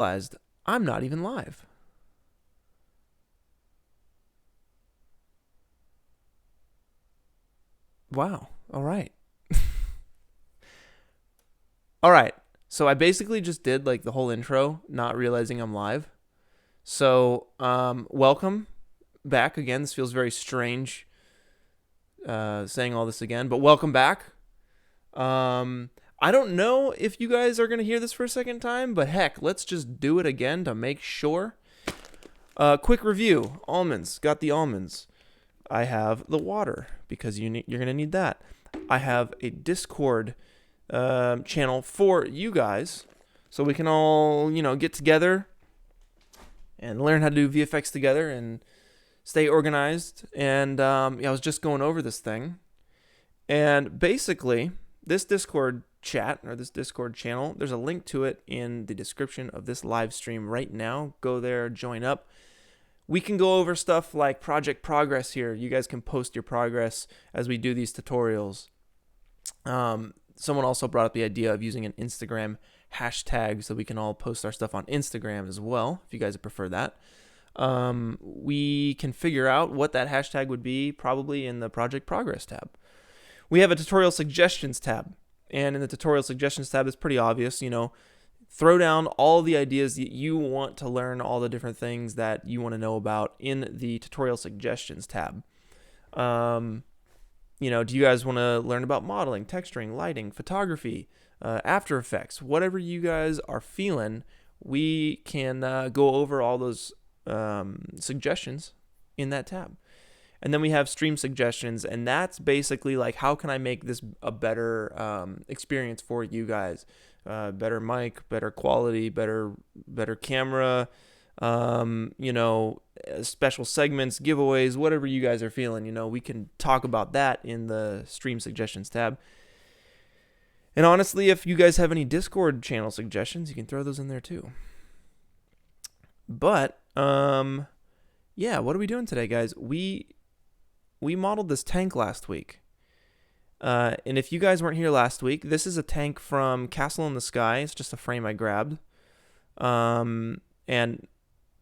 realized I'm not even live. Wow. All right. All right. So I basically just did like the whole intro, not realizing I'm live. So, welcome back again. This feels very strange saying all this again, but welcome back. I don't know if you guys are going to hear this for a second time, but heck, let's just do it again to make sure. Quick review. Almonds. Got the almonds. I have the water because you're going to need that. I have a Discord channel for you guys so we can all, get together and learn how to do VFX together and stay organized. And I was just going over this thing. And basically, this Discord chat or this Discord channel, there's a link to it in the description of this live stream right now. Go there, join up. We can go over stuff like project progress here. You guys can post your progress as we do these tutorials. Someone also brought up the idea of using an Instagram hashtag so we can all post our stuff on Instagram as well, if you guys prefer that. We can figure out what that hashtag would be probably in the project progress tab. We have a tutorial suggestions tab. And in the tutorial suggestions tab, it's pretty obvious, throw down all the ideas that you want to learn, all the different things that you want to know about in the tutorial suggestions tab. Do you guys want to learn about modeling, texturing, lighting, photography, After Effects, whatever you guys are feeling, we can go over all those suggestions in that tab. And then we have stream suggestions, and that's basically like, how can I make this a better experience for you guys? Better mic, better quality, better camera, special segments, giveaways, whatever you guys are feeling. We can talk about that in the stream suggestions tab. And honestly, if you guys have any Discord channel suggestions, you can throw those in there too. But yeah, what are we doing today, guys? We modeled this tank last week. And if you guys weren't here last week, this is a tank from Castle in the Sky. It's just a frame I grabbed. And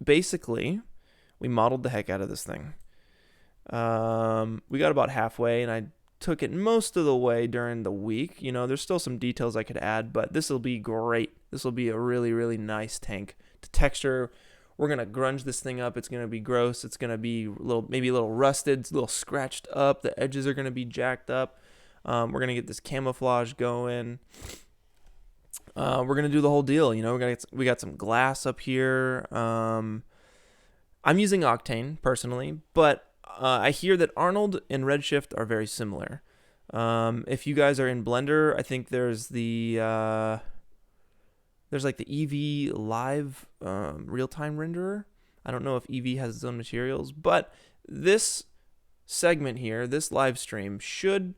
basically, we modeled the heck out of this thing. We got about halfway, and I took it most of the way during the week. There's still some details I could add, but this will be great. This will be a really, really nice tank to texture. We're going to grunge this thing up. It's going to be gross. It's going to be maybe a little rusted. It's a little scratched up. The edges are going to be jacked up. We're going to get this camouflage going. We're going to do the whole deal. We got some glass up here. I'm using Octane personally, but I hear that Arnold and Redshift are very similar. If you guys are in Blender, I think there's like the EV Live real-time renderer. I don't know if EV has its own materials, but this segment here, this live stream, should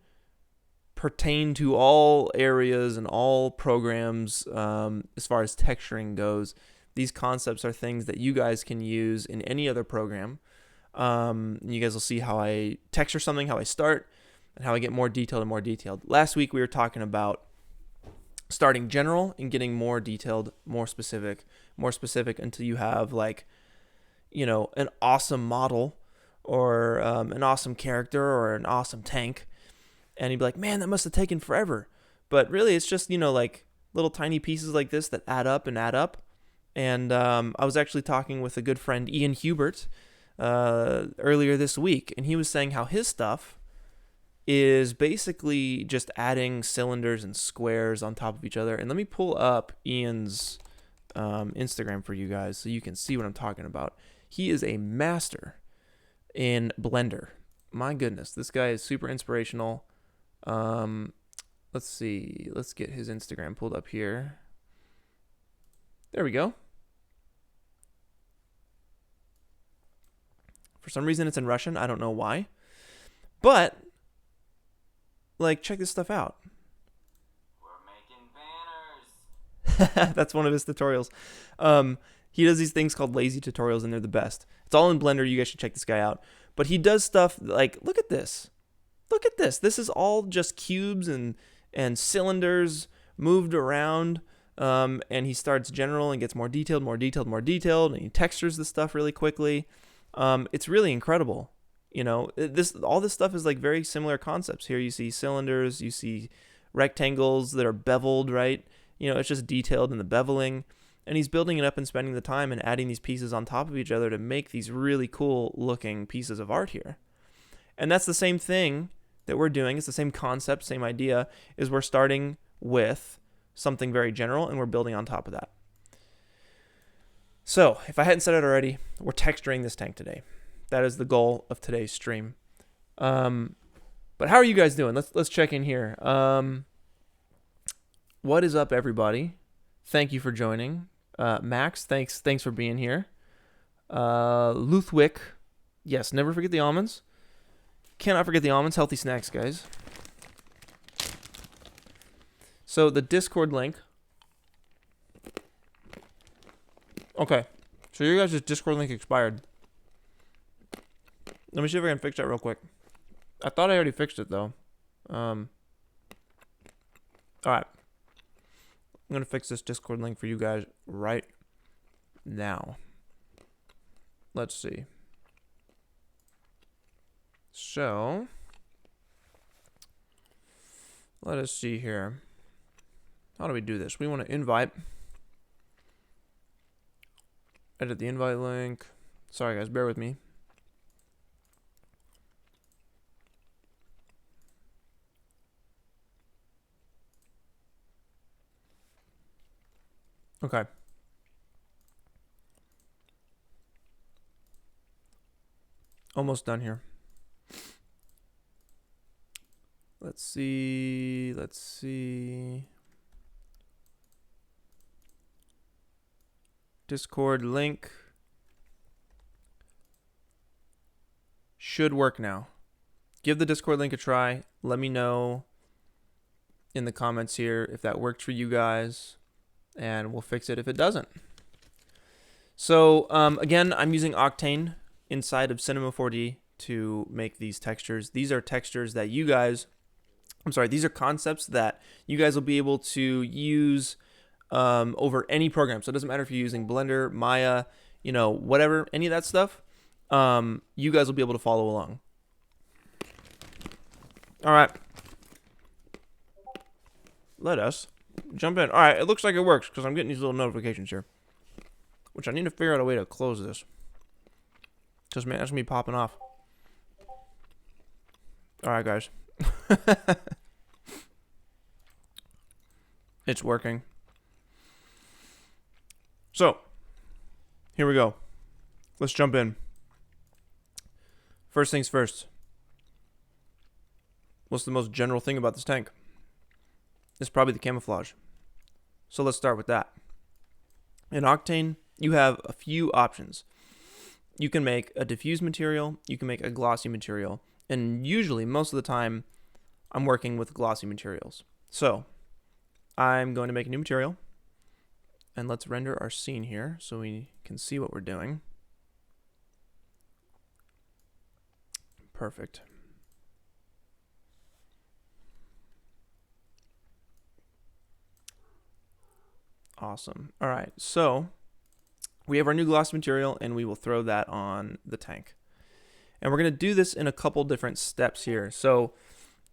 pertain to all areas and all programs as far as texturing goes. These concepts are things that you guys can use in any other program. You guys will see how I texture something, how I start, and how I get more detailed and more detailed. Last week we were talking about starting general and getting more detailed, more specific until you have an awesome model or an awesome character or an awesome tank. And you'd be like, man, that must have taken forever. But really, it's just, little tiny pieces like this that add up and add up. And I was actually talking with a good friend, Ian Hubert, earlier this week. And he was saying how his stuff is basically just adding cylinders and squares on top of each other. And let me pull up Ian's Instagram for you guys so you can see what I'm talking about. He is a master in Blender. My goodness, this guy is super inspirational. Let's see. Let's get his Instagram pulled up here. There we go. For some reason, it's in Russian. I don't know why. But check this stuff out. We're making banners. That's one of his tutorials. He does these things called lazy tutorials, and they're the best. It's all in Blender. You guys should check this guy out. But he does stuff like, look at this. Look at this. This is all just cubes and cylinders moved around. and he starts general and gets more detailed, and he textures the stuff really quickly. It's really incredible. All this stuff is like very similar concepts. Here you see cylinders, you see rectangles that are beveled, right? It's just detailed in the beveling. And he's building it up and spending the time and adding these pieces on top of each other to make these really cool looking pieces of art here. And that's the same thing that we're doing. It's the same concept, same idea, is we're starting with something very general and we're building on top of that. So if I hadn't said it already, we're texturing this tank today. That is the goal of today's stream. But how are you guys doing? Let's check in here. What is up, everybody? Thank you for joining. Max, thanks for being here. Luthwick, yes, never forget the almonds. Cannot forget the almonds. Healthy snacks, guys. So the Discord link. Okay, so your guys' Discord link expired. Let me see if I can fix that real quick. I thought I already fixed it though. All right. I'm going to fix this Discord link for you guys right now. Let's see. So, let us see here. How do we do this? We want to invite. Edit the invite link. Sorry guys, bear with me. Okay. Almost done here. Let's see. Discord link should work now. Give the Discord link a try. Let me know in the comments here if that worked for you guys, and we'll fix it if it doesn't. So again, I'm using Octane inside of Cinema 4D to make these textures. These are textures that these are concepts that you guys will be able to use over any program. So it doesn't matter if you're using Blender, Maya, whatever, any of that stuff. You guys will be able to follow along. All right. Let us jump in. All right, it looks like it works because I'm getting these little notifications here, which I need to figure out a way to close this. Because, man, that's going to be popping off. All right, guys. It's working. So, here we go. Let's jump in. First things first. What's the most general thing about this tank? It's probably the camouflage. So let's start with that. In Octane, you have a few options. You can make a diffuse material, you can make a glossy material, and usually, most of the time, I'm working with glossy materials. So, I'm going to make a new material, and let's render our scene here so we can see what we're doing. Perfect. Awesome. All right, so we have our new glossy material, and we will throw that on the tank. And we're going to do this in a couple different steps here. So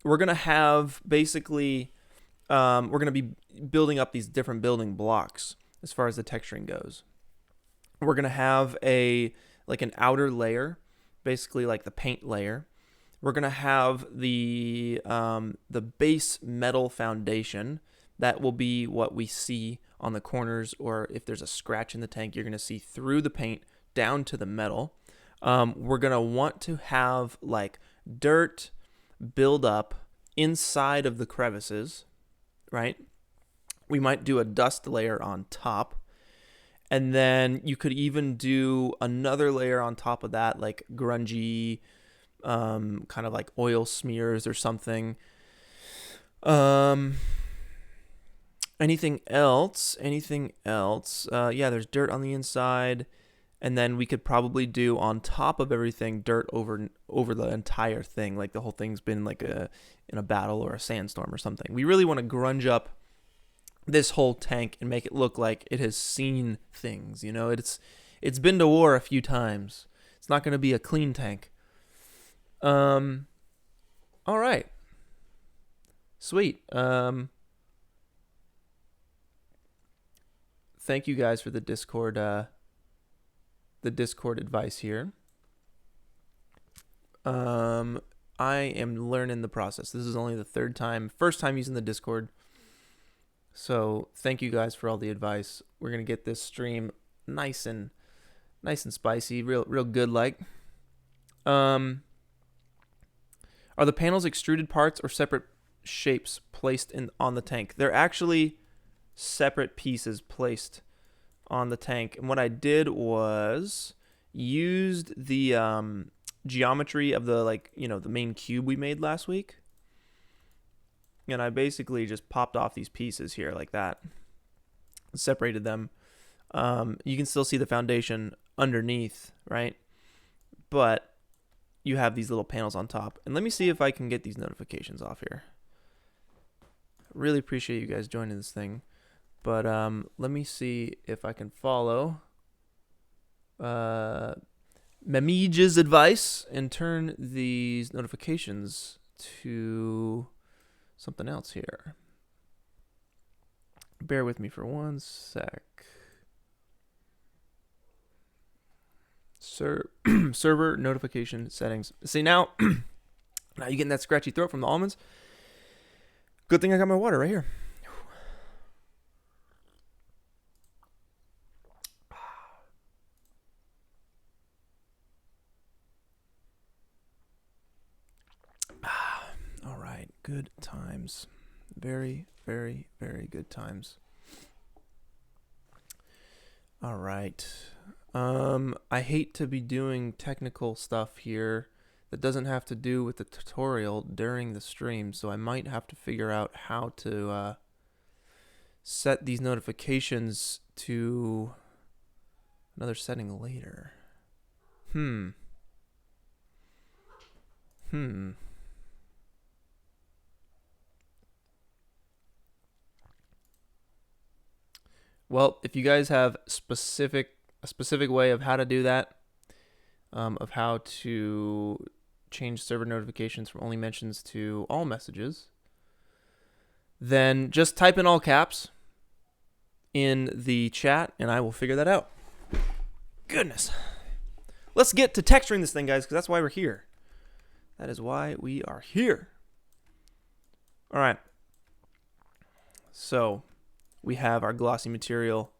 we're going to have basically, we're going to be building up these different building blocks as far as the texturing goes. We're going to have an outer layer, basically like the paint layer. We're going to have the base metal foundation. That will be what we see on the corners, or if there's a scratch in the tank, you're going to see through the paint down to the metal. We're going to want to have like dirt build up inside of the crevices, right? We might do a dust layer on top. And then you could even do another layer on top of that, like grungy, kind of like oil smears or something. Anything else? Yeah, there's dirt on the inside. And then we could probably do on top of everything dirt over the entire thing, like the whole thing's been like in a battle or a sandstorm or something. We really want to grunge up this whole tank and make it look like it has seen things. You know, it's been to war a few times. It's not going to be a clean tank. All right. Sweet. Thank you guys for the Discord advice here. I am learning the process. This is only the first time using the Discord. So thank you guys for all the advice. We're gonna get this stream nice and spicy, real good like. Are the panels extruded parts or separate shapes placed on the tank? They're actually separate pieces placed on the tank. And what I did was used the geometry of the the main cube we made last week. And I basically just popped off these pieces here like that. Separated them. You can still see the foundation underneath, right? But you have these little panels on top. And let me see if I can get these notifications off here. Really appreciate you guys joining this thing. But let me see if I can follow Memige's advice and turn these notifications to something else here. Bear with me for one sec. Server notification settings. See now, now you getting that scratchy throat from the almonds. Good thing I got my water right here. All right, good times. Very, very, very good times. All right. I hate to be doing technical stuff here that doesn't have to do with the tutorial during the stream, so I might have to figure out how to set these notifications to another setting later. Well, if you guys have a specific way of how to do that, of how to change server notifications from only mentions to all messages, then just type in all caps in the chat and I will figure that out. Goodness. Let's get to texturing this thing, guys, because that's why we're here. That is why we are here. All right. So we have our glossy material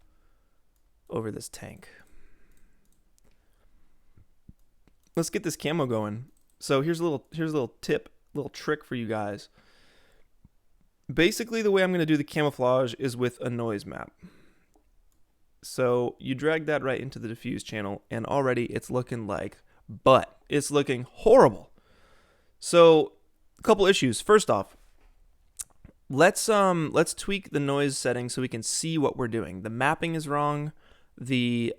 over this tank. Let's get this camo going. So here's a little tip, little trick for you guys. Basically, the way I'm going to do the camouflage is with a noise map. So you drag that right into the diffuse channel, and already it's looking like butt. It's looking horrible. So a couple issues. First off, let's tweak the noise setting so we can see what we're doing. The mapping is wrong. The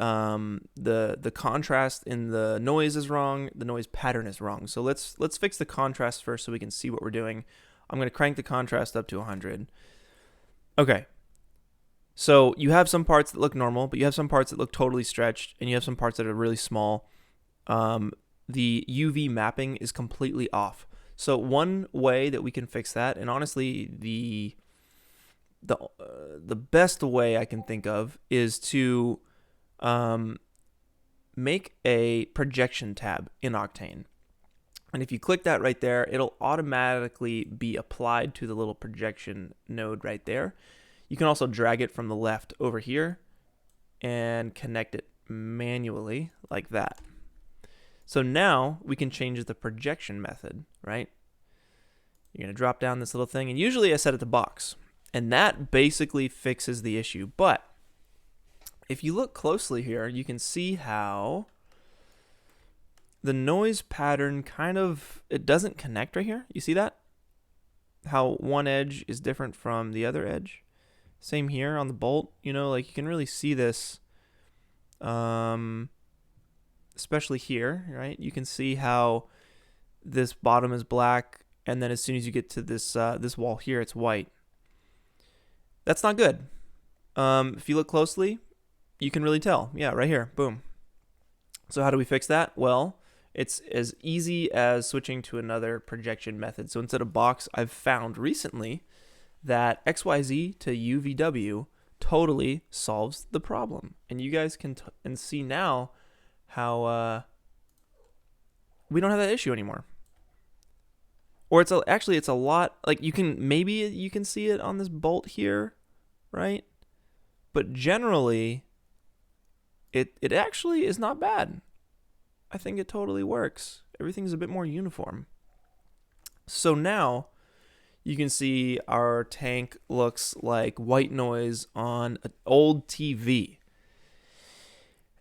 contrast in the noise is wrong. The noise pattern is wrong. So let's fix the contrast first so we can see what we're doing. I'm going to crank the contrast up to 100. Okay. So you have some parts that look normal, but you have some parts that look totally stretched, and you have some parts that are really small. The UV mapping is completely off. So one way that we can fix that, and honestly, the best way I can think of is to make a projection tab in Octane. And if you click that right there, it'll automatically be applied to the little projection node right there. You can also drag it from the left over here and connect it manually like that. So now we can change the projection method, right? You're going to drop down this little thing, and usually I set it to box. And that basically fixes the issue. But if you look closely here, you can see how the noise pattern it doesn't connect right here. You see that? How one edge is different from the other edge. Same here on the bolt. You know, like you can really see this, especially here, right? You can see how this bottom is black, and then as soon as you get to this this wall here, it's white. That's not good. If you look closely, you can really tell. Yeah, right here. Boom. So how do we fix that? Well, it's as easy as switching to another projection method. So instead of box, I've found recently that XYZ to UVW totally solves the problem. And you guys can see now how we don't have that issue anymore. Or actually it's a lot, like you can see it on this bolt here, right? But generally it actually is not bad. I think it totally works. Everything's a bit more uniform. So now you can see our tank looks like white noise on an old TV.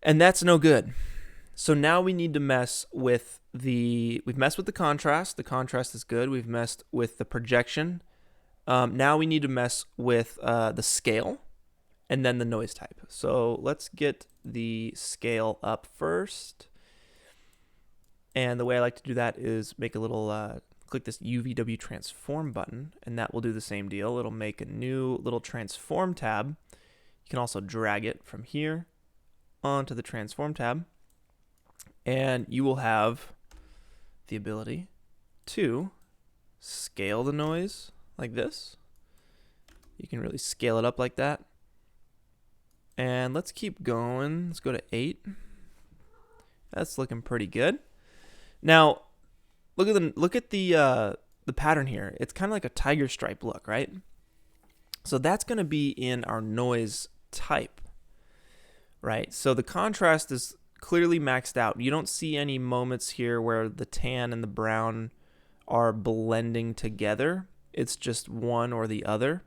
And that's no good. So now we need to mess with we've messed with the contrast. The contrast is good. We've messed with the projection. Now we need to mess with the scale and then the noise type. So let's get the scale up first. And the way I like to do that is make a little, click this UVW transform button, and that will do the same deal. It'll make a new little transform tab. You can also drag it from here onto the transform tab, and you will have the ability to scale the noise like this. You can really scale it up like that. And let's keep going. Let's go to 8. That's looking pretty good. Now, look at the pattern here. It's kind of like a tiger stripe look, right? So that's going to be in our noise type, right? So the contrast is clearly maxed out. You don't see any moments here where the tan and the brown are blending together. It's just one or the other.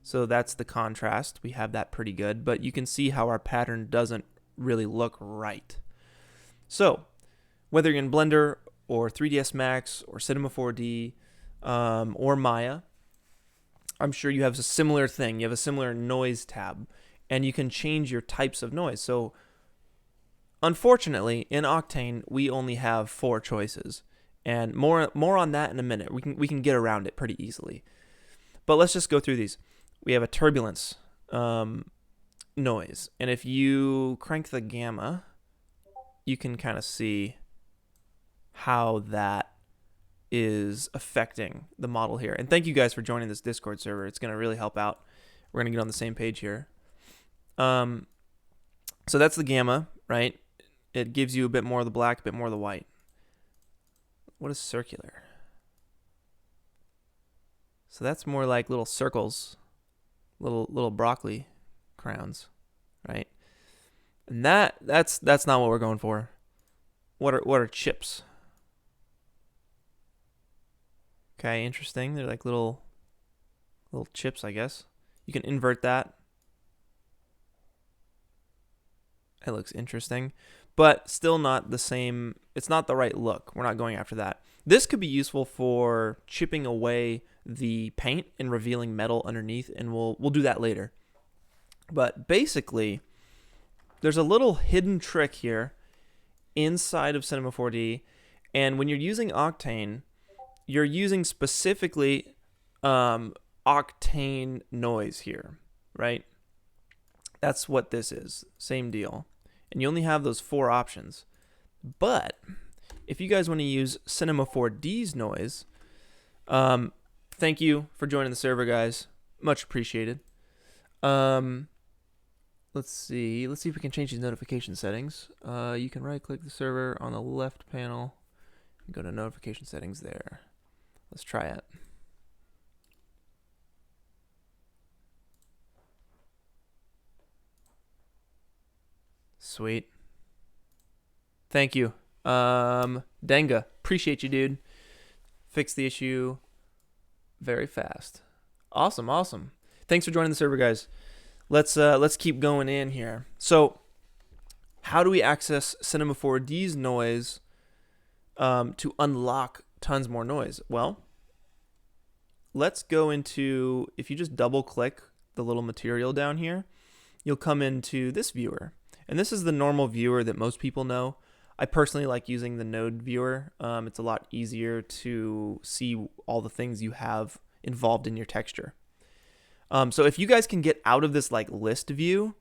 So that's the contrast. We have that pretty good, but you can see how our pattern doesn't really look right. So whether you're in Blender or 3ds Max or Cinema 4D or Maya, I'm sure you have a similar thing. You have a similar noise tab, and you can change your types of noise. So unfortunately, in Octane, we only have 4 choices, and more on that in a minute. We can get around it pretty easily. But let's just go through these. We have a turbulence noise, and if you crank the gamma, you can kind of see how that is affecting the model here. And thank you guys for joining this Discord server. It's going to really help out. We're going to get on the same page here. So that's the gamma, right? It gives you a bit more of the black, a bit more of the white. What is circular? So that's more like little circles, little broccoli crowns, right? And that's not what we're going for. What are chips? Okay, interesting. They're like little chips, I guess. You can invert that. It looks interesting, but still not the same. It's not the right look. We're not going after that. This could be useful for chipping away the paint and revealing metal underneath, and we'll do that later. But basically, there's a little hidden trick here inside of Cinema 4D, and when you're using Octane, you're using specifically Octane noise here, right? That's what this is. Same deal. And you only have those 4 options. But if you guys want to use Cinema 4D's noise, thank you for joining the server, guys. Much appreciated. Let's see if we can change these notification settings. You can right-click the server on the left panel and go to notification settings there. Let's try it. Sweet. Thank you. Denga, appreciate you, dude. Fix the issue very fast. Awesome. Thanks for joining the server, guys. Let's keep going in here. So, how do we access Cinema 4D's noise to unlock tons more noise? Well, let's go into, if you just double click the little material down here, you'll come into this viewer. And this is the normal viewer that most people know. I personally like using the node viewer. It's a lot easier to see all the things you have involved in your texture. So if you guys can get out of this like list view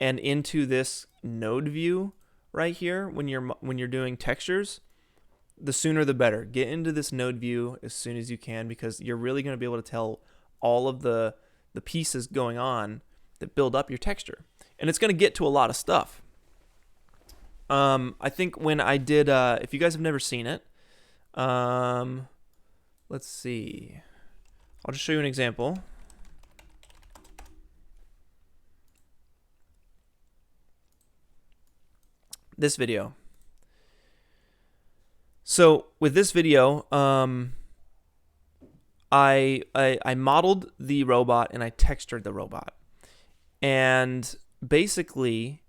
and into this node view right here when you're doing textures, the sooner the better. Get into this node view as soon as you can, because you're really going to be able to tell all of the pieces going on that build up your texture. And it's going to get to a lot of stuff. I think when I did, if you guys have never seen it, let's see. I'll just show you an example. This video. So with this video, I modeled the robot and I textured the robot. And basically,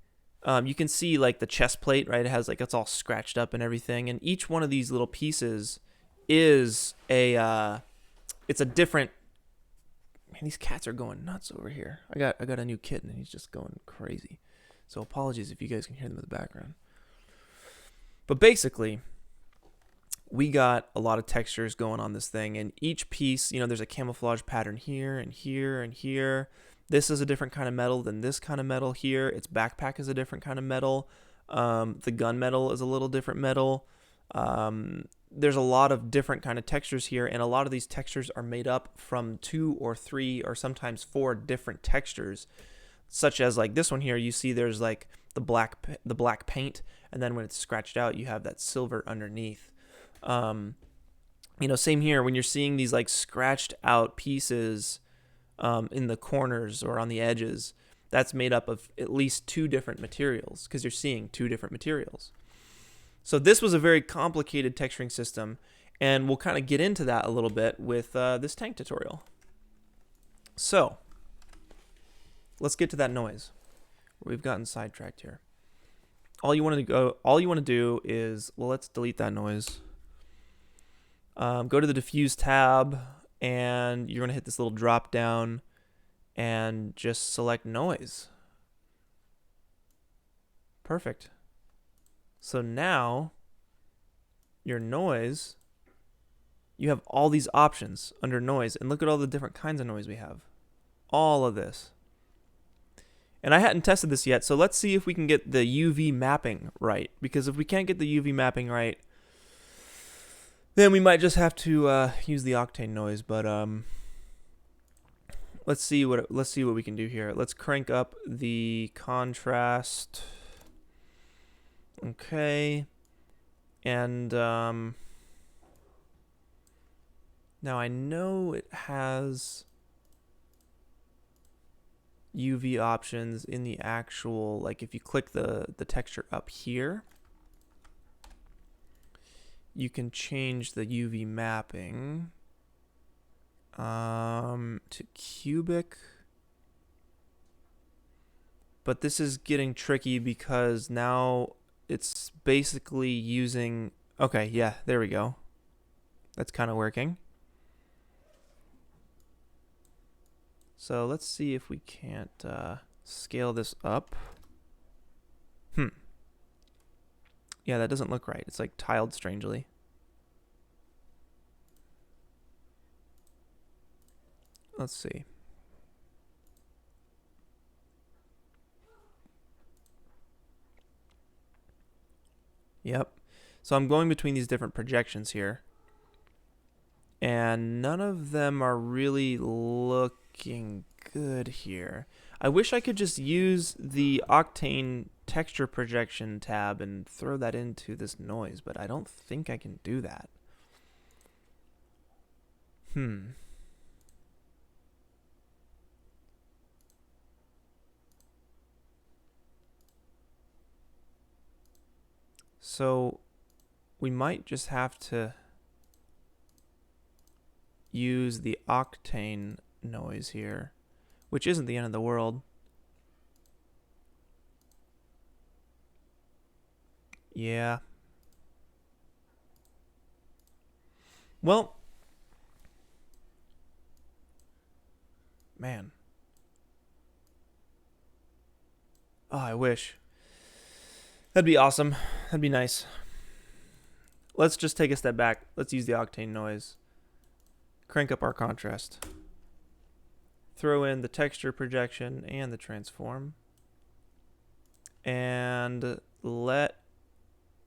you can see like the chest plate, right? It has like, it's all scratched up and everything. And each one of these little pieces is it's a different. Man, these cats are going nuts over here. I got a new kitten and he's just going crazy. So apologies if you guys can hear them in the background. But basically, we got a lot of textures going on this thing, and each piece, there's a camouflage pattern here and here and here. This is a different kind of metal than this kind of metal here. Its backpack is a different kind of metal. The gun metal is a little different metal. There's a lot of different kind of textures here, and a lot of these textures are made up from 2 or 3 or sometimes 4 different textures, such as like this one here. You see there's like the black paint, and then when it's scratched out, you have that silver underneath. Same here when you're seeing these like scratched out pieces in the corners or on the edges. That's made up of at least 2 different materials, because you're seeing 2 different materials. So this was a very complicated texturing system, and we'll kind of get into that a little bit with this tank tutorial. So let's get to that noise. We've gotten sidetracked here. All you want to do is, well, let's delete that noise. Go to the diffuse tab, and you're going to hit this little drop down and just select noise. Perfect. So now your noise, you have all these options under noise, and look at all the different kinds of noise we have. All of this. And I hadn't tested this yet, so let's see if we can get the UV mapping right. Because if we can't get the UV mapping right, then we might just have to use the octane noise. But let's see what we can do here. Let's crank up the contrast. Okay. And now I know it has UV options in the actual, like if you click the texture up here, you can change the UV mapping to cubic. But this is getting tricky because now it's basically using, okay, yeah, there we go. That's kind of working. So let's see if we can't scale this up. Yeah, that doesn't look right. It's like tiled strangely. Let's see. Yep. So I'm going between these different projections here, and none of them are really looking good here. I wish I could just use the Octane texture projection tab and throw that into this noise, but I don't think I can do that. So we might just have to use the Octane noise here, which isn't the end of the world. Yeah. Well, man. Oh, I wish. That'd be awesome. That'd be nice. Let's just take a step back. Let's use the Octane noise. Crank up our contrast. throw in the texture projection and the transform. And let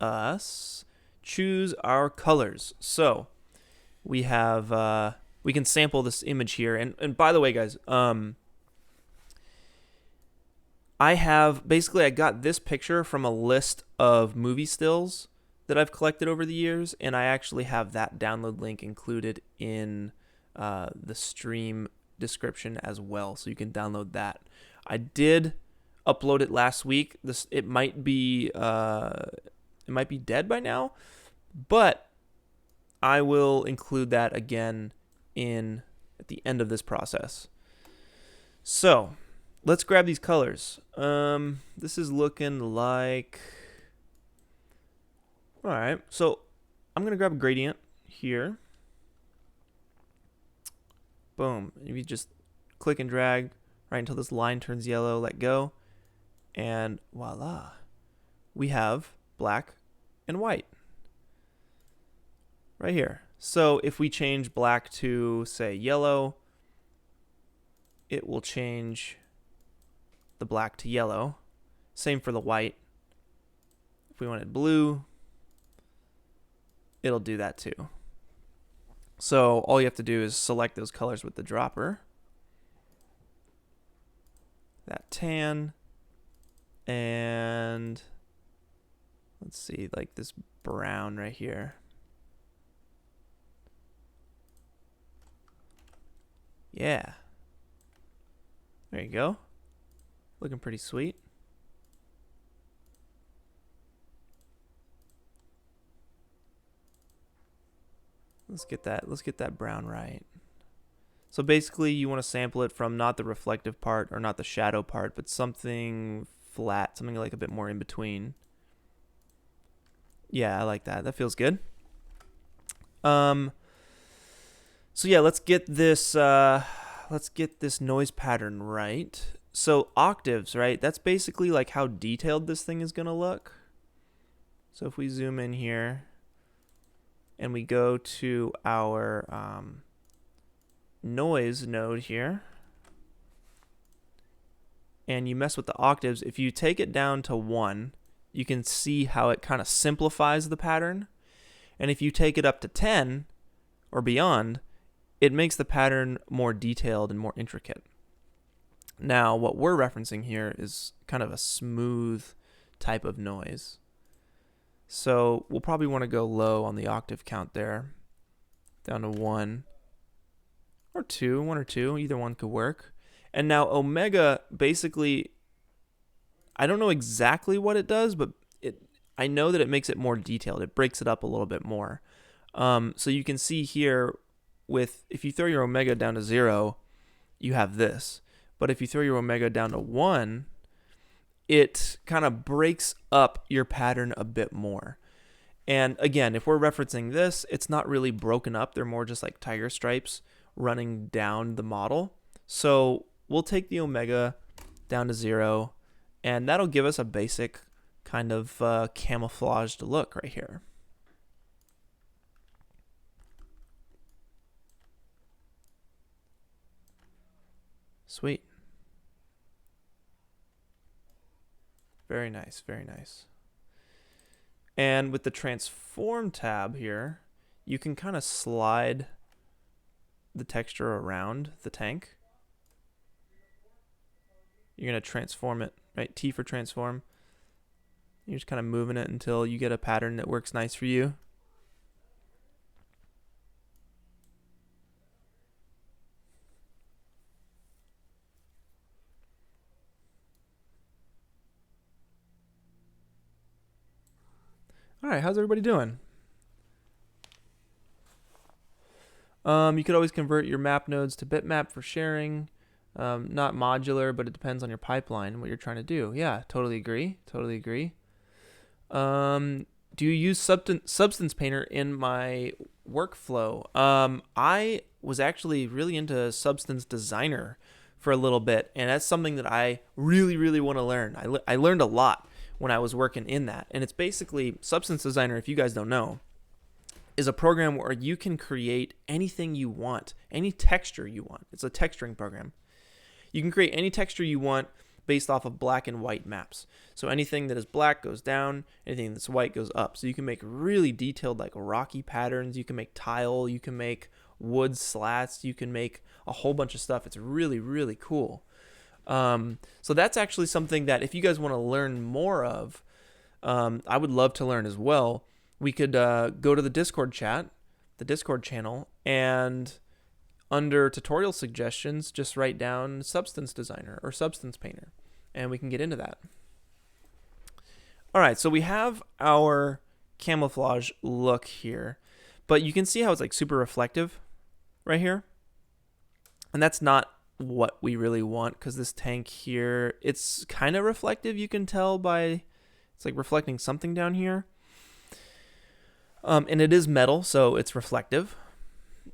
us choose our colors. So we have we can sample this image here. And by the way, guys, I got this picture from a list of movie stills that I've collected over the years, and I actually have that download link included in the stream description as well, so you can download that. I did upload it last week. It might be dead by now, but I will include that again at the end of this process. So let's grab these colors. This is looking like, all right, so I'm gonna grab a gradient here. Boom. If you just click and drag right until this line turns yellow, let go, and voila, we have black and white right here. So if we change black to, say, yellow, it will change the black to yellow. Same for the white. If we wanted blue, it'll do that too. So all you have to do is select those colors with the dropper. That tan, and let's see, like this brown right here. Yeah. There you go. Looking pretty sweet. Let's get that brown right. So basically you want to sample it from not the reflective part or not the shadow part, but something flat, something like a bit more in between. Yeah, I like that. That feels good. So yeah, let's get this noise pattern right. So octaves, right? That's basically like how detailed this thing is gonna look. So if we zoom in here and we go to our noise node here, and you mess with the octaves, if you take it down to 1, you can see how it kind of simplifies the pattern. And if you take it up to 10 or beyond, it makes the pattern more detailed and more intricate. Now, what we're referencing here is kind of a smooth type of noise. So we'll probably want to go low on the octave count there, down to 1 or 2, 1 or 2, either one could work. And now omega, basically, I don't know exactly what it does, but I know that it makes it more detailed. It breaks it up a little bit more. So you can see here, if you throw your omega down to 0, you have this. But if you throw your omega down to 1, it kind of breaks up your pattern a bit more. And again, if we're referencing this, it's not really broken up. They're more just like tiger stripes running down the model. So we'll take the omega down to 0, and that'll give us a basic kind of camouflaged look right here. Sweet. Very nice, very nice. And with the transform tab here, you can kind of slide the texture around the tank. You're going to transform it, right? T for transform. You're just kind of moving it until you get a pattern that works nice for you. All right, how's everybody doing? You could always convert your map nodes to bitmap for sharing. Not modular, but it depends on your pipeline and what you're trying to do. Yeah, totally agree. Totally agree. Do you use Substance Painter in my workflow? I was actually really into Substance Designer for a little bit, and that's something that I really, really want to learn. I learned a lot when I was working in that, and it's basically Substance Designer, if you guys don't know, is a program where you can create anything you want, any texture you want. It's a texturing program. You can create any texture you want based off of black and white maps. So anything that is black goes down, anything that's white goes up. So you can make really detailed like rocky patterns, you can make tile, you can make wood slats, you can make a whole bunch of stuff. It's really, really cool. So that's actually something that if you guys want to learn more of, I would love to learn as well. We could go to the Discord chat, the Discord channel, and under tutorial suggestions, just write down Substance Designer or Substance Painter, and we can get into that. All right, so we have our camouflage look here, but you can see how it's like super reflective right here. And that's not what we really want, because this tank here, it's kind of reflective. You can tell by, it's like reflecting something down here. And it is metal, so it's reflective.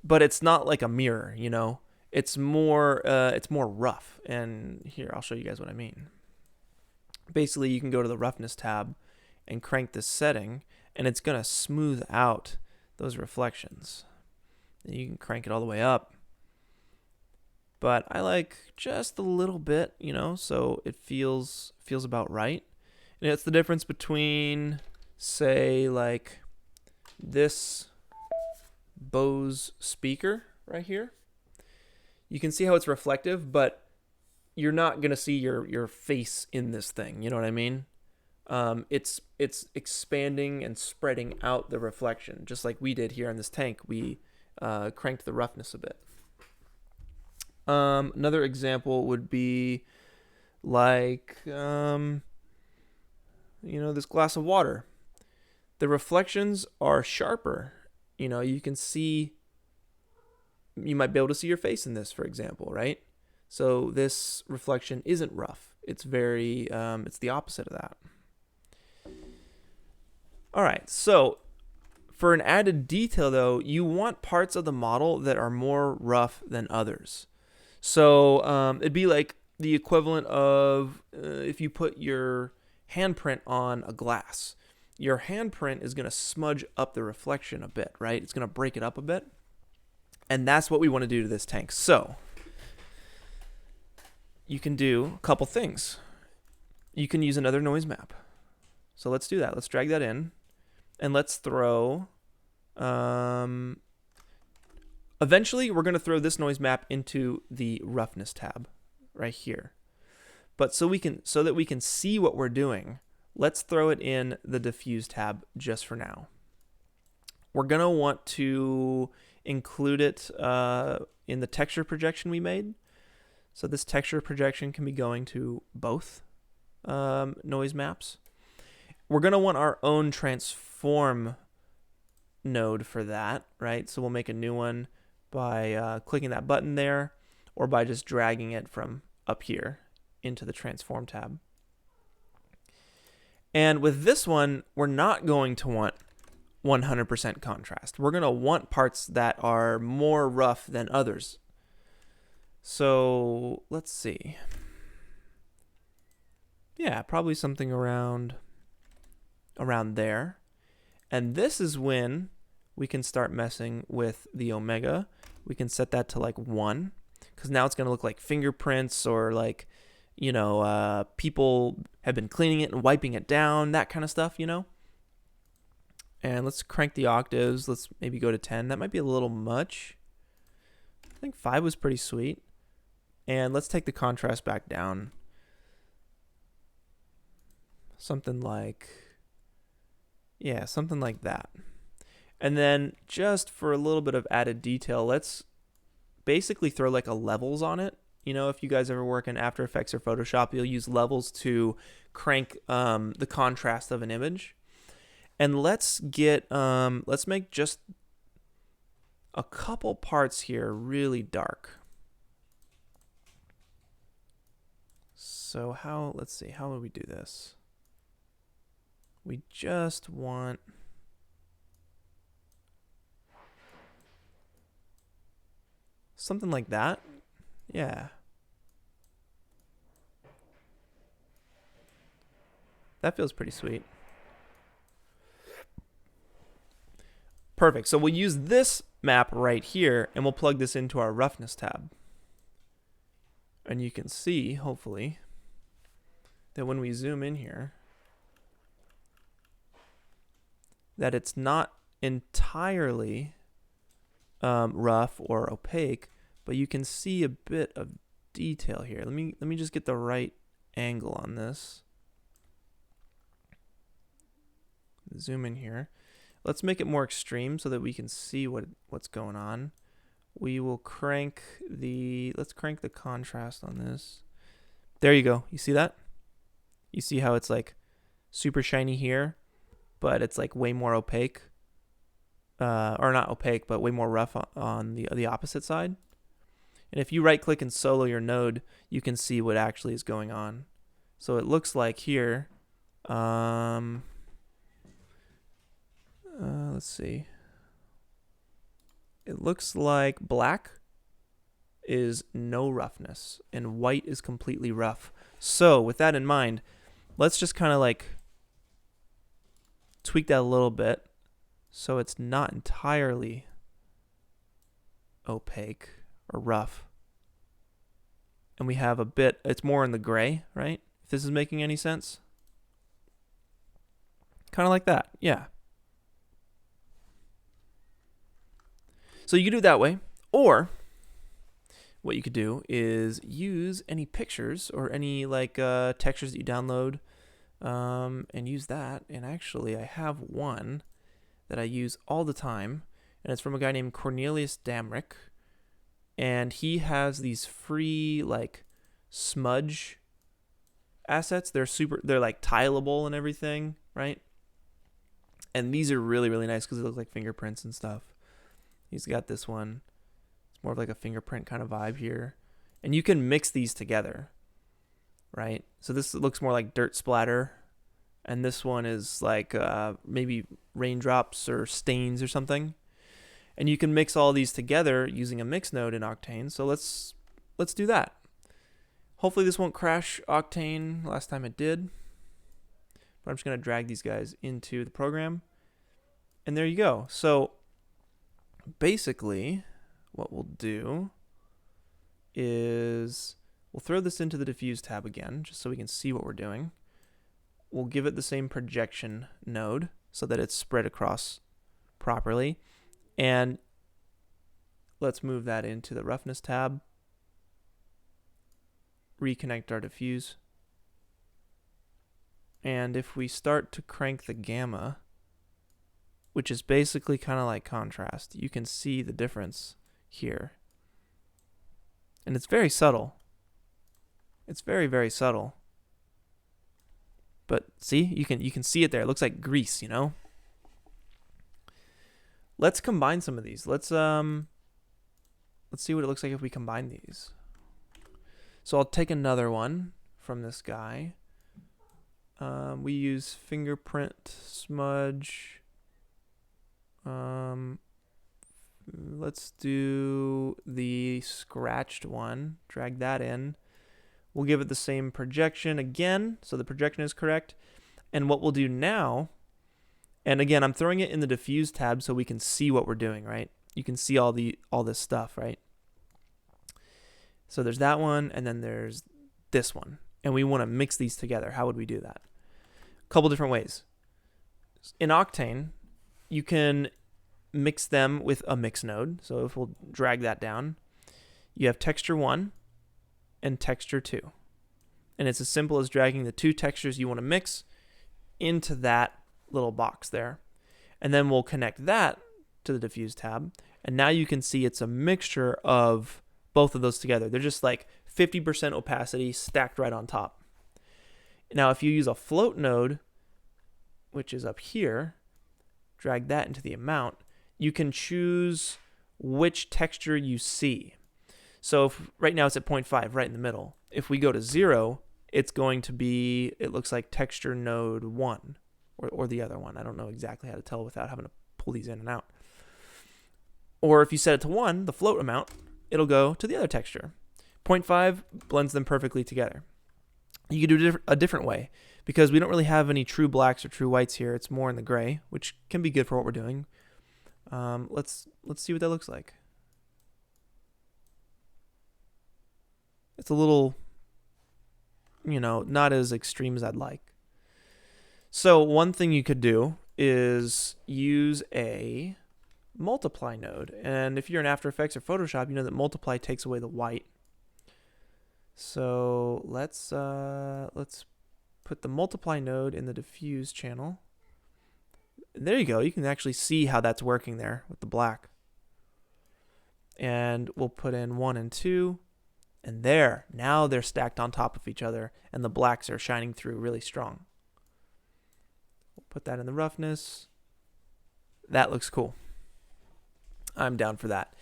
But it's not like a mirror, you know. It's more rough. And here, I'll show you guys what I mean. Basically, you can go to the roughness tab and crank this setting, and it's gonna smooth out those reflections. And you can crank it all the way up. But I like just a little bit, you know, so it feels about right. And it's the difference between, say, like this Bose speaker right here. You can see how it's reflective, but you're not gonna see your face in this thing. You know what I mean? It's expanding and spreading out the reflection, just like we did here on this tank. We cranked the roughness a bit. Another example would be like you know, this glass of water. The reflections are sharper. You know, you can see, you might be able to see your face in this, for example, right? So this reflection isn't rough. It's very, it's the opposite of that. All right, so for an added detail though, you want parts of the model that are more rough than others. So it'd be like the equivalent of if you put your handprint on a glass. Your handprint is going to smudge up the reflection a bit, right? It's going to break it up a bit. And that's what we want to do to this tank. So you can do a couple things. You can use another noise map. So let's do that. Let's drag that in. And let's throw... eventually, we're going to throw this noise map into the roughness tab right here. But so that we can see what we're doing, let's throw it in the diffuse tab just for now. We're going to want to include it in the texture projection we made. So this texture projection can be going to both noise maps. We're going to want our own transform node for that, right? So we'll make a new one by clicking that button there, or by just dragging it from up here into the transform tab. And with this one, we're not going to want 100% contrast. We're going to want parts that are more rough than others. So let's see. Yeah, probably something around there. And this is when we can start messing with the omega. We can set that to like 1, because now it's going to look like fingerprints, or like, you know, people have been cleaning it and wiping it down, that kind of stuff, you know. And let's crank the octaves. Let's maybe go to 10. That might be a little much. I think 5 was pretty sweet. And let's take the contrast back down. Something like, yeah, something like that. And then just for a little bit of added detail, let's basically throw like a levels on it. You know, if you guys ever work in After Effects or Photoshop, you'll use levels to crank the contrast of an image. And let's make just a couple parts here really dark. So let's see, how would we do this? We just want... something like that. Yeah. That feels pretty sweet. Perfect. So we'll use this map right here, and we'll plug this into our roughness tab. And you can see, hopefully, that when we zoom in here, that it's not entirely rough or opaque, but you can see a bit of detail here. Let me just get the right angle on this. Zoom in here. Let's make it more extreme so that we can see what's going on. We will let's crank the contrast on this. There you go. You see that? You see how it's like super shiny here, but it's like way more opaque. Or not opaque, but way more rough on the opposite side. And if you right click and solo your node, you can see what actually is going on. So it looks like here, let's see. It looks like black is no roughness and white is completely rough. So with that in mind, let's just kind of like tweak that a little bit so it's not entirely opaque or rough. And we have a bit, it's more in the gray, right? If this is making any sense. Kind of like that, yeah. So you can do it that way, or what you could do is use any pictures or any like textures that you download and use that. And actually, I have one that I use all the time, and it's from a guy named Cornelius Damrick, and he has these free like smudge assets. They're like tileable and everything, right? And these are really, really nice because they look like fingerprints and stuff. He's got this one. It's more of like a fingerprint kind of vibe here. And you can mix these together, right? So this looks more like dirt splatter. And this one is like maybe raindrops or stains or something. And you can mix all these together using a mix node in Octane. So let's do that. Hopefully this won't crash Octane. Last time it did. But I'm just going to drag these guys into the program. And there you go. So basically, what we'll do is we'll throw this into the diffuse tab again, just so we can see what we're doing. We'll give it the same projection node so that it's spread across properly. And let's move that into the roughness tab. Reconnect our diffuse. And if we start to crank the gamma, which is basically kind of like contrast, you can see the difference here. And it's very subtle. It's very, very subtle. But see, you can see it there. It looks like grease, you know? Let's combine some of these. Let's see what it looks like if we combine these. So I'll take another one from this guy. We use fingerprint smudge. Let's do the scratched one. Drag that in. We'll give it the same projection again, so the projection is correct. And what we'll do now, and again, I'm throwing it in the diffuse tab so we can see what we're doing, right? You can see all this stuff, right? So there's that one, and then there's this one. And we want to mix these together. How would we do that? A couple different ways. In Octane, you can mix them with a mix node. So if we'll drag that down, you have texture 1 and texture 2. And it's as simple as dragging the two textures you want to mix into that little box there. And then we'll connect that to the diffuse tab. And now you can see it's a mixture of both of those together. They're just like 50% opacity stacked right on top. Now, if you use a float node, which is up here, drag that into the amount, you can choose which texture you see. So if right now it's at 0.5, right in the middle. If we go to 0, it's going to be, it looks like texture node 1 or the other one. I don't know exactly how to tell without having to pull these in and out. Or if you set it to 1, the float amount, it'll go to the other texture. 0.5 blends them perfectly together. You could do a different way because we don't really have any true blacks or true whites here. It's more in the gray, which can be good for what we're doing. Let's see what that looks like. It's a little, not as extreme as I'd like. So one thing you could do is use a multiply node. And if you're in After Effects or Photoshop, you know that multiply takes away the white. So let's put the multiply node in the diffuse channel. There you go. You can actually see how that's working there with the black. And we'll put in 1 and 2. And there, now they're stacked on top of each other, and the blacks are shining through really strong. We'll put that in the roughness. That looks cool. I'm down for that.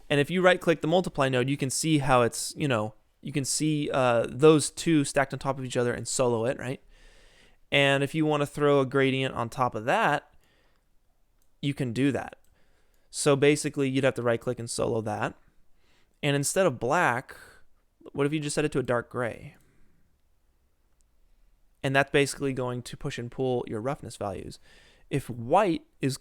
And if you right-click the multiply node, you can see how it's, you can see those two stacked on top of each other and solo it, right? And if you want to throw a gradient on top of that, you can do that. So basically, you'd have to right-click and solo that. And instead of black, what if you just set it to a dark gray? And that's basically going to push and pull your roughness values. If white is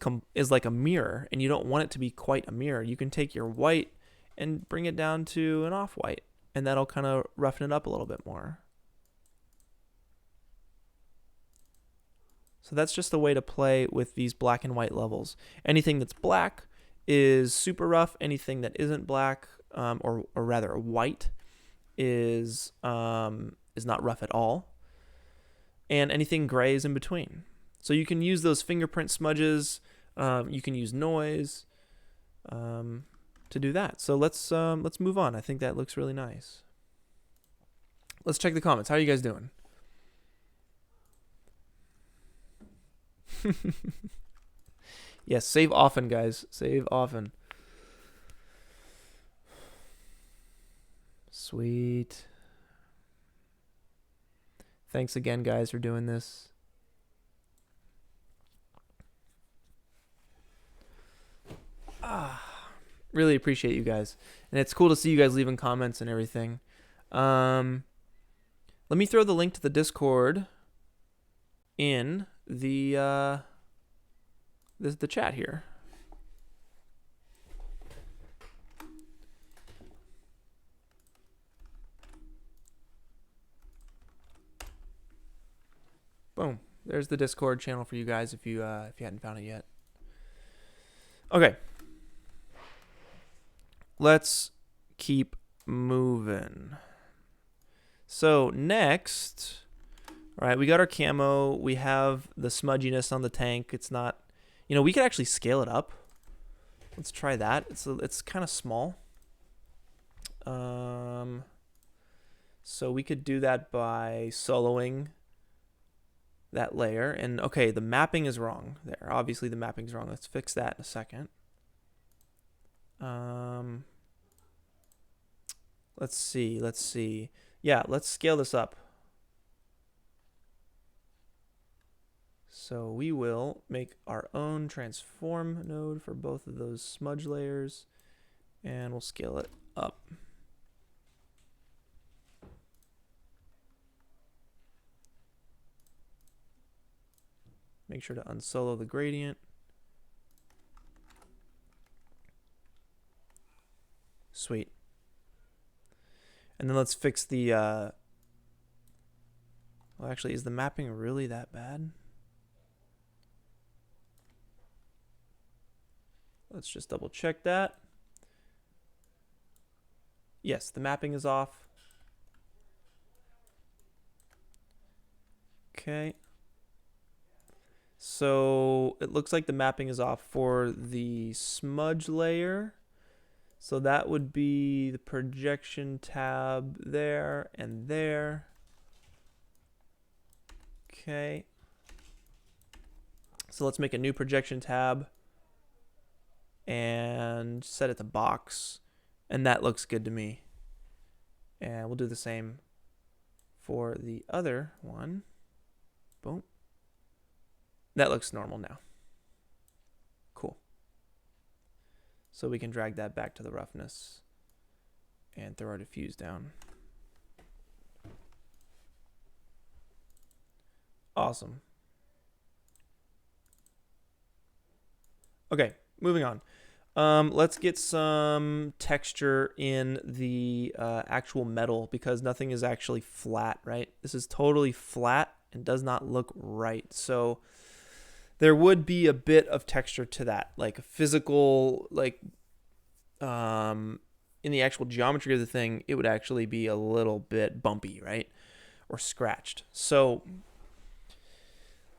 like a mirror and you don't want it to be quite a mirror, you can take your white and bring it down to an off-white, and that'll kind of roughen it up a little bit more. So that's just a way to play with these black and white levels. Anything that's black is super rough. Anything that isn't black, or rather white, is not rough at all. And anything gray is in between. So you can use those fingerprint smudges. You can use noise to do that. So let's move on. I think that looks really nice. Let's check the comments. How are you guys doing? Yes, save often, guys. Save often. Sweet. Thanks again, guys, for doing this. Really appreciate you guys. And it's cool to see you guys leaving comments and everything. Let me throw the link to the Discord in the chat here. Boom. There's the Discord channel for you guys if you hadn't found it yet. Okay. Let's keep moving. So next, all right, we got our camo. We have the smudginess on the tank. It's not, we could actually scale it up. Let's try that. It's kind of small. So we could do that by soloing that layer. And okay, the mapping is wrong there. Obviously the mapping's wrong. Let's fix that in a second. Let's see. Yeah, let's scale this up. So we will make our own transform node for both of those smudge layers, and we'll scale it up. Make sure to unsolo the gradient. Sweet. And then let's fix the, well, actually, is the mapping really that bad? Let's just double check that. Yes, the mapping is off. Okay. So it looks like the mapping is off for the smudge layer. So that would be the projection tab there and there. Okay. So let's make a new projection tab and set it to box. And that looks good to me. And we'll do the same for the other one. Boom. That looks normal now. Cool. So we can drag that back to the roughness and throw our diffuse down. Awesome. Okay, moving on. Let's get some texture in the actual metal because nothing is actually flat, right? This is totally flat and does not look right. So there would be a bit of texture to that, like physical, like in the actual geometry of the thing, it would actually be a little bit bumpy, right? Or scratched. So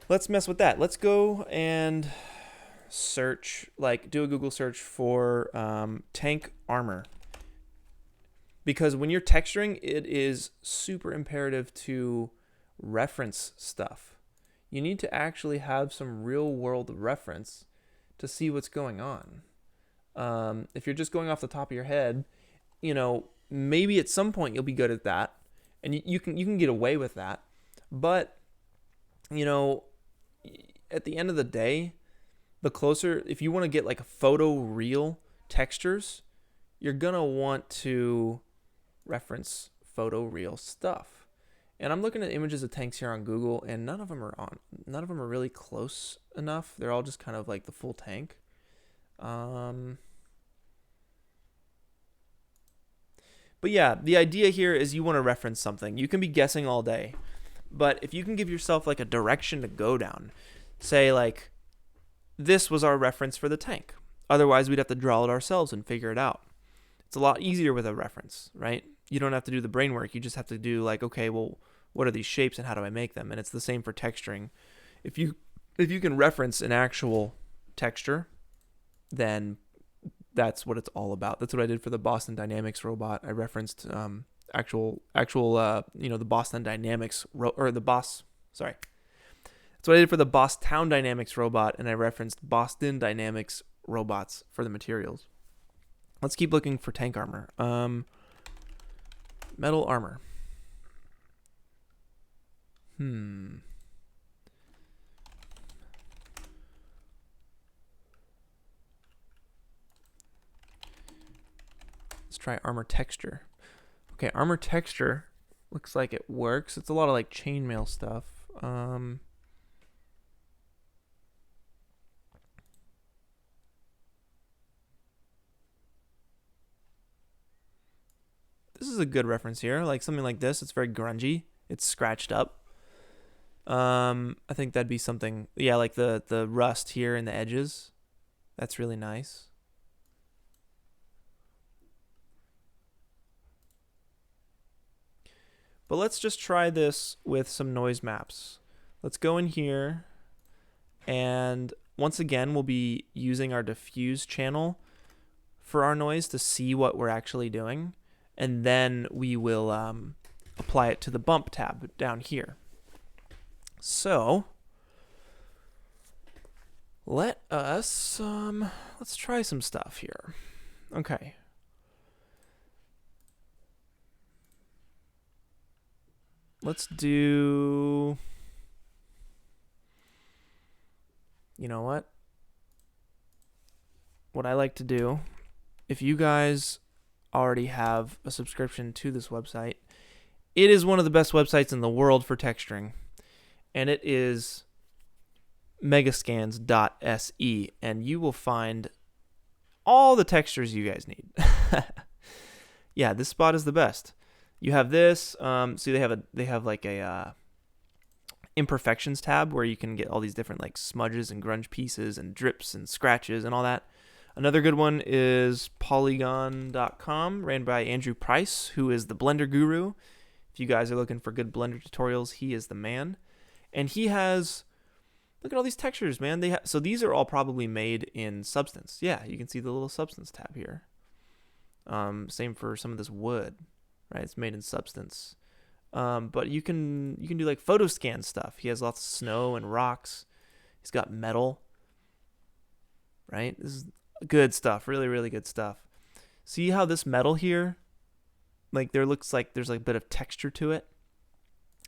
let's mess with that. Let's go and search, like do a Google search for tank armor. Because when you're texturing, it is super imperative to reference stuff. You need to actually have some real world reference to see what's going on. If you're just going off the top of your head, maybe at some point you'll be good at that, and you can get away with that. But at the end of the day, if you want to get like a PhotoReal textures, you're gonna want to reference PhotoReal stuff. And I'm looking at images of tanks here on Google, and none of them are really close enough. They're all just kind of like the full tank. But yeah, the idea here is you want to reference something. You can be guessing all day, but if you can give yourself like a direction to go down, say like, this was our reference for the tank. Otherwise, we'd have to draw it ourselves and figure it out. It's a lot easier with a reference, right? You don't have to do the brain work. You just have to do like, okay, well, what are these shapes and how do I make them? And it's the same for texturing. If you can reference an actual texture, then that's what it's all about. That's what I did for the Boston Dynamics robot. I referenced the Boston Dynamics That's what I did for the Bosstown Dynamics robot, and I referenced Boston Dynamics robots for the materials. Let's keep looking for tank armor. Metal armor. Let's try armor texture. Okay, armor texture looks like it works. It's a lot of like chainmail stuff. This is a good reference here. Like something like this. It's very grungy. It's scratched up. I think that'd be something. Yeah, like the rust here in the edges. That's really nice. But let's just try this with some noise maps. Let's go in here, and once again, we'll be using our diffuse channel for our noise to see what we're actually doing, and then we will apply it to the bump tab down here. So let's try some stuff here. Okay. Let's do, you know what? What I like to do, if you guys already have a subscription to this website, it is one of the best websites in the world for texturing. And it is megascans.se, and you will find all the textures you guys need. Yeah, this spot is the best. You have this. See, they have like a imperfections tab where you can get all these different like smudges and grunge pieces and drips and scratches and all that. Another good one is polygon.com, ran by Andrew Price, who is the Blender guru. If you guys are looking for good Blender tutorials, he is the man. And he has, look at all these textures, man. So these are all probably made in Substance. Yeah, you can see the little Substance tab here. Same for some of this wood. Right, it's made in Substance, but you can do like photo scan stuff. He has lots of snow and rocks. He's got metal. Right, this is good stuff. Really, really good stuff. See how this metal here, like looks like there's like a bit of texture to it.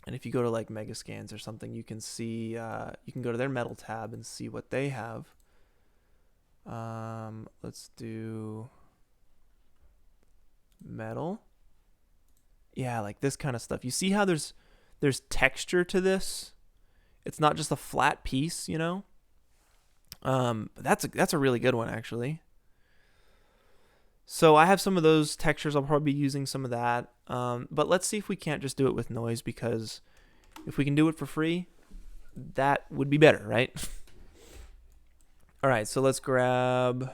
And if you go to like Megascans or something, you can see you can go to their metal tab and see what they have. Let's do metal. Yeah, like this kind of stuff. You see how there's texture to this? It's not just a flat piece, you know? But that's a really good one, actually. So I have some of those textures. I'll probably be using some of that. But let's see if we can't just do it with noise, because if we can do it for free, that would be better, right? All right, so let's grab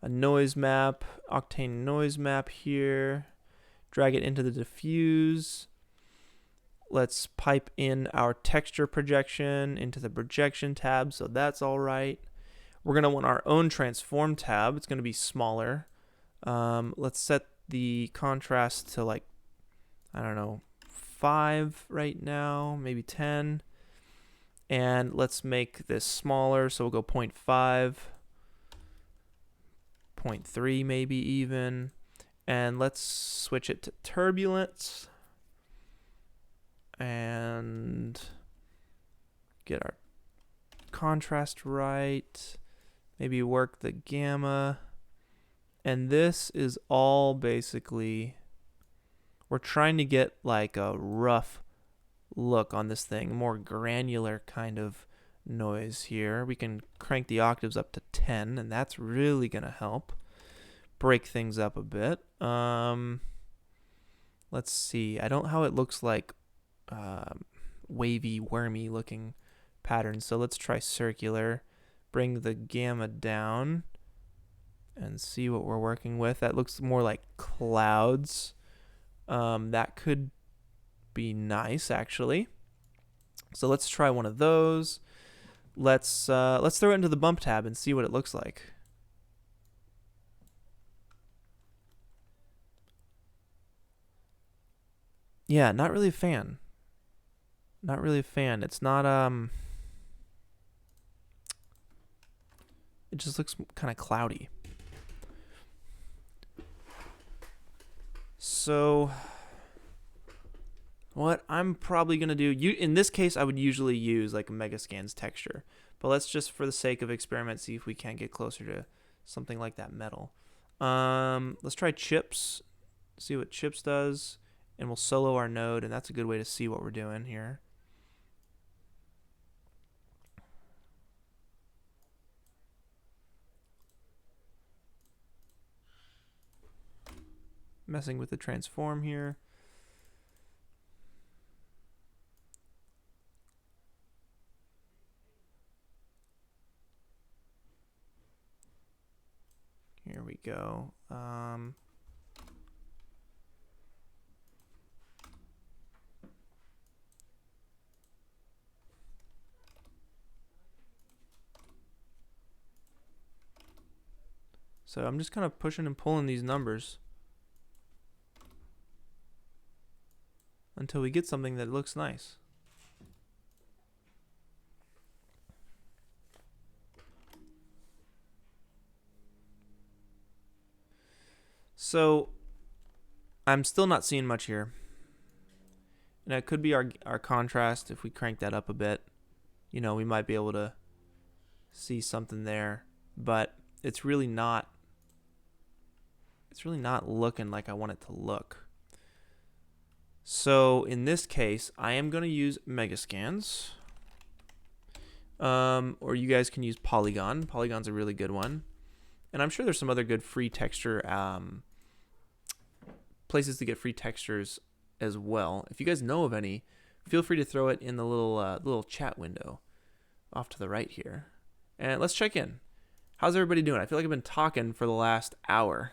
a noise map, Octane noise map here. Drag it into the diffuse. Let's pipe in our texture projection into the projection tab, so that's all right. We're going to want our own transform tab. It's going to be smaller. Let's set the contrast to like, I don't know, 5 right now, maybe 10. And let's make this smaller, so we'll go 0.5, 0.3 maybe even. And let's switch it to turbulence and get our contrast right. Maybe work the gamma. And this is all basically, we're trying to get like a rough look on this thing, more granular kind of noise here. We can crank the octaves up to 10, and that's really going to help break things up a bit. Let's see. I don't know how it looks like wavy, wormy looking patterns. So let's try circular. Bring the gamma down and see what we're working with. That looks more like clouds. That could be nice, actually. So let's try one of those. Let's throw it into the bump tab and see what it looks like. Yeah, not really a fan. Not really a fan. It's not it just looks kind of cloudy. So what I'm probably going to do, in this case, I would usually use like a Megascan's texture. But let's just, for the sake of experiment, see if we can't get closer to something like that metal. Let's try chips, see what chips does, and we'll solo our node, and that's a good way to see what we're doing here. Messing with the transform here. Here we go. So I'm just kind of pushing and pulling these numbers until we get something that looks nice. So I'm still not seeing much here. And it could be our contrast. If we crank that up a bit, you know, we might be able to see something there. But it's really not looking like I want it to look. So in this case, I am going to use Megascans. Or you guys can use Polygon. Polygon's a really good one. And I'm sure there's some other good free texture places to get free textures as well. If you guys know of any, feel free to throw it in the little chat window off to the right here. And let's check in. How's everybody doing? I feel like I've been talking for the last hour.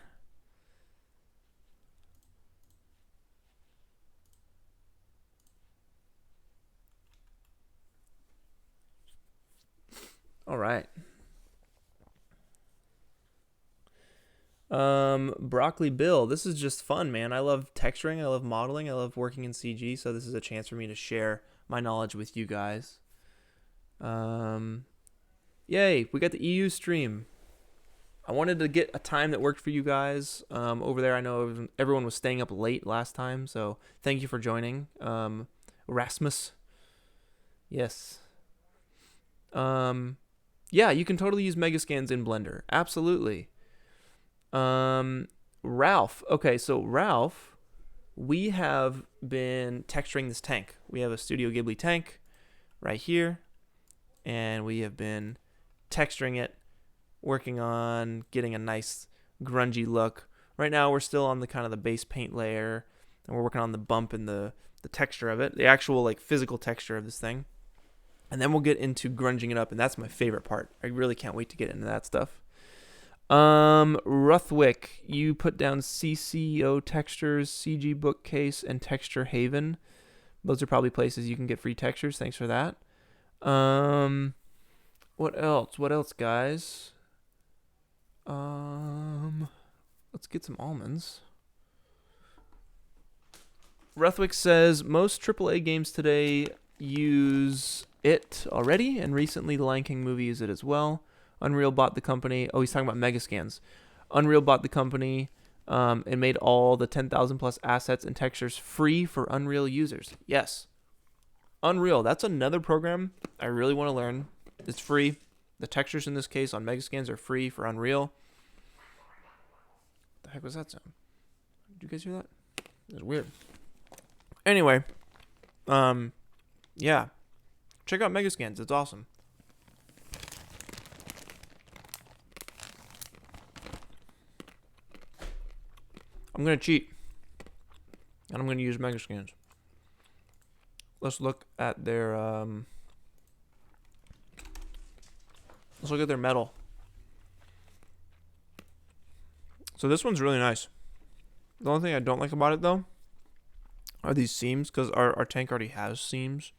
All right. Broccoli Bill, this is just fun, man. I love texturing, I love modeling, I love working in CG, so this is a chance for me to share my knowledge with you guys. Yay, we got the EU stream. I wanted to get a time that worked for you guys. Over there, I know everyone was staying up late last time, so thank you for joining. Rasmus. Yes. Yeah, you can totally use Megascans in Blender. Absolutely. Ralph. Okay, so Ralph, we have been texturing this tank. We have a Studio Ghibli tank right here, and we have been texturing it, working on getting a nice grungy look. Right now we're still on the kind of the base paint layer, and we're working on the bump and the texture of it, the actual like physical texture of this thing. And then we'll get into grunging it up, and that's my favorite part. I really can't wait to get into that stuff. Ruthwick, you put down CCO Textures, CG Bookcase, and Texture Haven. Those are probably places you can get free textures. Thanks for that. What else? What else, guys? Let's get some almonds. Ruthwick says most AAA games today use it already, and recently the Lion King movie used it as well. Unreal bought the company. Oh, he's talking about Megascans. Unreal bought the company and made all the 10,000 plus assets and textures free for Unreal users. Yes. Unreal, that's another program I really want to learn. It's free. The textures in this case on Megascans are free for Unreal. What the heck was that sound? Did you guys hear that? It was weird. Anyway, yeah. Check out Megascans. It's awesome. I'm going to cheat. And I'm going to use Megascans. Let's look at their metal. So this one's really nice. The only thing I don't like about it though are these seams, because our tank already has seams.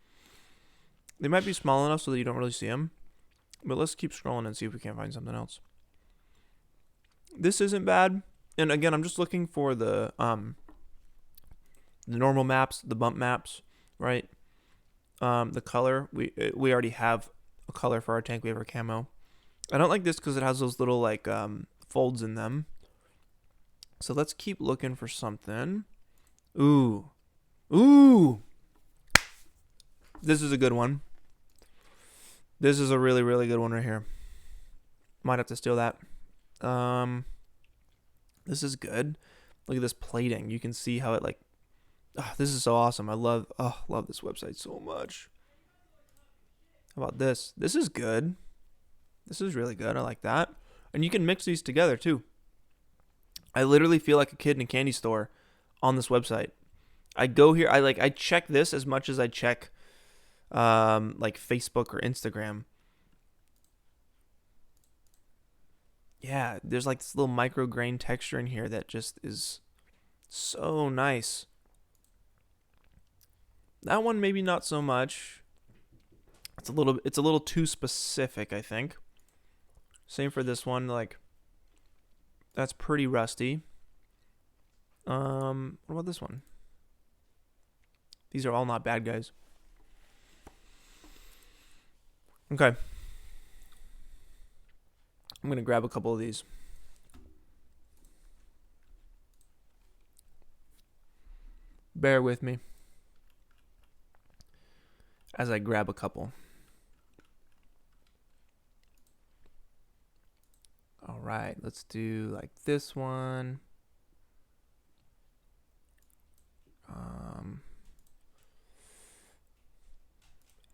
They might be small enough so that you don't really see them. But let's keep scrolling and see if we can't find something else. This isn't bad. And again, I'm just looking for the normal maps, the bump maps, right? The color, we already have a color for our tank. We have our camo. I don't like this because it has those little like folds in them. So let's keep looking for something. Ooh. This is a good one. This is a really, really good one right here. Might have to steal that. This is good. Look at this plating. You can see how it like. This is so awesome. I love this website so much. How about this? This is good. This is really good. I like that. And you can mix these together too. I literally feel like a kid in a candy store on this website. I go here. I check this as much as I check like Facebook or Instagram. Yeah, there's like this little micro grain texture in here that just is so nice. That one maybe not so much. It's a little too specific, I think. Same for this one, like that's pretty rusty. What about this one? These are all not bad, guys. Okay. I'm going to grab a couple of these. Bear with me as I grab a couple. All right, let's do like this one.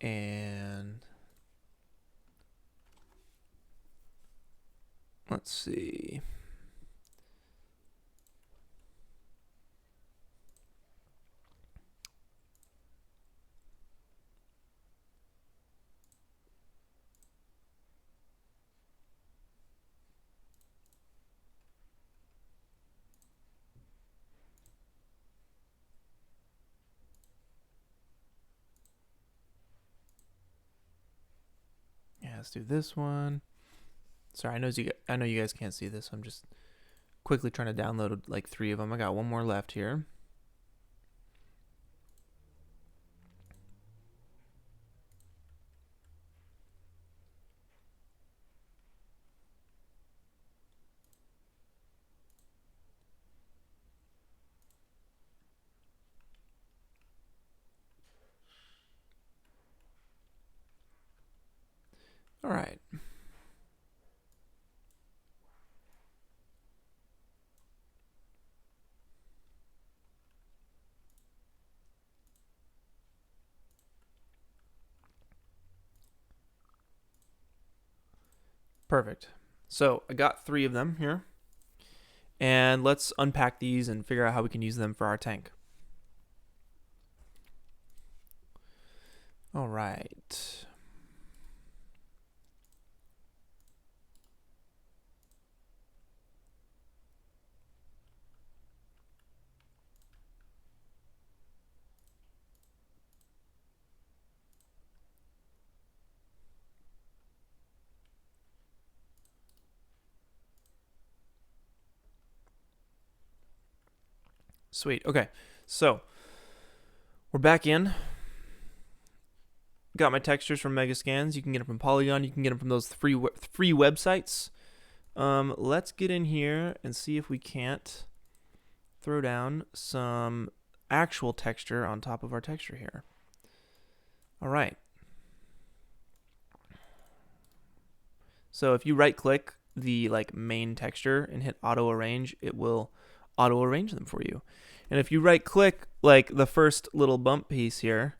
And let's see. Yeah, let's do this one. Sorry, I know you guys can't see this. So I'm just quickly trying to download like 3 of them. I got one more left here. All right. Perfect. So I got 3 of them here. And let's unpack these and figure out how we can use them for our tank. All right. Sweet. Okay. So we're back in. Got my textures from Megascans. You can get them from Polygon. You can get them from those free websites. Let's get in here and see if we can't throw down some actual texture on top of our texture here. All right. So if you right click the main texture and hit auto arrange, it will auto arrange them for you. And if you right click the first little bump piece here,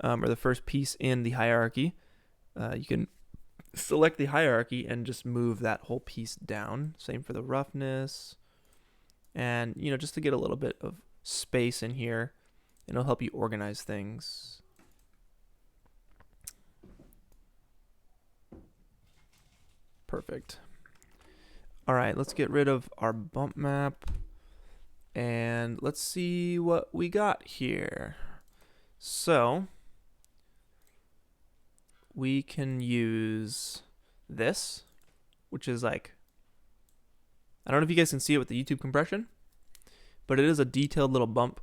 or the first piece in the hierarchy, you can select the hierarchy and just move that whole piece down. Same for the roughness. And, just to get a little bit of space in here, it'll help you organize things. Perfect. All right, let's get rid of our bump map. And let's see what we got here. So we can use this, which is I don't know if you guys can see it with the YouTube compression, but it is a detailed little bump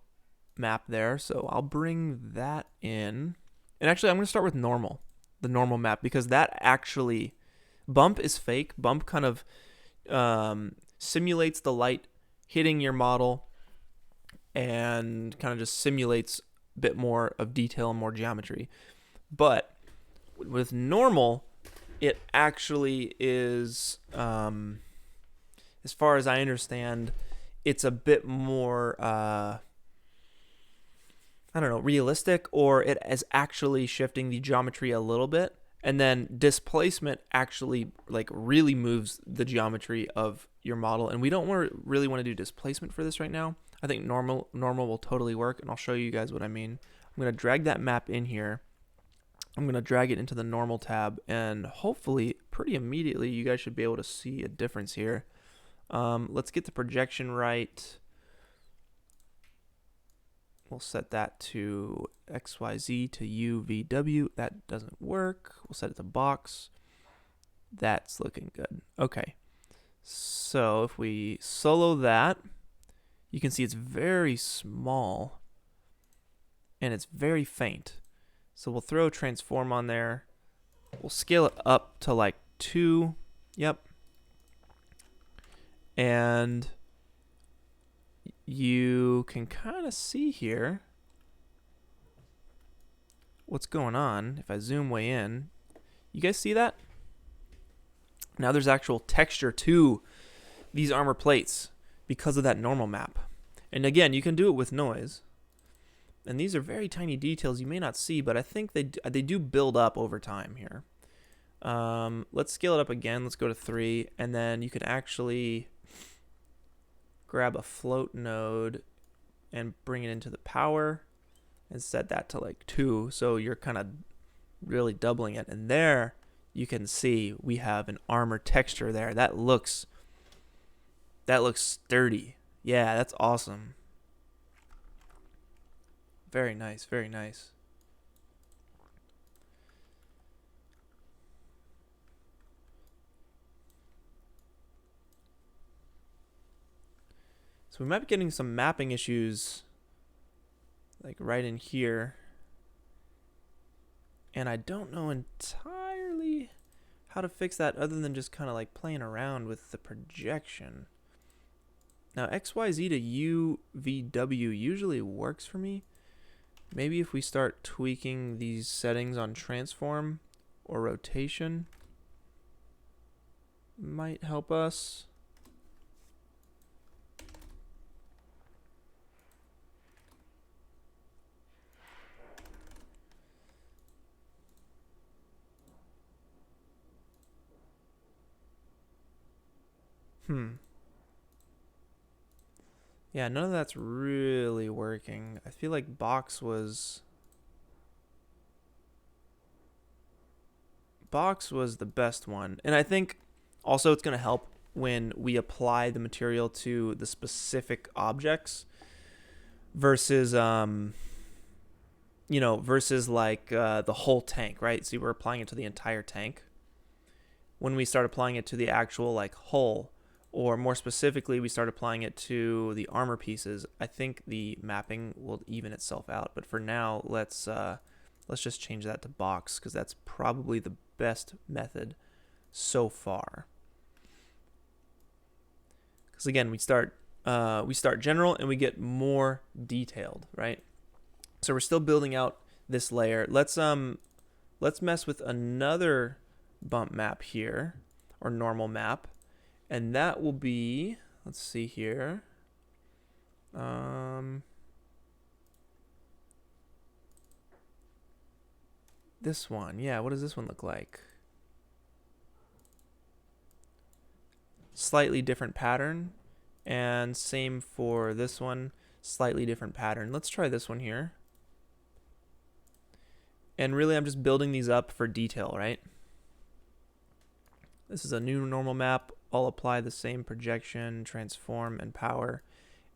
map there. So I'll bring that in. And actually, I'm going to start with normal, the normal map, because that actually, bump is fake. Bump kind of simulates the light hitting your model and kind of just simulates a bit more of detail and more geometry. But with normal, it actually is, as far as I understand, it's a bit more, realistic, or it is actually shifting the geometry a little bit. And then displacement actually really moves the geometry of your model. And we don't really want to do displacement for this right now. I think normal will totally work, and I'll show you guys what I mean. I'm going to drag that map in here. I'm going to drag it into the normal tab, and hopefully pretty immediately you guys should be able to see a difference here. Let's get the projection right. We'll set that to XYZ to UVW. That doesn't work. We'll set it to box. That's looking good. Okay. So if we solo that, you can see it's very small and it's very faint. So we'll throw a transform on there. We'll scale it up to 2. Yep. And you can kind of see here what's going on. If I zoom way in, you guys see that? Now there's actual texture to these armor plates because of that normal map. And again, you can do it with noise. And these are very tiny details you may not see, but I think they do build up over time here. Let's scale it up again. Let's go to 3, and then you can actually grab a float node and bring it into the power and set that to 2. So you're kind of really doubling it. And there you can see we have an armor texture there. That looks sturdy. Yeah, that's awesome. Very nice, very nice. So we might be getting some mapping issues right in here. And I don't know entirely how to fix that other than just kind of playing around with the projection. Now XYZ to UVW usually works for me. Maybe if we start tweaking these settings on transform or rotation, might help us. Yeah, none of that's really working. I feel like box was the best one. And I think also it's going to help when we apply the material to the specific objects versus versus like the whole tank, right? See, we're applying it to the entire tank. When we start applying it to the actual like hull, or more specifically, we start applying it to the armor pieces, I think the mapping will even itself out. But for now, let's just change that to box, because that's probably the best method so far. Because again, we start general and we get more detailed, right? So we're still building out this layer. Let's mess with another bump map here, or normal map, and that will be, let's see here, this one. Yeah, what does this one look like? Slightly different pattern, and same for this one, slightly different pattern. Let's try this one here. And really, I'm just building these up for detail, right? This is a new normal map. I'll apply the same projection, transform, and power.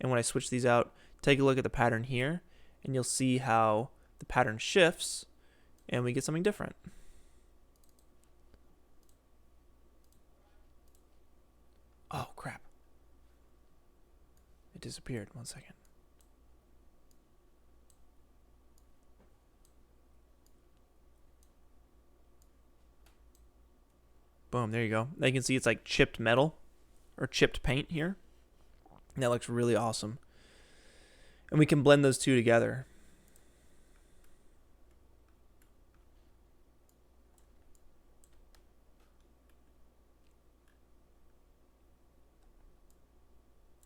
And when I switch these out, take a look at the pattern here, and you'll see how the pattern shifts, and we get something different. Oh, crap. It disappeared. 1 second. Boom, there you go. Now you can see it's like chipped metal or chipped paint here. And that looks really awesome. And we can blend those two together.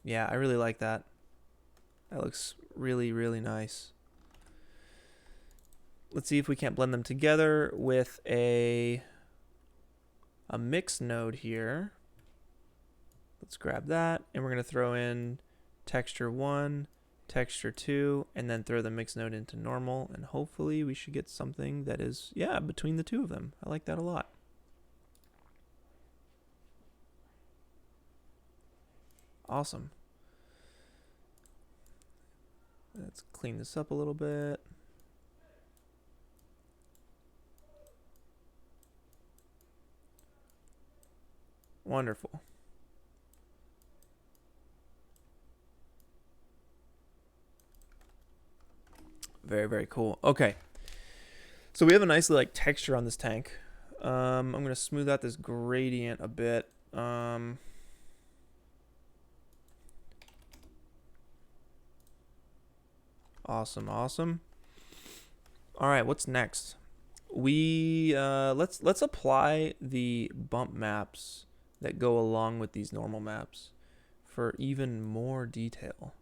Yeah, I really like that. That looks really, really nice. Let's see if we can't blend them together with a mix node here. Let's grab that, and we're going to throw in texture 1, texture 2, and then throw the mix node into normal, and hopefully we should get something that is, yeah, between the two of them. I like that a lot. Awesome. Let's clean this up a little bit. Wonderful. Very, very cool. Okay. So we have a nice like texture on this tank. I'm going to smooth out this gradient a bit. Awesome, awesome. All right, what's next? We let's apply the bump maps that go along with these normal maps for even more detail.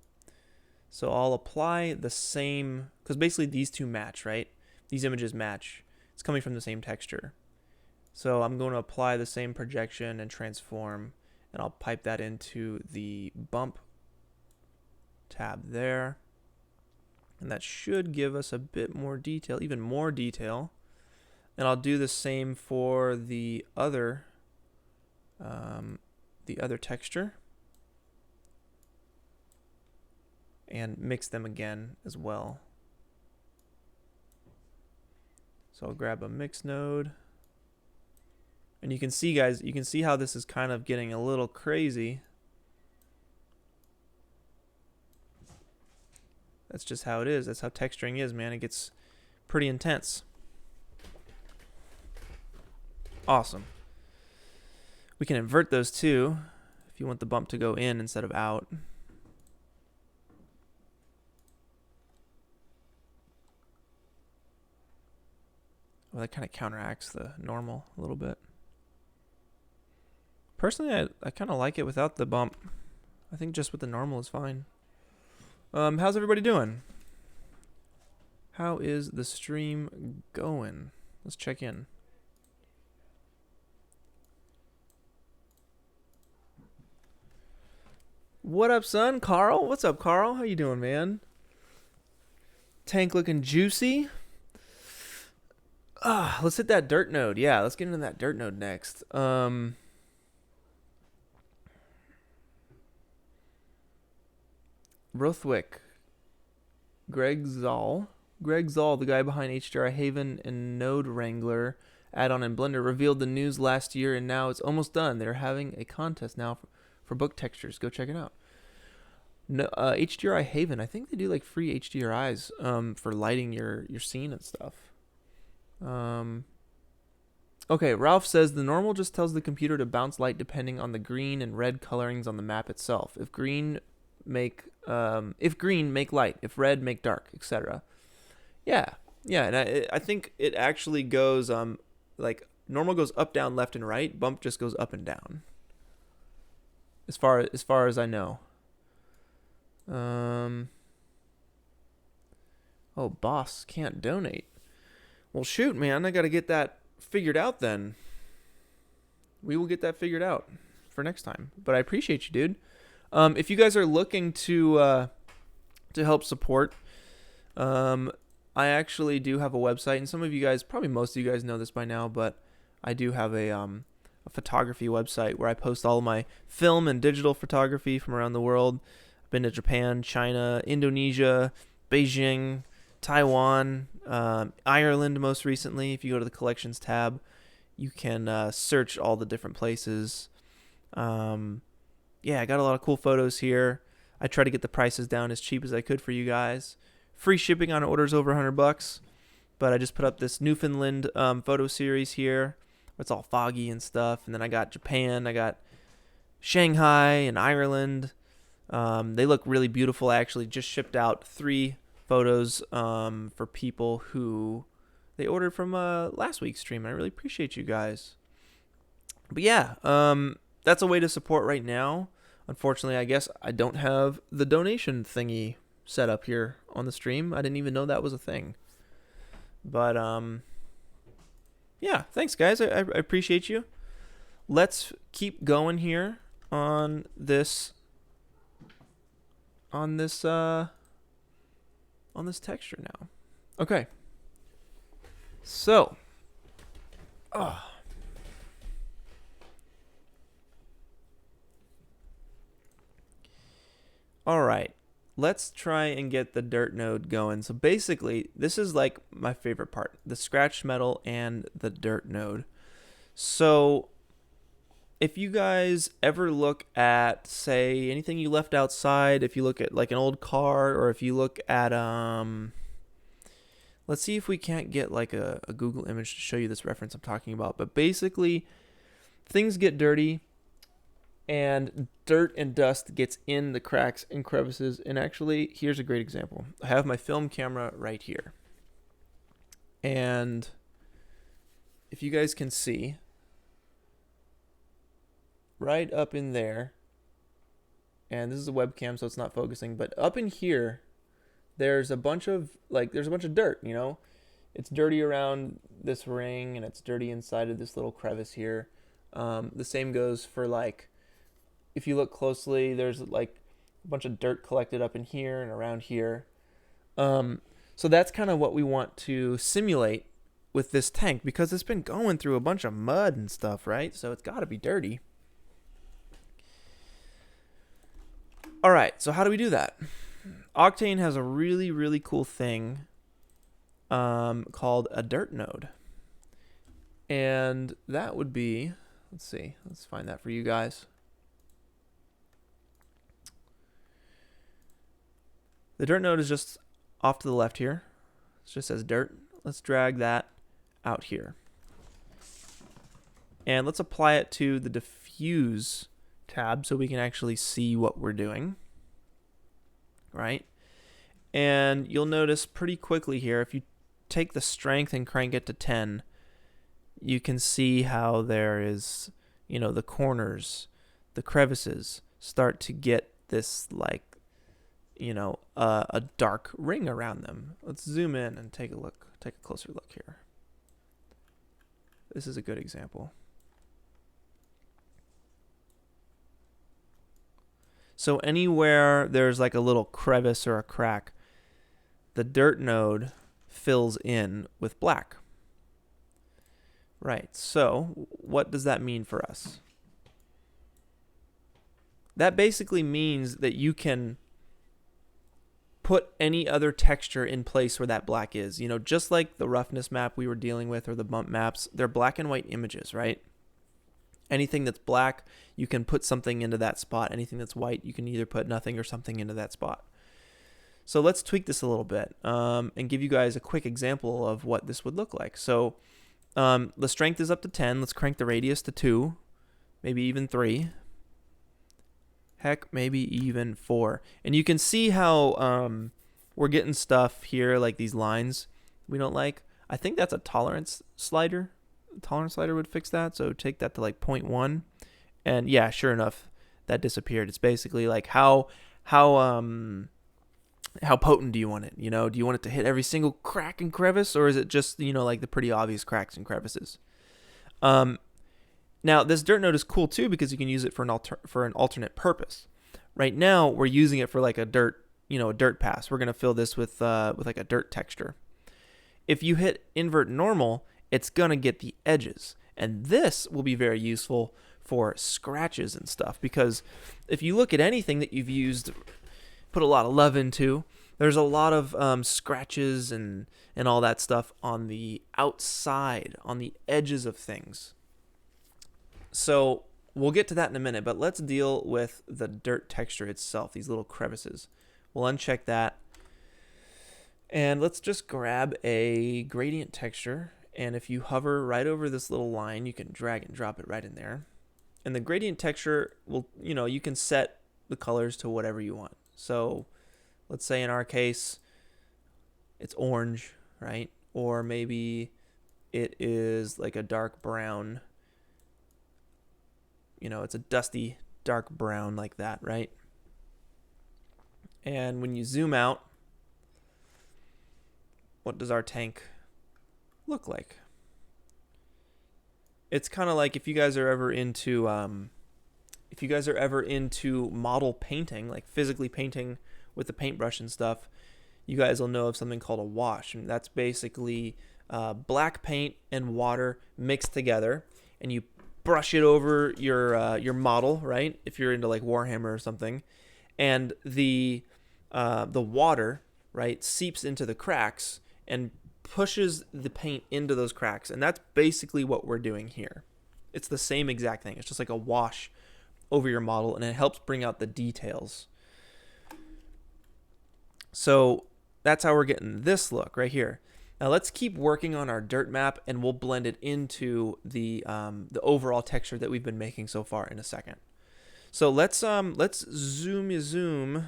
So I'll apply the same, because basically these two match, right? These images match. It's coming from the same texture. So I'm going to apply the same projection and transform, and I'll pipe that into the bump tab there. And that should give us a bit more detail, even more detail. And I'll do the same for the other texture, and mix them again as well. So I'll grab a mix node, and you can see, guys, you can see how this is kind of getting a little crazy. That's just how it is. That's how texturing is, man. It gets pretty intense. Awesome. We can invert those too if you want the bump to go in instead of out. Well, that kind of counteracts the normal a little bit. Personally, I kind of like it without the bump. I think just with the normal is fine. How's everybody doing? How is the stream going? Let's check in. What up, son? Carl? What's up, Carl? How you doing, man? Tank looking juicy. Let's hit that dirt node. Yeah, let's get into that dirt node next. Rothwick. Greg Zoll, the guy behind HDRI Haven and Node Wrangler add-on in Blender, revealed the news last year, and now it's almost done. They're having a contest now for book textures. Go check it out. No, HDRI Haven, I think they do like free HDRIs for lighting your scene and stuff. Okay, Ralph says the normal just tells the computer to bounce light depending on the green and red colorings on the map itself. If green, make light. If red, make dark, etc. Yeah, and I think it actually goes like normal goes up, down, left, and right. Bump just goes up and down. As far as I know. Oh, boss can't donate. Well, shoot, man, I got to get that figured out then. We will get that figured out for next time. But I appreciate you, dude. If you guys are looking to help support, I actually do have a website, and some of you guys, probably most of you guys know this by now, but I do have a photography website where I post all of my film and digital photography from around the world. I've been to Japan, China, Indonesia, Beijing, Taiwan, Ireland most recently. If you go to the collections tab, you can search all the different places. Yeah, I got a lot of cool photos here. I try to get the prices down as cheap as I could for you guys. Free shipping on orders over $100. But I just put up this Newfoundland photo series here. It's all foggy and stuff. And then I got Japan. I got Shanghai and Ireland. They look really beautiful. I actually just shipped out 3 photos for people who they ordered from last week's stream. I really appreciate you guys. But yeah, that's a way to support right now. Unfortunately, I guess I don't have the donation thingy set up here on the stream. I didn't even know that was a thing. But yeah, thanks guys. I appreciate you. Let's keep going here on this texture now. Okay. So, all right. Let's try and get the dirt node going. So basically, this is like my favorite part, the scratched metal and the dirt node. So if you guys ever look at, say, anything you left outside, if you look at like an old car, or if you look at, let's see if we can't get like a Google image to show you this reference I'm talking about. But basically, things get dirty, and dirt and dust gets in the cracks and crevices. And actually, here's a great example. I have my film camera right here. And if you guys can see, right up in there, and this is a webcam, so it's not focusing, but up in here, there's a bunch of dirt, you know? It's dirty around this ring, and it's dirty inside of this little crevice here. The same goes for like, if you look closely, there's like a bunch of dirt collected up in here and around here. So that's kind of what we want to simulate with this tank, because it's been going through a bunch of mud and stuff, right? So it's got to be dirty. All right, so how do we do that? Octane has a really, really cool thing called a dirt node. And that would be, let's find that for you guys. The dirt node is just off to the left here. It just says dirt. Let's drag that out here. And let's apply it to the diffuse tab so we can actually see what we're doing. Right? And you'll notice pretty quickly here, if you take the strength and crank it to 10, you can see how there is, you know, the corners, the crevices start to get this like, you know, a dark ring around them. Let's zoom in and take a closer look here. This is a good example. So anywhere there's like a little crevice or a crack, the dirt node fills in with black. Right, so what does that mean for us? That basically means that you can put any other texture in place where that black is. You know, just like the roughness map we were dealing with or the bump maps, they're black and white images, right? Anything that's black, you can put something into that spot. Anything that's white, you can either put nothing or something into that spot. So let's tweak this a little bit and give you guys a quick example of what this would look like. So the strength is up to 10. Let's crank the radius to 2, maybe even 3. Heck, maybe even 4. And you can see how we're getting stuff here, like these lines we don't like. I think that's a tolerance slider. The tolerance slider would fix that. So take that to like 0.1. And yeah, sure enough, that disappeared. It's basically like how potent do you want it? You know, do you want it to hit every single crack and crevice, or is it just, you know, like the pretty obvious cracks and crevices? Now, this dirt node is cool too because you can use it for an alternate purpose. Right now, we're using it for like a dirt pass. We're gonna fill this with like a dirt texture. If you hit invert normal, it's gonna get the edges, and this will be very useful for scratches and stuff. Because if you look at anything that you've used, put a lot of love into, there's a lot of scratches and all that stuff on the outside, on the edges of things. So we'll get to that in a minute, but let's deal with the dirt texture itself, these little crevices. We'll uncheck that. And let's just grab a gradient texture. And if you hover right over this little line, you can drag and drop it right in there. And the gradient texture will, you know, you can set the colors to whatever you want. So let's say in our case, it's orange, right? Or maybe it is like a dark brown. You know, it's a dusty, dark brown like that, right? And when you zoom out, what does our tank look like? It's kind of like if you guys are ever into model painting, like physically painting with the paintbrush and stuff, you guys will know of something called a wash. And that's basically black paint and water mixed together, and you brush it over your model, right? If you're into like Warhammer or something, and the water, right, seeps into the cracks and pushes the paint into those cracks, and that's basically what we're doing here. It's the same exact thing. It's just like a wash over your model, and it helps bring out the details. So that's how we're getting this look right here. Now let's keep working on our dirt map, and we'll blend it into the overall texture that we've been making so far in a second. So let's zoom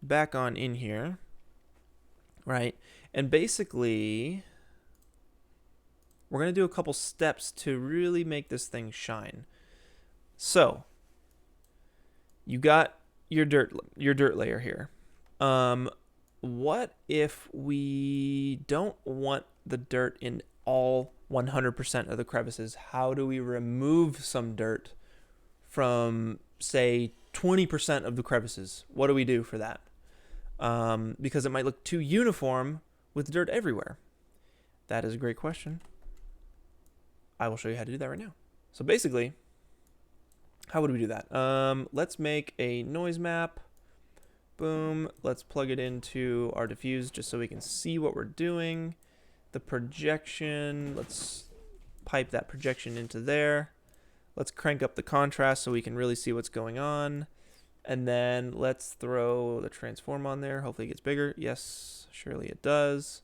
back on in here, right? And basically, we're gonna do a couple steps to really make this thing shine. So you got your dirt layer here. What if we don't want the dirt in all 100% of the crevices? How do we remove some dirt from, say, 20% of the crevices? What do we do for that? Because it might look too uniform with dirt everywhere. That is a great question. I will show you how to do that right now. So basically, how would we do that? Let's make a noise map. Boom. Let's plug it into our diffuse just so we can see what we're doing. The projection, let's pipe that projection into there. Let's crank up the contrast so we can really see what's going on. And then let's throw the transform on there. Hopefully it gets bigger. Yes, surely it does.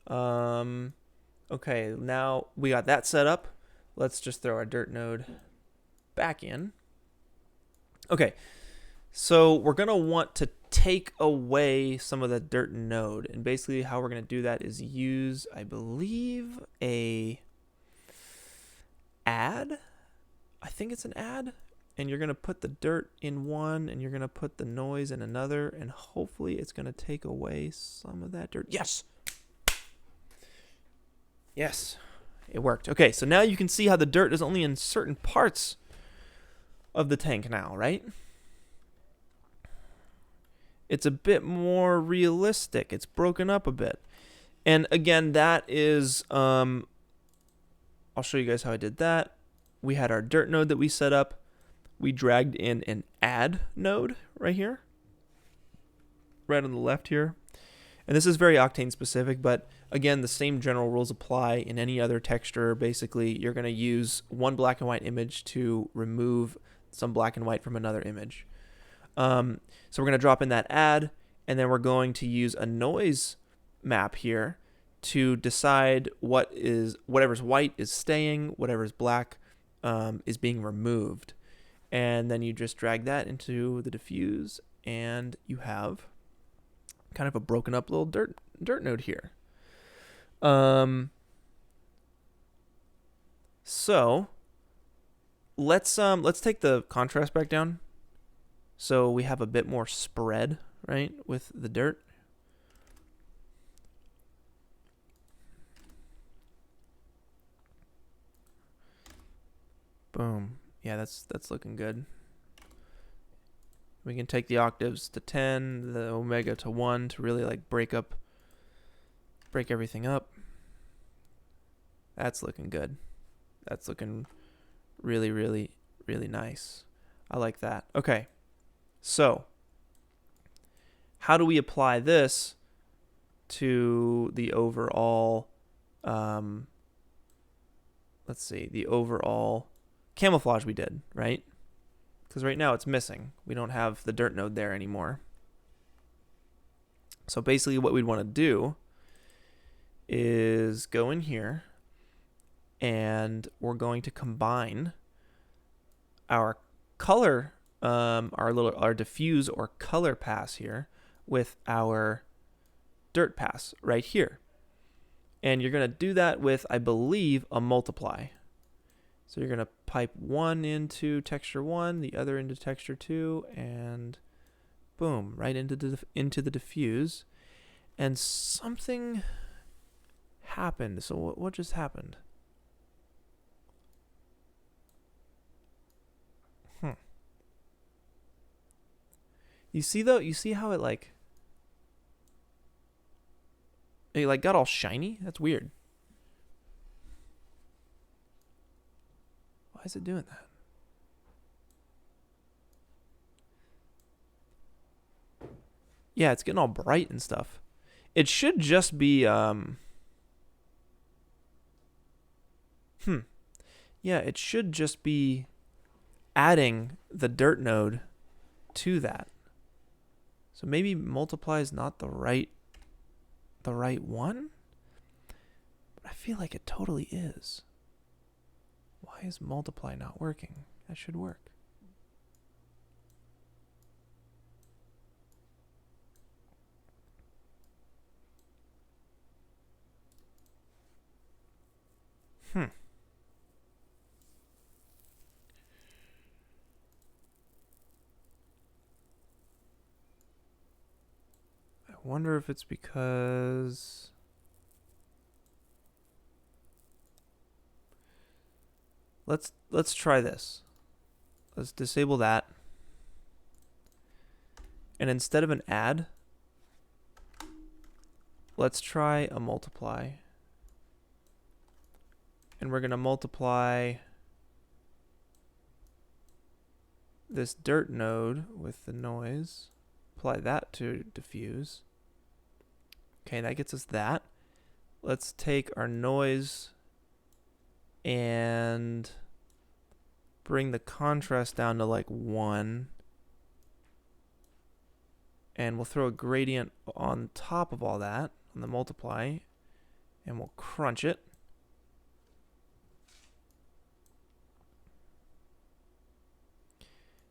Okay, now we got that set up. Let's just throw our dirt node back in. Okay. So we're going to want to take away some of the dirt node. And basically how we're going to do that is use, I believe, a add. I think it's an add. And you're going to put the dirt in one, and you're going to put the noise in another. And hopefully it's going to take away some of that dirt. Yes! Yes, it worked. Okay, so now you can see how the dirt is only in certain parts of the tank now, right? it's a bit more realistic. It's broken up a bit. And again, that is, I'll show you guys how I did that. We had our dirt node that we set up. We dragged in an add node right here, right on the left here. And this is very Octane specific, but again, the same general rules apply in any other texture. Basically, you're going to use one black and white image to remove some black and white from another image. So we're going to drop in that add, and then we're going to use a noise map here to decide whatever's white is staying, whatever's black is being removed. And then you just drag that into the diffuse, and you have kind of a broken up little dirt node here. So let's take the contrast back down, so we have a bit more spread, right, with the dirt. Boom. Yeah, that's looking good. We can take the octaves to 10, the omega to 1 to really like break everything up. That's looking good. That's looking really, really, really nice. I like that. Okay. So, how do we apply this to the overall, let's see, the overall camouflage we did, right? Because right now it's missing. We don't have the dirt node there anymore. So basically what we'd want to do is go in here, and we're going to combine our color, our diffuse or color pass here with our dirt pass right here. And you're going to do that with, I believe, a multiply. So you're going to pipe one into texture 1, the other into texture 2, and boom, right into the diffuse. And something happened. So what just happened? You see though? You see how it like got all shiny? That's weird. Why is it doing that? Yeah, it's getting all bright and stuff. It should just be yeah, it should just be adding the dirt node to that. So maybe multiply is not the right one? But I feel like it totally is. Why is multiply not working? That should work. I wonder if it's because let's try this. Let's disable that. And instead of an add, let's try a multiply. And we're going to multiply this dirt node with the noise. Apply that to diffuse. Okay, that gets us that. Let's take our noise and bring the contrast down to like 1. And we'll throw a gradient on top of all that, on the multiply, and we'll crunch it.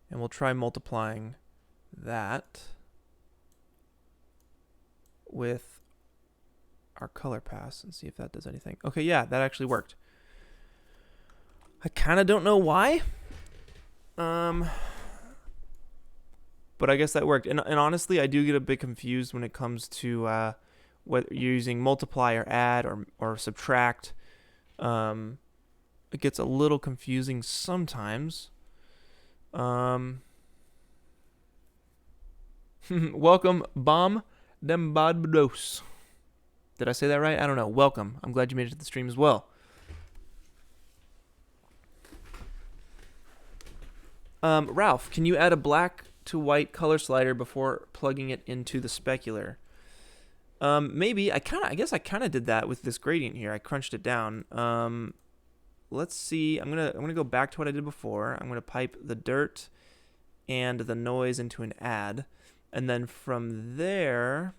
And we'll try multiplying that with our color pass and see if that does anything. Okay, yeah, that actually worked. I kind of don't know why. But I guess that worked. And honestly, I do get a bit confused when it comes to whether you're using multiply or add or subtract. It gets a little confusing sometimes. Welcome, Bomb Dembados. Did I say that right? I don't know. Welcome. I'm glad you made it to the stream as well. Ralph, can you add a black to white color slider before plugging it into the specular? Maybe. I guess I kind of did that with this gradient here. I crunched it down. Let's see. I'm gonna go back to what I did before. I'm gonna pipe the dirt and the noise into an add, and then from there,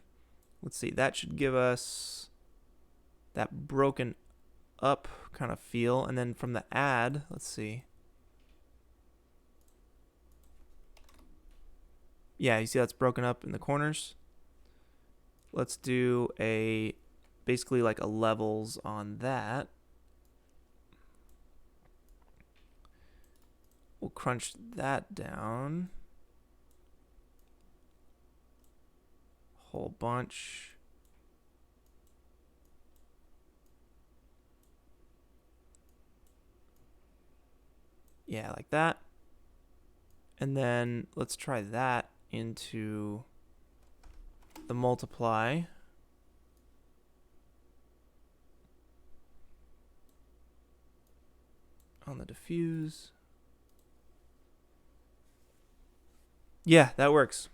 let's see. That should give us that broken up kind of feel, and then from the add, let's see. Yeah, you see that's broken up in the corners. Let's do basically like a levels on that. We'll crunch that down. Whole bunch. Yeah, like that. And then let's try that into the multiply. On the diffuse. Yeah, that works.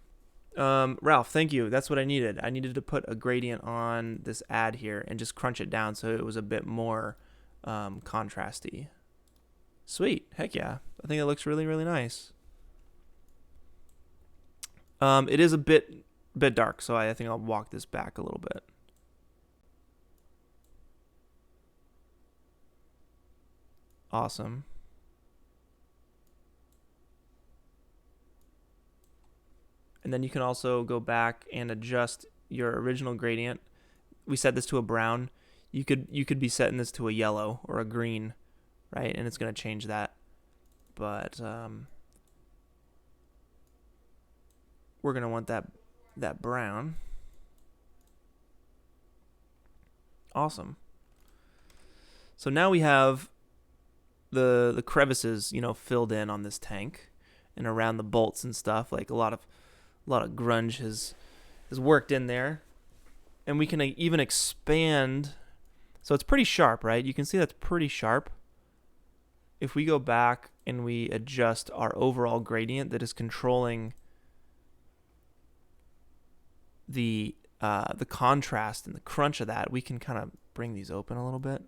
Ralph, thank you. That's what I needed. I needed to put a gradient on this add here and just crunch it down so it was a bit more contrasty. Sweet. Heck yeah. I think it looks really, really nice. It is a bit dark, so I think I'll walk this back a little bit. Awesome. And then you can also go back and adjust your original gradient. We set this to a brown. You could be setting this to a yellow or a green, right? And it's going to change that. But we're going to want that brown. Awesome. So now we have the crevices, filled in on this tank and around the bolts and stuff. Like a lot of grunge has worked in there, and we can even expand. So it's pretty sharp, right? You can see that's pretty sharp. If we go back and we adjust our overall gradient that is controlling the contrast and the crunch of that, we can kind of bring these open a little bit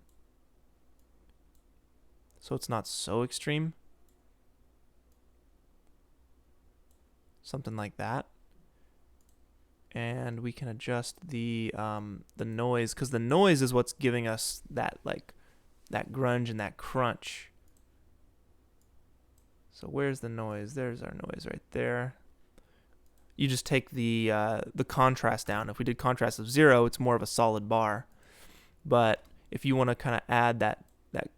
so it's not so extreme. Something like that. And we can adjust the noise, because the noise is what's giving us that grunge and that crunch. So where's the noise? There's our noise right there. You just take the contrast down. If we did contrast of 0, it's more of a solid bar. But if you want to kind of add that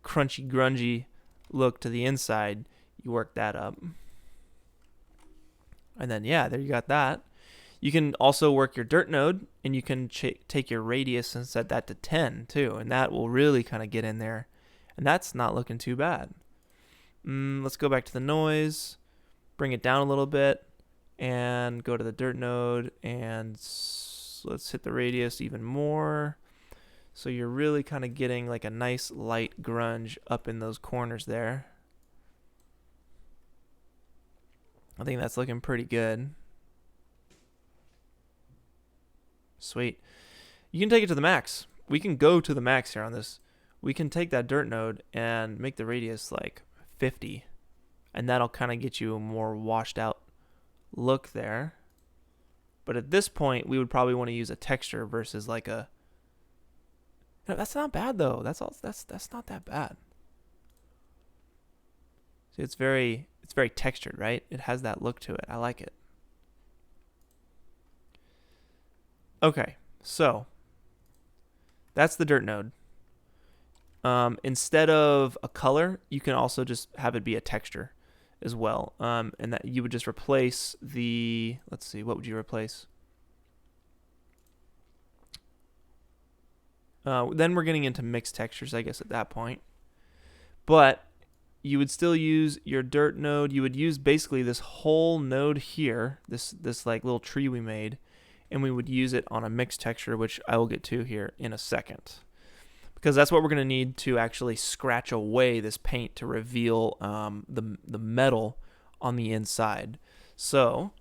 crunchy, grungy look to the inside, you work that up. And then, yeah, there you got that. You can also work your dirt node, and you can take your radius and set that to 10 too, and that will really kind of get in there. And that's not looking too bad. Let's go back to the noise, bring it down a little bit, and go to the dirt node, and let's hit the radius even more. So you're really kind of getting like a nice light grunge up in those corners there. I think that's looking pretty good. Sweet. You can take it to the max. We can go to the max here on this. We can take that dirt node and make the radius like 50. And that'll kind of get you a more washed out look there. But at this point, we would probably want to use a texture versus like a... No, that's not bad though. That's not that bad. See, it's very textured, right? It has that look to it. I like it. Okay, so that's the dirt node. Instead of a color, you can also just have it be a texture as well. And that you would just replace the, let's see, what would you replace? Then we're getting into mixed textures, I guess, at that point. But you would still use your dirt node. You would use basically this whole node here, this like little tree we made, and we would use it on a mixed texture, which I will get to here in a second. Because that's what we're going to need to actually scratch away this paint to reveal the metal on the inside. So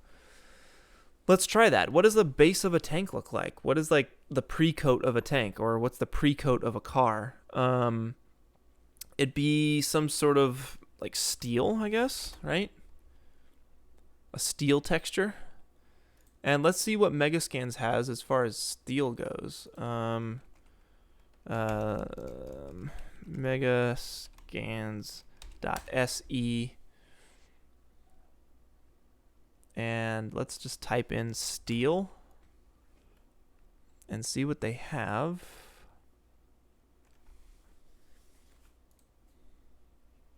let's try that. What does the base of a tank look like? What is like the pre-coat of a tank, or what's the pre-coat of a car? It'd be some sort of like steel, I guess, right? A steel texture. And let's see what Megascans has as far as steel goes. Megascans.se, and let's just type in steel and see what they have.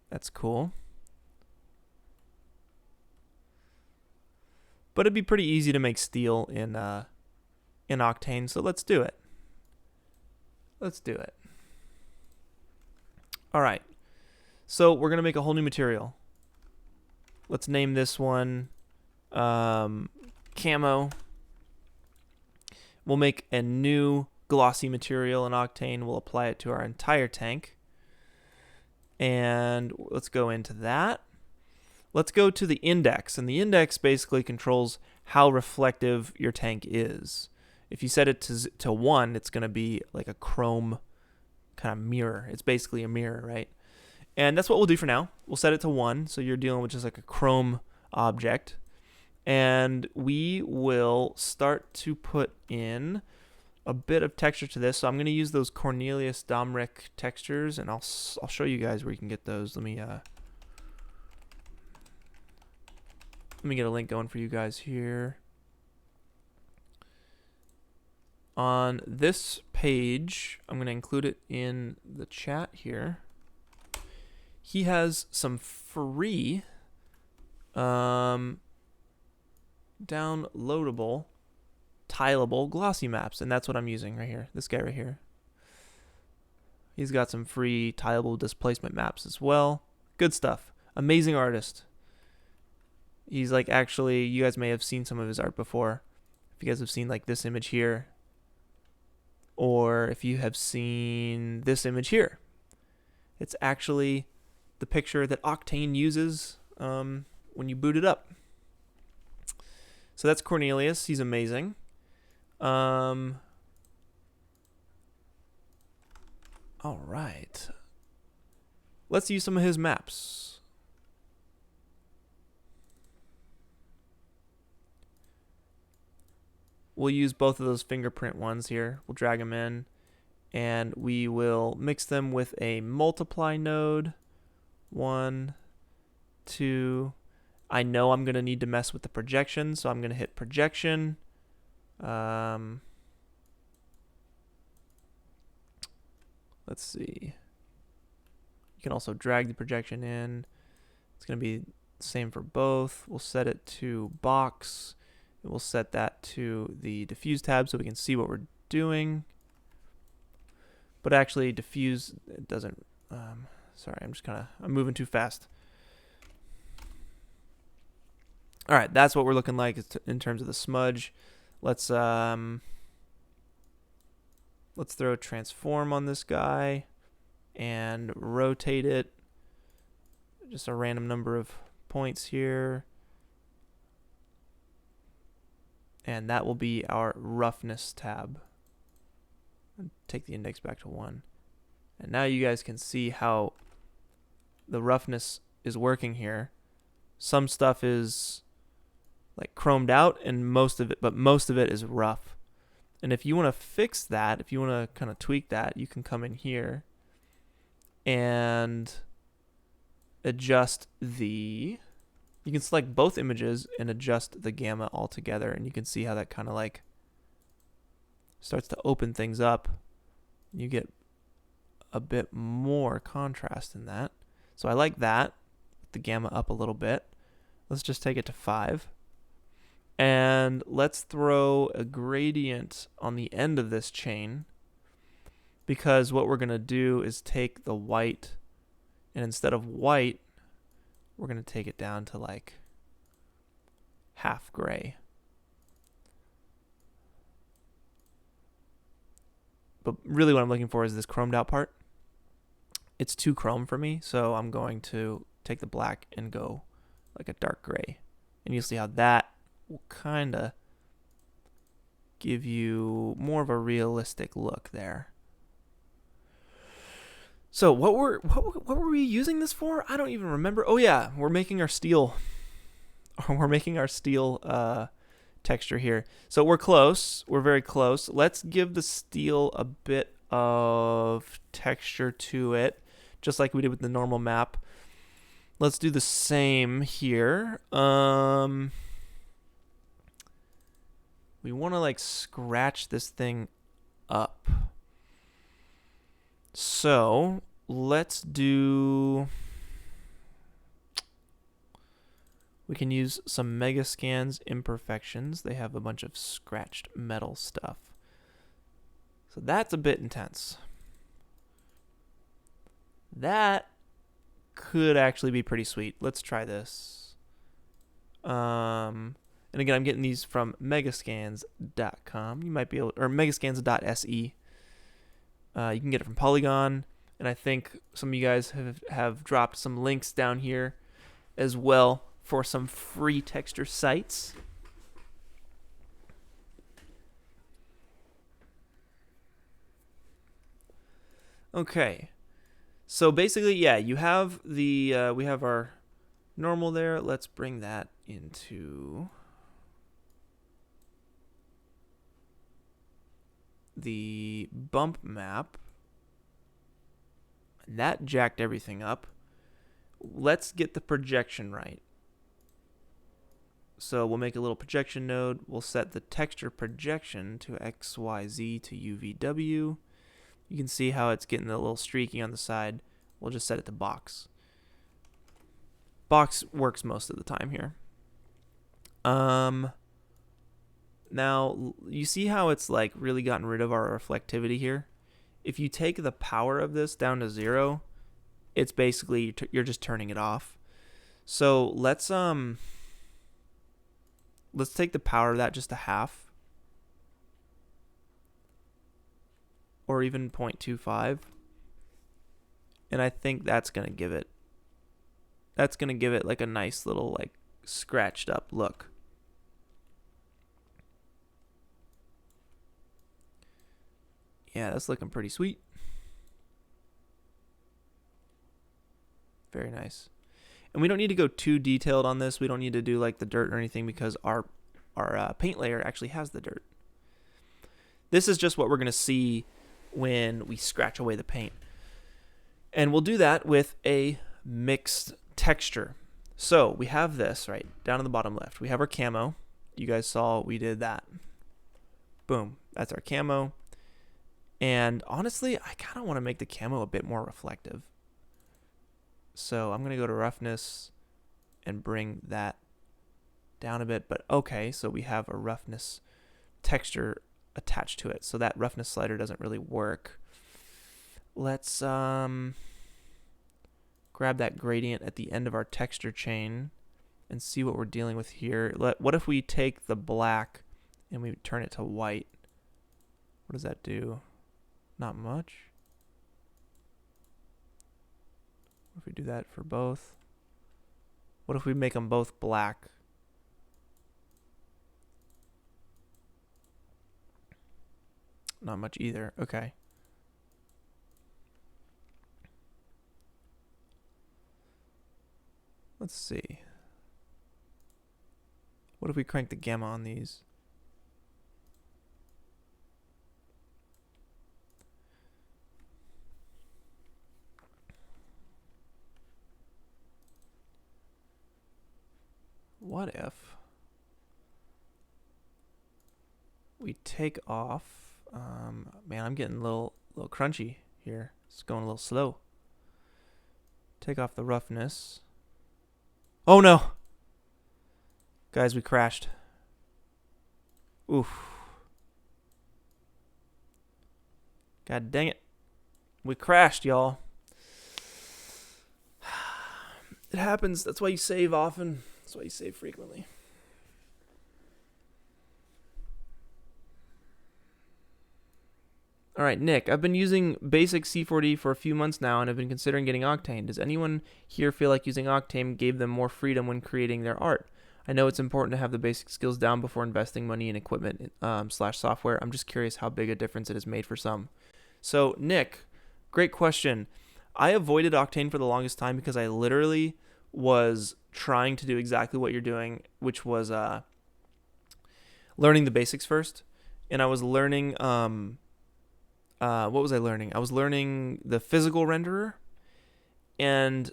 That's cool. But it'd be pretty easy to make steel in Octane, so let's do it. Let's do it. All right. So we're going to make a whole new material. Let's name this one Camo. We'll make a new glossy material in Octane. We'll apply it to our entire tank. And let's go into that. Let's go to the index. And the index basically controls how reflective your tank is. If you set it to 1, it's going to be like a chrome kind of mirror. It's basically a mirror, right? And that's what we'll do for now. We'll set it to 1, so you're dealing with just like a chrome object. And we will start to put in a bit of texture to this. So I'm going to use those Cornelius Domrich textures, and I'll show you guys where you can get those. Let me get a link going for you guys here. On this page, I'm going to include it in the chat here. He has some free downloadable, tileable glossy maps, and that's what I'm using right here. This guy right here. He's got some free tileable displacement maps as well. Good stuff. Amazing artist. He's like, actually, you guys may have seen some of his art before. If you guys have seen like this image here, or if you have seen this image here, it's actually the picture that Octane uses when you boot it up. So that's Cornelius. He's amazing. All right. Let's use some of his maps. We'll use both of those fingerprint ones here. We'll drag them in, and we will mix them with a multiply node. 1, 2. I know I'm going to need to mess with the projection, so I'm going to hit projection. Let's see. You can also drag the projection in. It's going to be the same for both. We'll set it to box. And we'll set that to the diffuse tab so we can see what we're doing. But actually, diffuse, it doesn't. Sorry, I'm moving too fast. All right, that's what we're looking like in terms of the smudge. Let's throw a transform on this guy and rotate it just a random number of points here. And that will be our roughness tab. Take the index back to 1. And now you guys can see how the roughness is working here. Some stuff is like chromed out, and most of it is rough. And if you want to fix that, if you want to kind of tweak that, you can come in here and adjust the. You can select both images and adjust the gamma altogether, and you can see how that kind of like starts to open things up. You get a bit more contrast in that. So I like that. The gamma up a little bit. Let's just take it to 5. And let's throw a gradient on the end of this chain, because what we're going to do is take the white And instead of white, we're going to take it down to like half gray. But really what I'm looking for is this chromed out part. It's too chrome for me, so I'm going to take the black and go like a dark gray. And you'll see how that will kind of give you more of a realistic look there. So what were we using this for? I don't even remember. Oh yeah, we're making our steel. We're making our steel texture here. So we're close. We're very close. Let's give the steel a bit of texture to it, just like we did with the normal map. Let's do the same here. We want to like scratch this thing up. So let's do... We can use some Megascan's imperfections. They have a bunch of scratched metal stuff. So that's a bit intense. That could actually be pretty sweet. Let's try this. And again, I'm getting these from megascans.com. You might be able, or megascans.se. You can get it from Polygon, and I think some of you guys have dropped some links down here as well for some free texture sites. Okay, so basically, yeah, you have the we have our normal there. Let's bring that into the bump map. That jacked everything up. Let's get the projection right. So we'll make a little projection node. We'll set the texture projection to XYZ to UVW. You can see how it's getting a little streaky on the side. We'll just set it to box. Box works most of the time here. Now, you see how it's like really gotten rid of our reflectivity here? If you take the power of this down to 0, it's basically, you're just turning it off. So let's take the power of that just to half. Or even 0.25. And I think that's going to give it like a nice little like scratched up look. Yeah, that's looking pretty sweet. Very nice. And we don't need to go too detailed on this. We don't need to do like the dirt or anything because our paint layer actually has the dirt. This is just what we're going to see when we scratch away the paint. And we'll do that with a mixed texture. So we have this right down in the bottom left. We have our camo. You guys saw we did that. Boom. That's our camo. And honestly, I kind of want to make the camo a bit more reflective. So I'm going to go to roughness and bring that down a bit. But okay, so we have a roughness texture attached to it. So that roughness slider doesn't really work. Let's grab that gradient at the end of our texture chain and see what we're dealing with here. What if we take the black and we turn it to white? What does that do? Not much. What if we do that for both? What if we make them both black? Not much either. Okay. Let's see. What if we crank the gamma on these? What if we take off? Man, I'm getting a little crunchy here. It's going a little slow. Take off the roughness. Oh no! Guys, we crashed. Oof. God dang it. We crashed, y'all. It happens. That's why you save often. That's why you save frequently. All right, Nick, I've been using basic C4D for a few months now and have been considering getting Octane. Does anyone here feel like using Octane gave them more freedom when creating their art? I know it's important to have the basic skills down before investing money in equipment slash software. I'm just curious how big a difference it has made for some. So, Nick, great question. I avoided Octane for the longest time because I literally was trying to do exactly what you're doing, which was learning the basics first. And I was learning... what was I learning? I was learning the physical renderer, and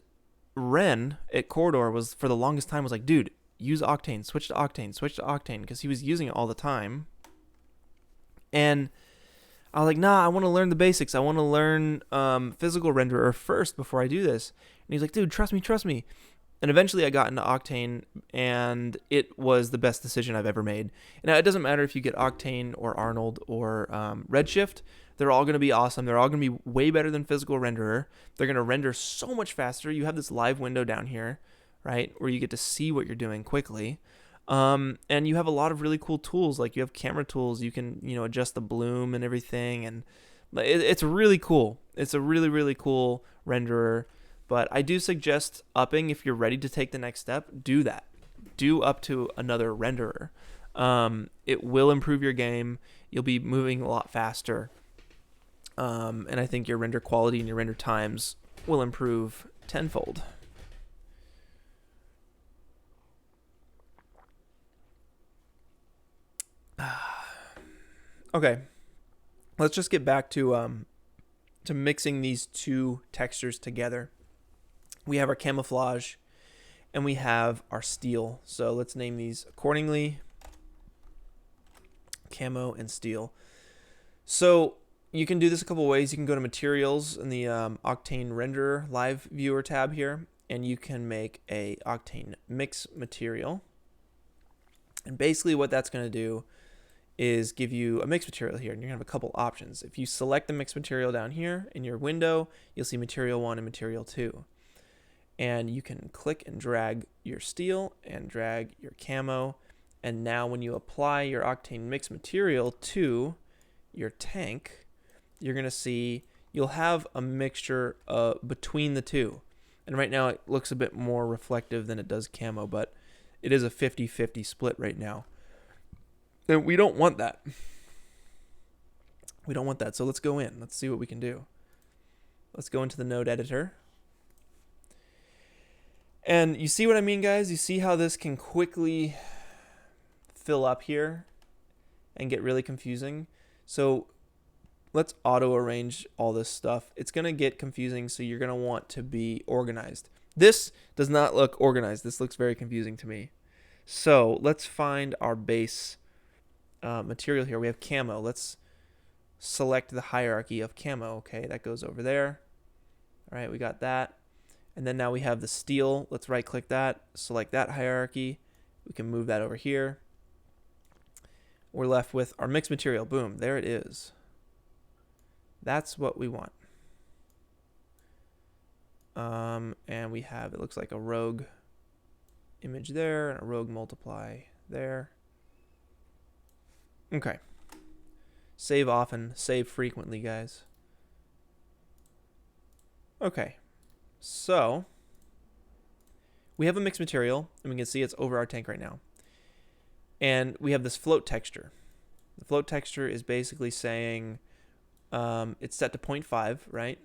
Ren at Corridor was, for the longest time, was like, dude, use Octane, switch to Octane, because he was using it all the time. And I was like, nah, I want to learn the basics. I want to learn physical renderer first before I do this. And he's like, dude, trust me. And eventually I got into Octane, and it was the best decision I've ever made. Now, it doesn't matter if you get Octane or Arnold or Redshift. They're all going to be awesome. They're all going to be way better than physical renderer. They're going to render so much faster. You have this live window down here, right, where you get to see what you're doing quickly. And you have a lot of really cool tools. Like you have camera tools. You can, adjust the bloom and everything. And it's really cool. It's a really, really cool renderer. But I do suggest upping if you're ready to take the next step. Do that. Do up to another renderer. It will improve your game. You'll be moving a lot faster. And I think your render quality and your render times will improve tenfold. Okay, let's just get back to mixing these two textures together. We have our camouflage and we have our steel. So let's name these accordingly. Camo and steel. So you can do this a couple ways. You can go to materials in the Octane renderer live viewer tab here, and you can make a Octane mix material. And basically what that's going to do is give you a mix material here, and you're going to have a couple options. If you select the mix material down here in your window, you'll see material 1 and material 2. And you can click and drag your steel and drag your camo. And now when you apply your Octane mix material to your tank, you're going to see you'll have a mixture between the two. And right now it looks a bit more reflective than it does camo, but it is a 50-50 split right now. And we don't want that. We don't want that. So let's go in. Let's see what we can do. Let's go into the node editor. And you see what I mean, guys? You see how this can quickly fill up here and get really confusing? So let's auto arrange all this stuff. It's going to get confusing, so you're going to want to be organized. This does not look organized. This looks very confusing to me. So let's find our base material here. We have camo. Let's select the hierarchy of camo. Okay, that goes over there. All right, we got that. And then now we have the steel. Let's right click that, select that hierarchy. We can move that over here. We're left with our mixed material. Boom, there it is. That's what we want. And we have, it looks like a rogue image there and a rogue multiply there. Okay. Save often, save frequently, guys. Okay. So we have a mixed material, and we can see it's over our tank right now. And we have this float texture. The float texture is basically saying it's set to 0.5, right?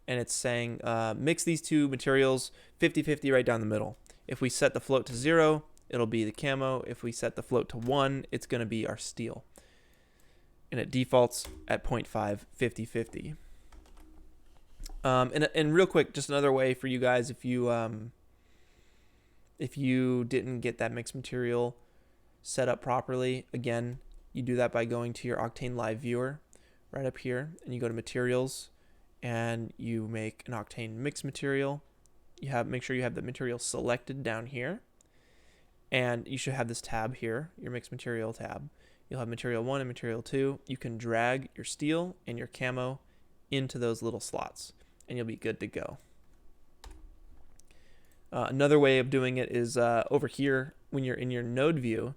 And it's saying mix these two materials 50-50 right down the middle. If we set the float to 0, it'll be the camo. If we set the float to 1, it's going to be our steel. And it defaults at 0.5, 50-50. And real quick, just another way for you guys, if you didn't get that mixed material set up properly, again, you do that by going to your Octane Live viewer right up here, and you go to materials, and you make an Octane mix material. Make sure you have the material selected down here, and you should have this tab here, your mixed material tab. You'll have material 1 and material 2. You can drag your steel and your camo into those little slots, and you'll be good to go. Another way of doing it is over here when you're in your node view,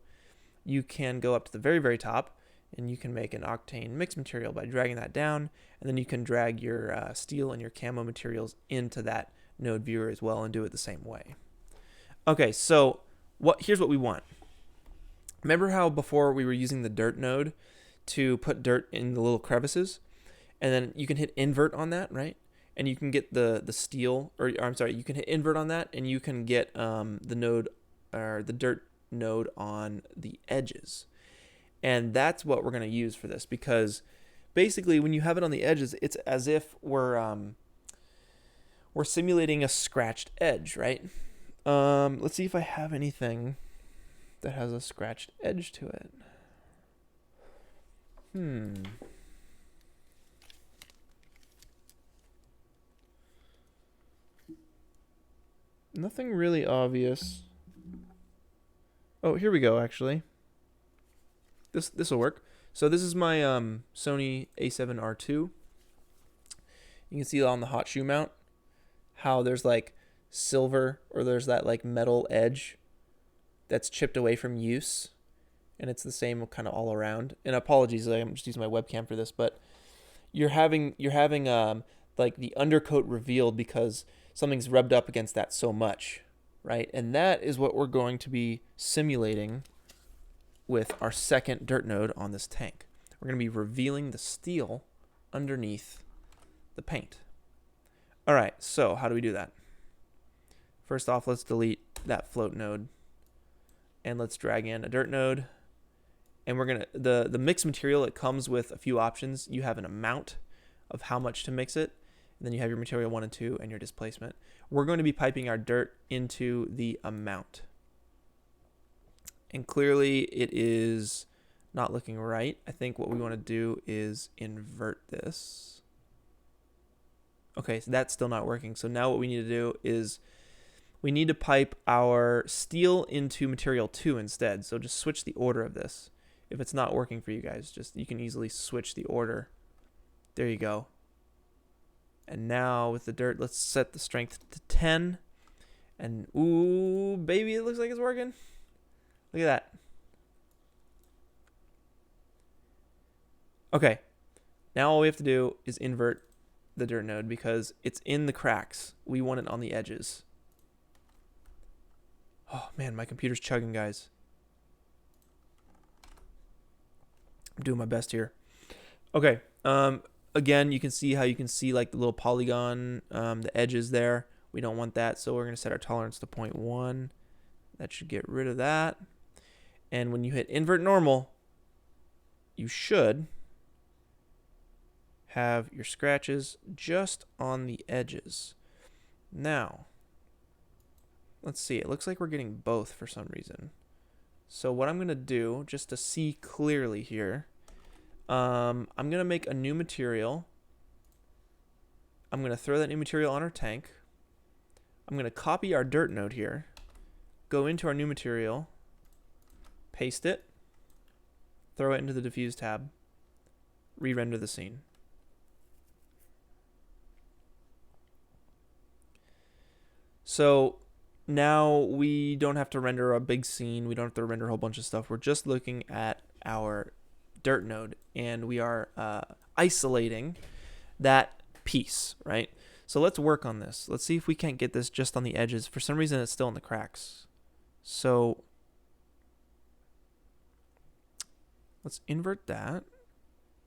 you can go up to the very, very top and you can make an octane mix material by dragging that down, and then you can drag your steel and your camo materials into that node viewer as well and do it the same way. Okay, so here's what we want. Remember how before we were using the dirt node to put dirt in the little crevices, and then you can hit invert on that, right? And you can get the steel, or I'm sorry, you can hit invert on that, and you can get the node or the dirt node on the edges. And that's what we're going to use for this, because basically when you have it on the edges, it's as if we're simulating a scratched edge, right? Let's see if I have anything that has a scratched edge to it. Nothing really obvious. Oh, here we go, actually. This will work. So this is my Sony A7R2. You can see on the hot shoe mount how there's like silver, or there's that like metal edge that's chipped away from use, and it's the same kind of all around. And apologies, I'm just using my webcam for this, but you're having like the undercoat revealed because something's rubbed up against that so much, right? And that is what we're going to be simulating with our second dirt node on this tank. We're going to be revealing the steel underneath the paint. All right, so how do we do that? First off, let's delete that float node, and let's drag in a dirt node. And we're gonna the mix material, it comes with a few options. You have an amount of how much to mix it, and then you have your material 1 and 2 and your displacement. We're going to be piping our dirt into the amount. And clearly it is not looking right. I think what we want to do is invert this. Okay, so that's still not working. So now what we need to do is we need to pipe our steel into material 2 instead. So just switch the order of this. If it's not working for you guys, you can easily switch the order. There you go. And now with the dirt, let's set the strength to 10. And ooh, baby, it looks like it's working. Look at that. Okay. Now all we have to do is invert the dirt node because it's in the cracks. We want it on the edges. Oh man, my computer's chugging, guys. I'm doing my best here. Okay. Again, you can see how you can see like the little polygon, the edges there. We don't want that, so we're going to set our tolerance to 0.1. That should get rid of that. And when you hit invert normal, you should have your scratches just on the edges. Now, let's see. It looks like we're getting both for some reason. So what I'm going to do, just to see clearly here, I'm going to make a new material. I'm going to throw that new material on our tank. I'm going to copy our dirt node here, go into our new material, paste it, throw it into the diffuse tab, re-render the scene. So now we don't have to render a big scene. We don't have to render a whole bunch of stuff. We're just looking at our dirt node, and we are isolating that piece, right? So let's work on this. Let's see if we can't get this just on the edges. For some reason, it's still in the cracks. So let's invert that.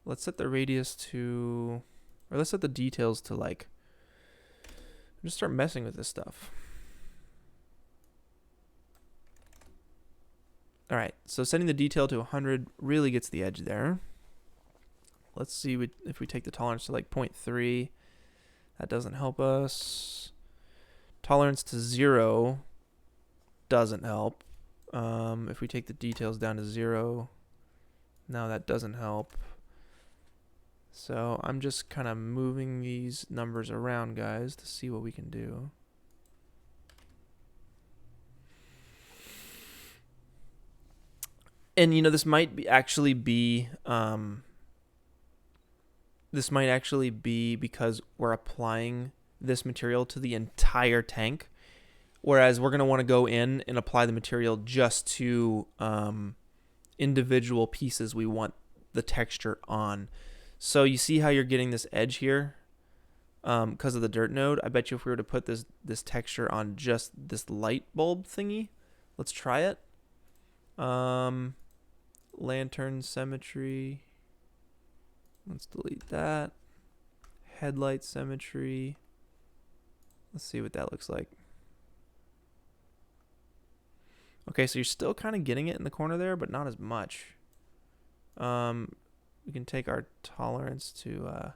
Let's set the radius to, or let's set the details to like, just start messing with this stuff. All right, so setting the detail to 100 really gets the edge there. Let's see if we take the tolerance to like 0.3. That doesn't help us. Tolerance to 0 doesn't help. If we take the details down to 0, no, that doesn't help. So I'm just kind of moving these numbers around, guys, to see what we can do. And you know, this might actually be because we're applying this material to the entire tank. Whereas we're going to want to go in and apply the material just to individual pieces we want the texture on. So you see how you're getting this edge here because of the dirt node. I bet you if we were to put this texture on just this light bulb thingy, let's try it. Lantern symmetry. Let's delete that. Headlight symmetry. Let's see what that looks like. Okay, so you're still kind of getting it in the corner there, but not as much. We can take our tolerance to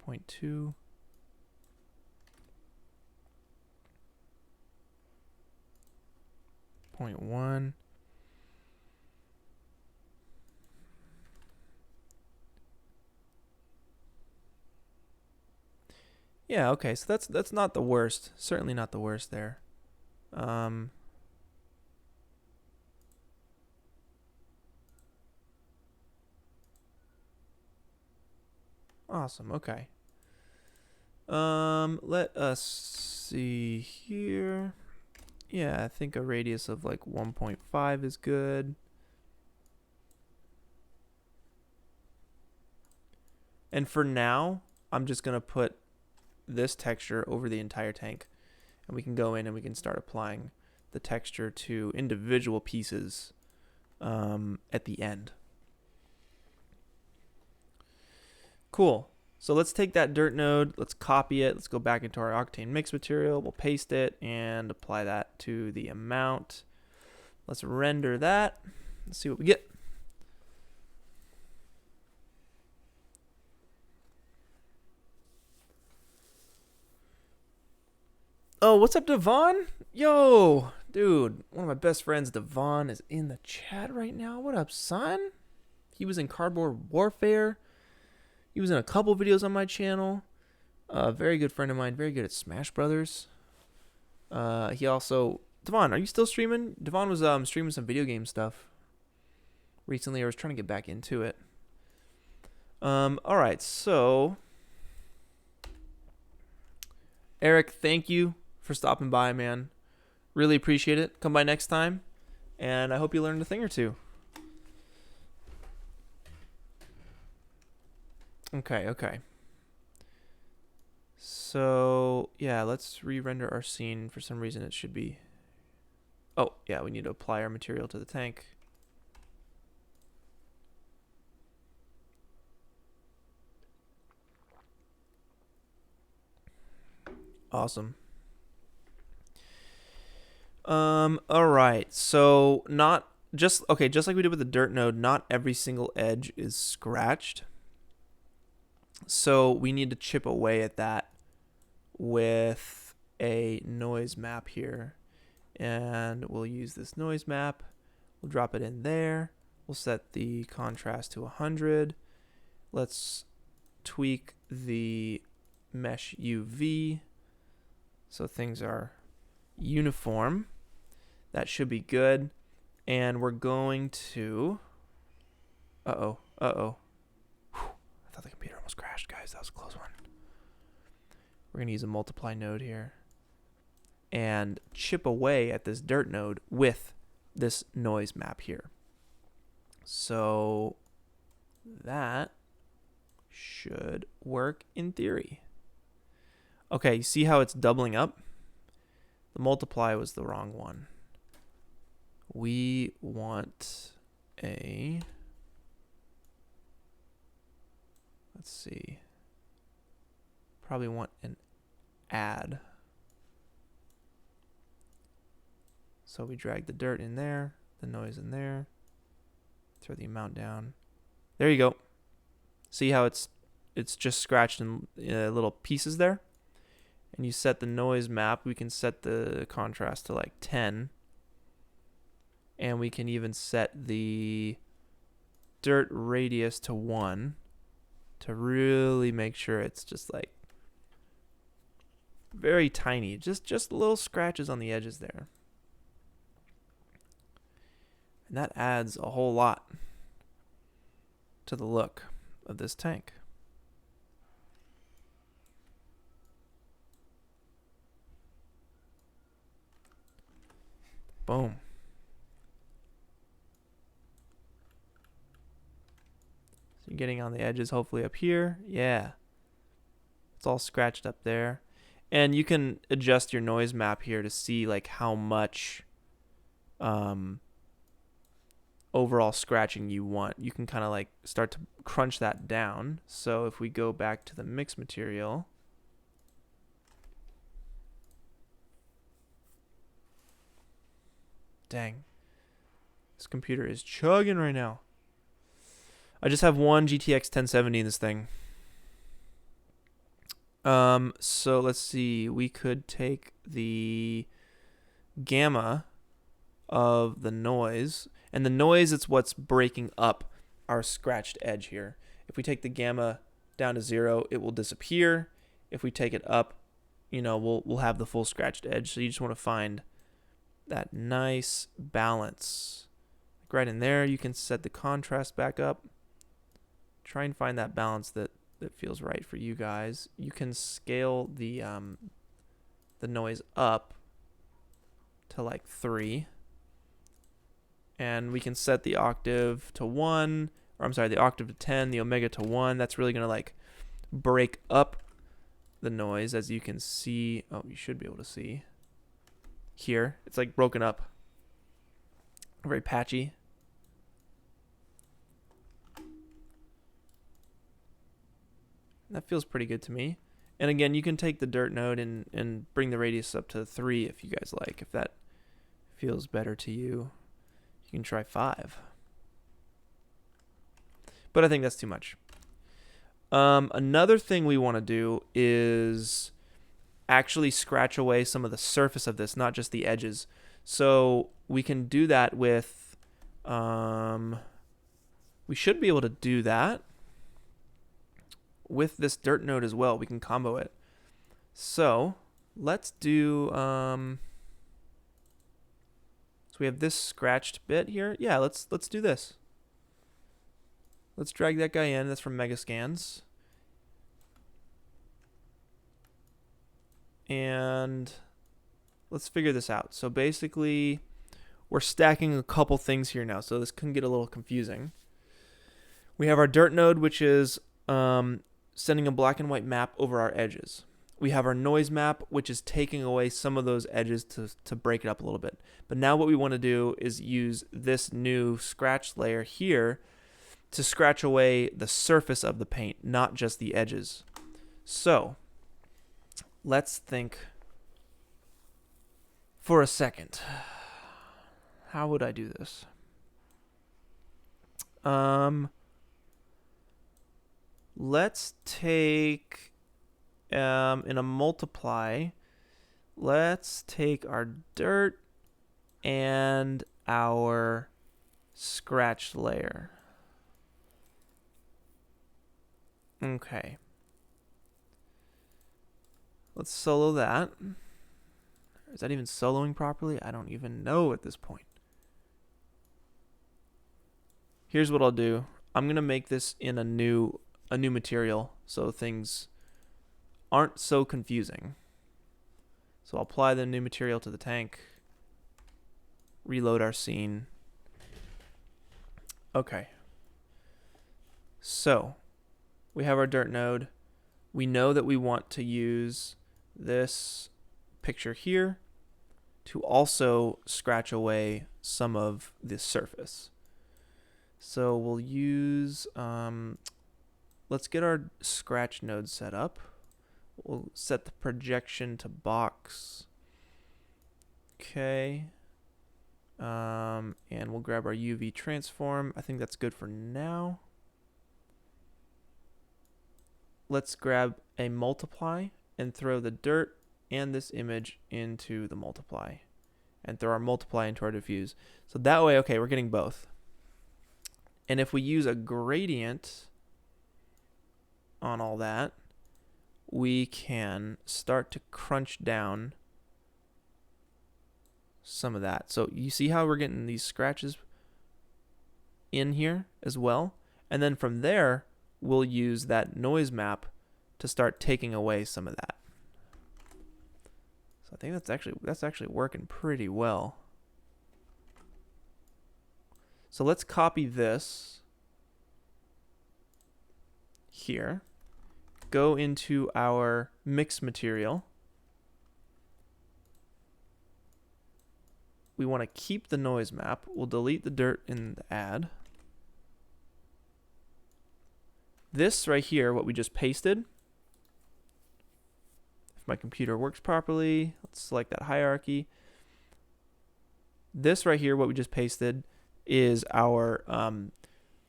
0.2. Point 1. Yeah, okay, so that's not the worst. Certainly not the worst there. Awesome, okay. Let us see here. Yeah, I think a radius of like 1.5 is good. And for now, I'm just going to put this texture over the entire tank. And we can go in and we can start applying the texture to individual pieces at the end. Cool. So let's take that dirt node, let's copy it, let's go back into our octane mix material, we'll paste it and apply that to the amount. Let's render that, let's see what we get. Oh, what's up, Devon? Yo, dude, one of my best friends, Devon, is in the chat right now. What up, son? He was in Cardboard Warfare. He was in a couple videos on my channel. Very good friend of mine. Very good at Smash Brothers. He also... Devon, are you still streaming? Devon was streaming some video game stuff recently. I was trying to get back into it. Alright, so... Eric, thank you for stopping by, man. Really appreciate it. Come by next time. And I hope you learned a thing or two. Okay. So, yeah, let's re-render our scene. For some reason, it should be... Oh, yeah, we need to apply our material to the tank. Awesome. Alright, so just like we did with the dirt node, not every single edge is scratched. So we need to chip away at that with a noise map here. And we'll use this noise map. We'll drop it in there. We'll set the contrast to 100. Let's tweak the mesh UV so things are uniform. That should be good. And we're going to... Uh-oh. I thought the computer almost crashed, guys. That was a close one. We're going to use a multiply node here and chip away at this dirt node with this noise map here. So that should work in theory. Okay, you see how it's doubling up? The multiply was the wrong one. We want a... Let's see. Probably want an add. So we drag the dirt in there, the noise in there, throw the amount down. There you go. See how it's just scratched in little pieces there? And you set the noise map. We can set the contrast to like 10. And we can even set the dirt radius to 1 to really make sure it's just like very tiny. Just little scratches on the edges there. And that adds a whole lot to the look of this tank. Boom. So you're getting on the edges, hopefully up here. Yeah. It's all scratched up there. And you can adjust your noise map here to see like how much overall scratching you want. You can kind of like start to crunch that down. So if we go back to the mix material, dang, this computer is chugging right now. I just have one GTX 1070 in this thing. So let's see. We could take the gamma of the noise, and the noise, it's what's breaking up our scratched edge here. If we take the gamma down to 0, it will disappear. If we take it up, you know, we'll have the full scratched edge. So you just want to find that nice balance. Like right in there, you can set the contrast back up. Try and find that balance that feels right for you guys. You can scale the noise up to like 3. And we can set the octave to 1, or I'm sorry, the octave to 10, the omega to 1. That's really going to like break up the noise, as you can see. Oh, you should be able to see here. It's like broken up. Very patchy. That feels pretty good to me. And again, you can take the dirt node and bring the radius up to 3 if you guys like. If that feels better to you, you can try 5. But I think that's too much. Another thing we want to do is actually scratch away some of the surface of this, not just the edges. So we can do that with, we should be able to do that with this dirt node as well. We can combo it. So let's do, so we have this scratched bit here. Yeah, let's do this. Let's drag that guy in. That's from Megascans. And let's figure this out. So basically, we're stacking a couple things here now, so this can get a little confusing. We have our dirt node, which is sending a black and white map over our edges. We have our noise map, which is taking away some of those edges to break it up a little bit. But now what we want to do is use this new scratch layer here to scratch away the surface of the paint, not just the edges. So let's think for a second. How would I do this? Let's take, in a multiply, let's take our dirt and our scratch layer. Okay. Let's solo that. Is that even soloing properly? I don't even know at this point. Here's what I'll do. I'm going to make this in a new material so things aren't so confusing. So I'll apply the new material to the tank. Reload our scene. Okay. So we have our dirt node. We know that we want to use this picture here to also scratch away some of this surface. So we'll use, let's get our scratch node set up. We'll set the projection to box. Okay. And we'll grab our UV transform. I think that's good for now. Let's grab a multiply and throw the dirt and this image into the multiply. And throw our multiply into our diffuse. So that way, okay, we're getting both. And if we use a gradient on all that, we can start to crunch down some of that. So you see how we're getting these scratches in here as well? And then from there, we'll use that noise map to start taking away some of that. So I think that's actually working pretty well. So let's copy this here. Go into our mix material. We want to keep the noise map. We'll delete the dirt in the add. This right here, what we just pasted, if my computer works properly, let's select that hierarchy. This right here, what we just pasted, is our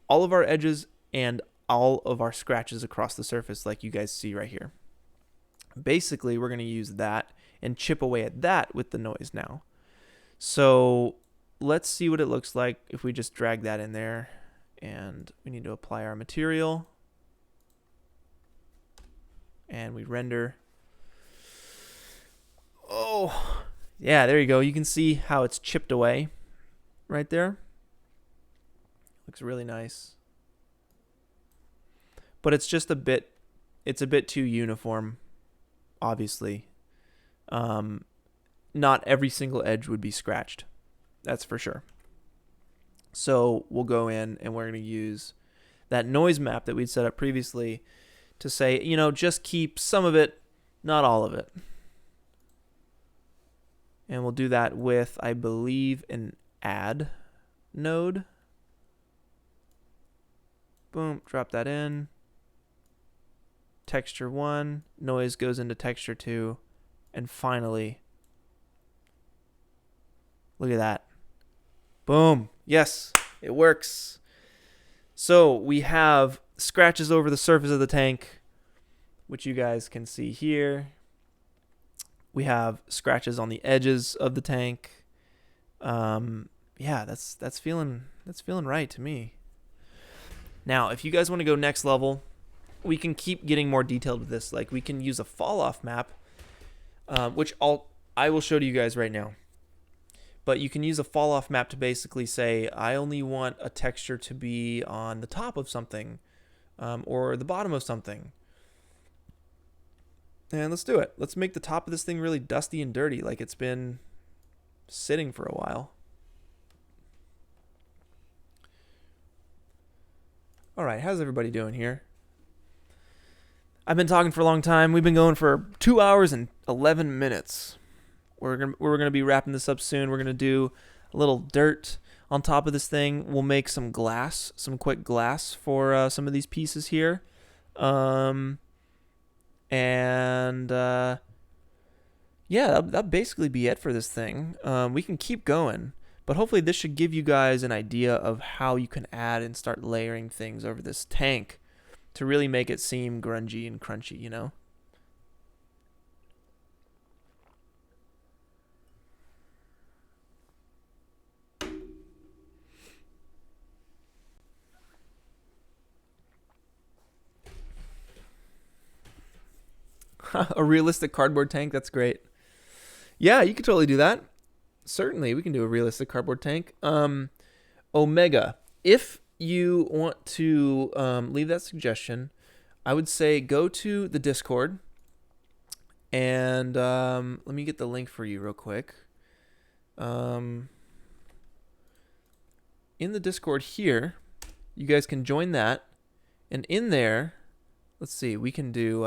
all of our edges and all of our scratches across the surface, like you guys see right here. Basically, we're going to use that and chip away at that with the noise now. So let's see what it looks like if we just drag that in there, and we need to apply our material, and we render. Oh, yeah, there you go. You can see how it's chipped away right there. Looks really nice. But it's just a bit too uniform, obviously. Not every single edge would be scratched. That's for sure. So we'll go in and we're going to use that noise map that we'd set up previously to say, you know, just keep some of it, not all of it. And we'll do that with, I believe, an add node. Boom, drop that in. Texture 1, noise goes into texture 2, and finally, look at that. Boom. Yes, it works. So we have scratches over the surface of the tank, which you guys can see here. We have scratches on the edges of the tank. Yeah, that's feeling right to me. Now, if you guys want to go next level, we can keep getting more detailed with this. Like, we can use a fall off map, which I will show to you guys right now. But you can use a fall off map to basically say, I only want a texture to be on the top of something, or the bottom of something. And let's do it. Let's make the top of this thing really dusty and dirty, like it's been sitting for a while. All right, how's everybody doing here? I've been talking for a long time. We've been going for 2 hours and 11 minutes. We're gonna be wrapping this up soon. We're gonna do a little dirt on top of this thing. We'll make some glass, some quick glass for some of these pieces here. Yeah, that'll basically be it for this thing. We can keep going, but hopefully this should give you guys an idea of how you can add and start layering things over this tank to really make it seem grungy and crunchy, you know? A realistic cardboard tank, that's great. Yeah, you could totally do that. Certainly, we can do a realistic cardboard tank. Omega, if you want to leave that suggestion, I would say go to the Discord, and let me get the link for you real quick. In the Discord here, you guys can join that, and in there, let's see, we can do...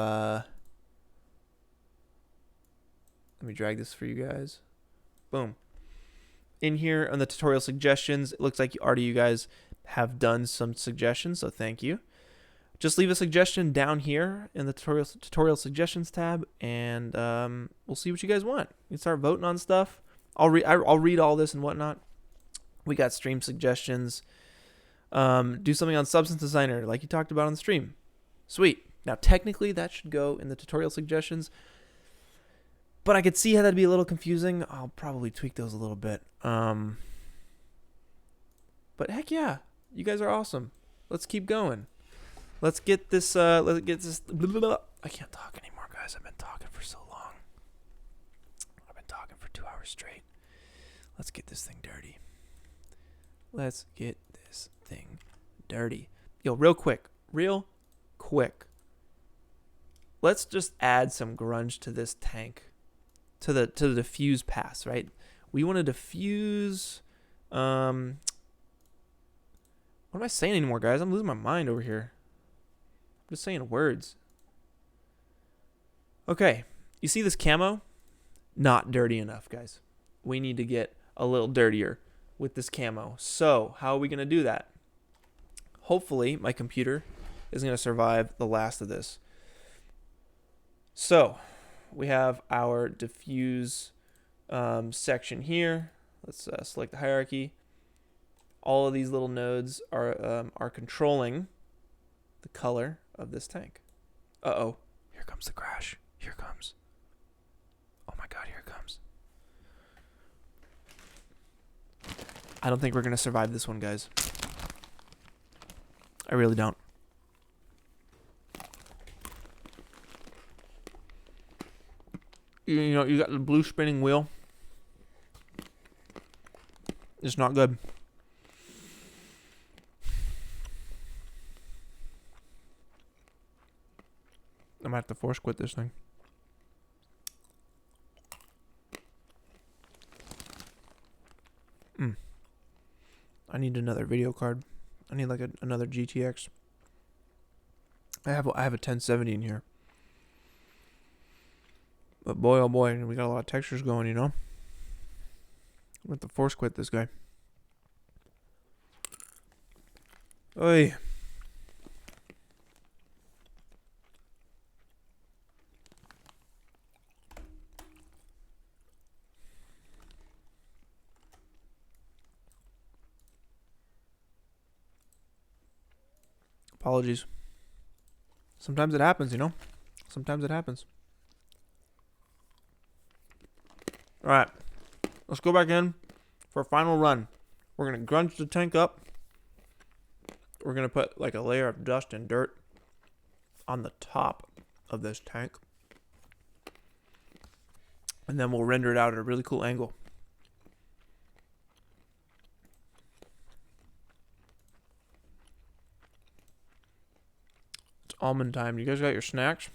let me drag this for you guys. Boom. In here on the tutorial suggestions, it looks like you guys have done some suggestions, so thank you. Just leave a suggestion down here in the tutorial suggestions tab, and we'll see what you guys want. You can start voting on stuff. I'll read all this and whatnot. We got stream suggestions. Do something on Substance Designer like you talked about on the stream. Sweet. Now, technically, that should go in the tutorial suggestions, but I could see how that'd be a little confusing. I'll probably tweak those a little bit. But heck yeah, you guys are awesome. Let's keep going. Let's get this. I can't talk anymore, guys. I've been talking for so long. I've been talking for 2 hours straight. Let's get this thing dirty. Let's get this thing dirty. Yo, real quick. Let's just add some grunge to this tank. To the diffuse pass, right? We want to diffuse What am I saying anymore, guys? I'm losing my mind over here. I'm just saying words. Okay. You see this camo? Not dirty enough, guys. We need to get a little dirtier with this camo. So, how are we going to do that? Hopefully, my computer is going to survive the last of this. So, we have our diffuse section here. Let's select the hierarchy. All of these little nodes are controlling the color of this tank. Uh-oh. Here comes the crash. Here it comes. Oh my god, here it comes. I don't think we're going to survive this one, guys. I really don't. You know, you got the blue spinning wheel. It's not good. I might have to force quit this thing. I need another video card. I need like another GTX. I have a 1070 in here. But boy, oh boy, we got a lot of textures going, you know? I'm going to force quit this guy. Oy. Apologies. Sometimes it happens, you know? Sometimes it happens. Alright. Let's go back in for a final run. We're going to grunge the tank up. We're going to put like a layer of dust and dirt on the top of this tank. And then we'll render it out at a really cool angle. It's almond time. You guys got your snacks?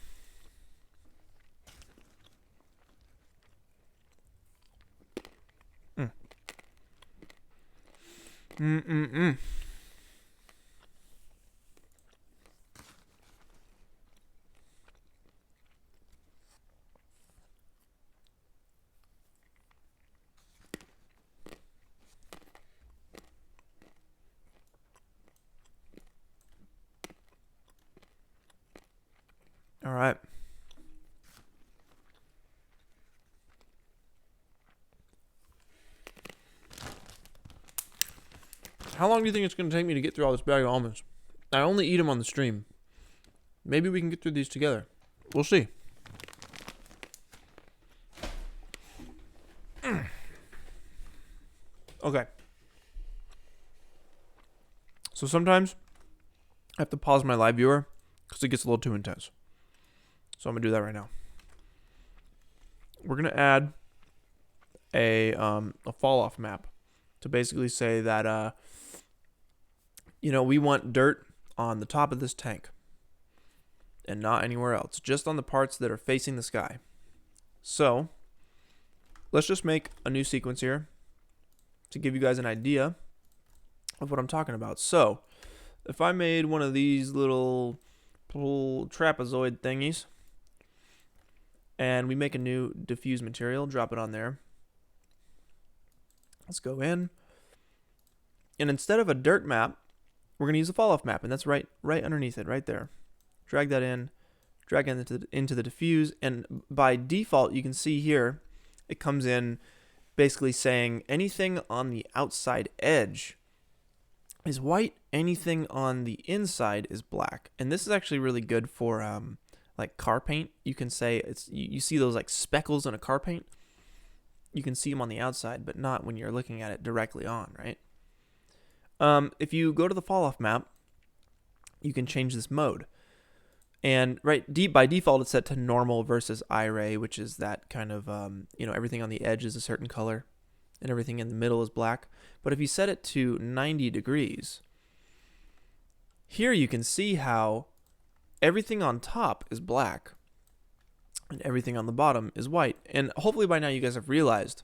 Mm-mm-mm. All right. How long do you think it's going to take me to get through all this bag of almonds? I only eat them on the stream. Maybe we can get through these together. We'll see. Okay. So sometimes I have to pause my live viewer because it gets a little too intense. So I'm going to do that right now. We're going to add a fall off map to basically say that, you know, we want dirt on the top of this tank and not anywhere else, just on the parts that are facing the sky. So let's just make a new sequence here to give you guys an idea of what I'm talking about. So if I made one of these little trapezoid thingies and we make a new diffuse material, drop it on there. Let's go in. And instead of a dirt map, we're going to use a fall-off map, and that's right underneath it, right there. Drag that in, drag it into the diffuse, and by default, you can see here, it comes in basically saying anything on the outside edge is white, anything on the inside is black. And this is actually really good for like car paint. You can say you see those like speckles in a car paint. You can see them on the outside, but not when you're looking at it directly on, right? If you go to the fall-off map, you can change this mode. And by default, it's set to normal versus iray, which is that kind of, you know, everything on the edge is a certain color and everything in the middle is black. But if you set it to 90 degrees, here you can see how everything on top is black and everything on the bottom is white. And hopefully by now you guys have realized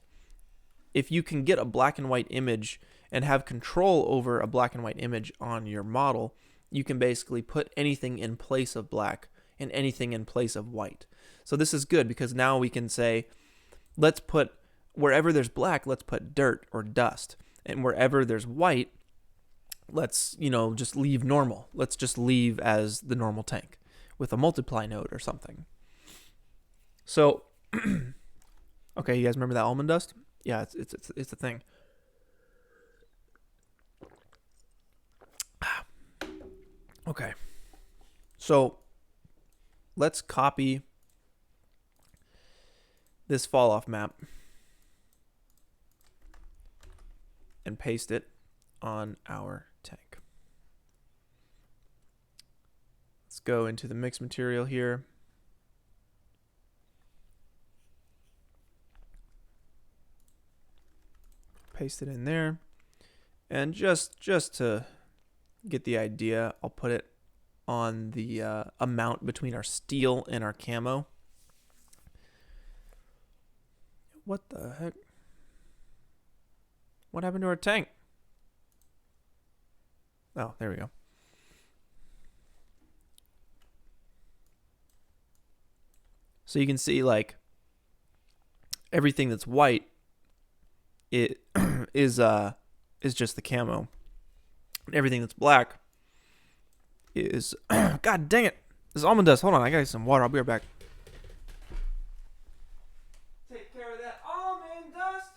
if you can get a black and white image and have control over a black and white image on your model, you can basically put anything in place of black and anything in place of white. So this is good because now we can say, let's put, wherever there's black, let's put dirt or dust. And wherever there's white, let's, just leave normal. Let's just leave as the normal tank with a multiply node or something. So, okay, you guys remember that almond dust? Yeah, it's a thing. Okay, so let's copy this fall off map and paste it on our tank. Let's go into the mix material here. Paste it in there. And just to get the idea, I'll put it on the amount between our steel and our camo. What the heck? What happened to our tank? Oh, there we go. So you can see, like, everything that's white, it is just the camo. And everything that's black is God dang it. This almond dust. Hold on, I gotta get some water. I'll be right back. Take care of that almond dust.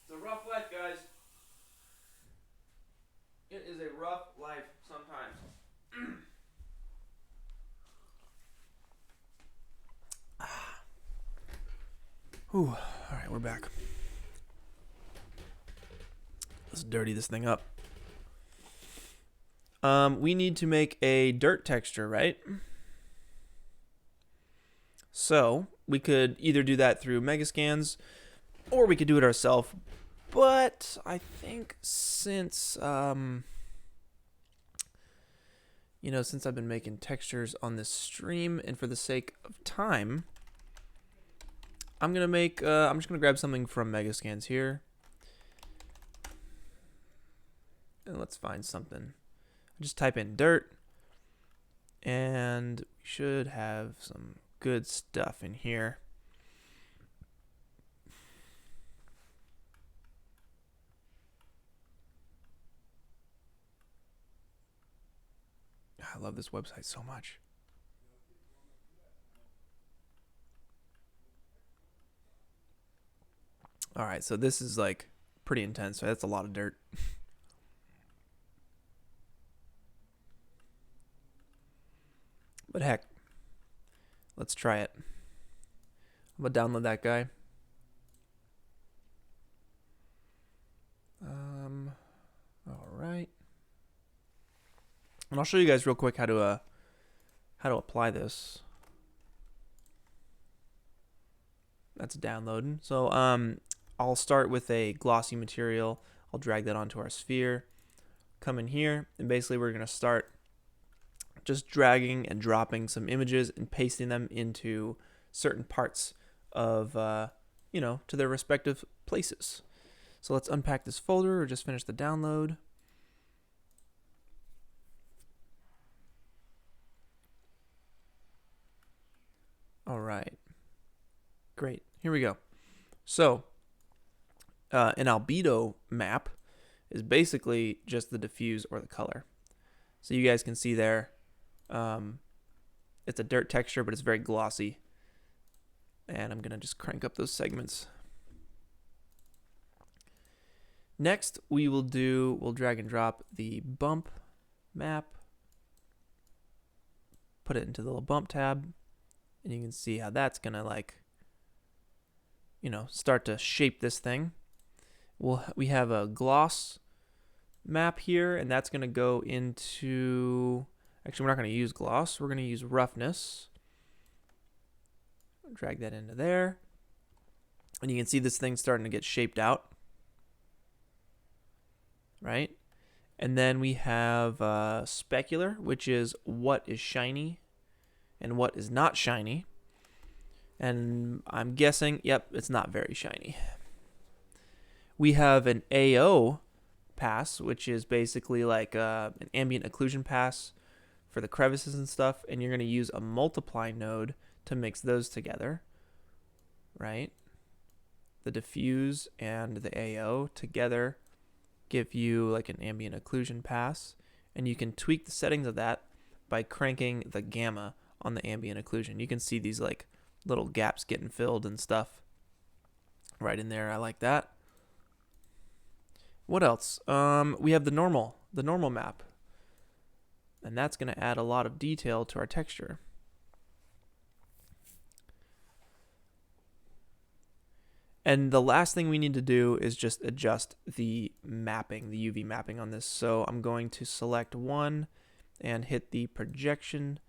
It's a rough life, guys. It is a rough life sometimes. Whew. Alright, we're back. Let's dirty this thing up. We need to make a dirt texture, right? So we could either do that through Megascans, or we could do it ourselves. But I think since since I've been making textures on this stream, and for the sake of time, I'm just gonna grab something from Megascans here. And let's find something. Just type in dirt, and we should have some good stuff in here. I love this website so much. All right, so this is like pretty intense. So that's a lot of dirt. But heck, let's try it. I'm gonna download that guy. All right, and I'll show you guys real quick how to apply this. That's downloading. So I'll start with a glossy material. I'll drag that onto our sphere. Come in here, and basically we're gonna start just dragging and dropping some images and pasting them into certain parts of, to their respective places. So let's unpack this folder or just finish the download. All right, great, here we go. So an albedo map is basically just the diffuse or the color. So you guys can see there, it's a dirt texture, but it's very glossy. And I'm gonna just crank up those segments. Next, we'll drag and drop the bump map, put it into the little bump tab, and you can see how that's gonna start to shape this thing. We have a gloss map here, and that's gonna go into, actually we're not gonna use gloss, we're gonna use roughness. Drag that into there, and you can see this thing starting to get shaped out, right? And then we have specular, which is what is shiny and what is not shiny. And I'm guessing, yep, it's not very shiny. We have an AO pass, which is basically like an ambient occlusion pass for the crevices and stuff, and you're going to use a multiply node to mix those together, right? The diffuse and the AO together give you like an ambient occlusion pass, and you can tweak the settings of that by cranking the gamma on the ambient occlusion. You can see these like little gaps getting filled and stuff right in there. I like that. What else? We have the normal map, and that's going to add a lot of detail to our texture. And the last thing we need to do is just adjust the mapping, the UV mapping on this. So I'm going to select one and hit the projection,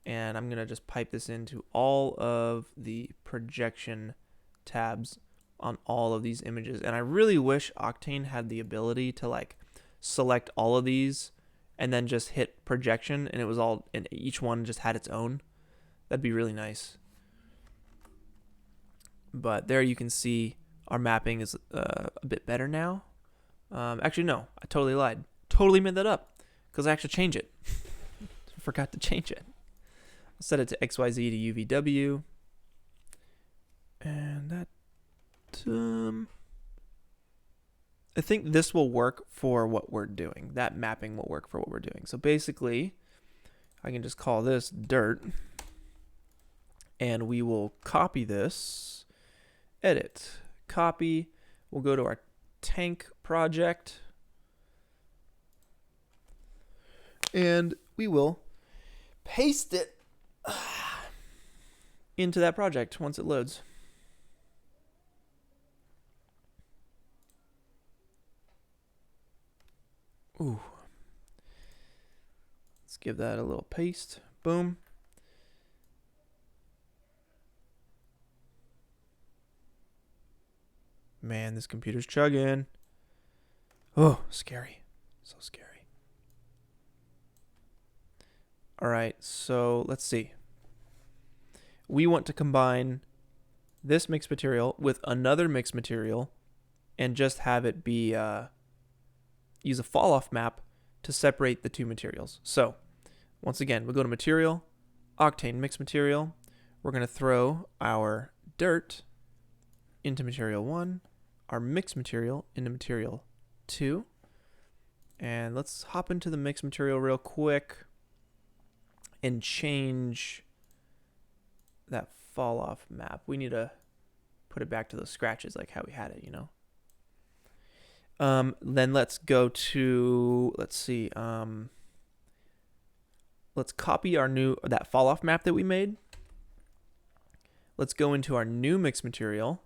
and I'm going to just pipe this into all of the projection tabs on all of these images. And I really wish Octane had the ability to like select all of these and then just hit projection, and it was all, and each one just had its own. That'd be really nice. But there you can see our mapping is a bit better now. Actually, no, I totally lied. Totally made that up because I actually changed it. Forgot to change it. I'll set it to XYZ to UVW. And that, I think this will work for what we're doing. That mapping will work for what we're doing. So basically, I can just call this dirt, and we will copy this. Edit, copy, we'll go to our tank project, and we will paste it into that project once it loads. Ooh. Let's give that a little paste. Boom. Man, this computer's chugging. Oh, scary. So scary. All right, so let's see. We want to combine this mixed material with another mixed material and just have it be, use a fall-off map to separate the two materials. So, once again, we go to Material, Octane Mixed Material. We're going to throw our dirt into Material 1, our mixed material into Material 2. And let's hop into the mixed material real quick and change that fall off map. We need to put it back to those scratches like how we had it, you know. Then let's go to, let's see, let's copy our that fall off map that we made. Let's go into our new mixed material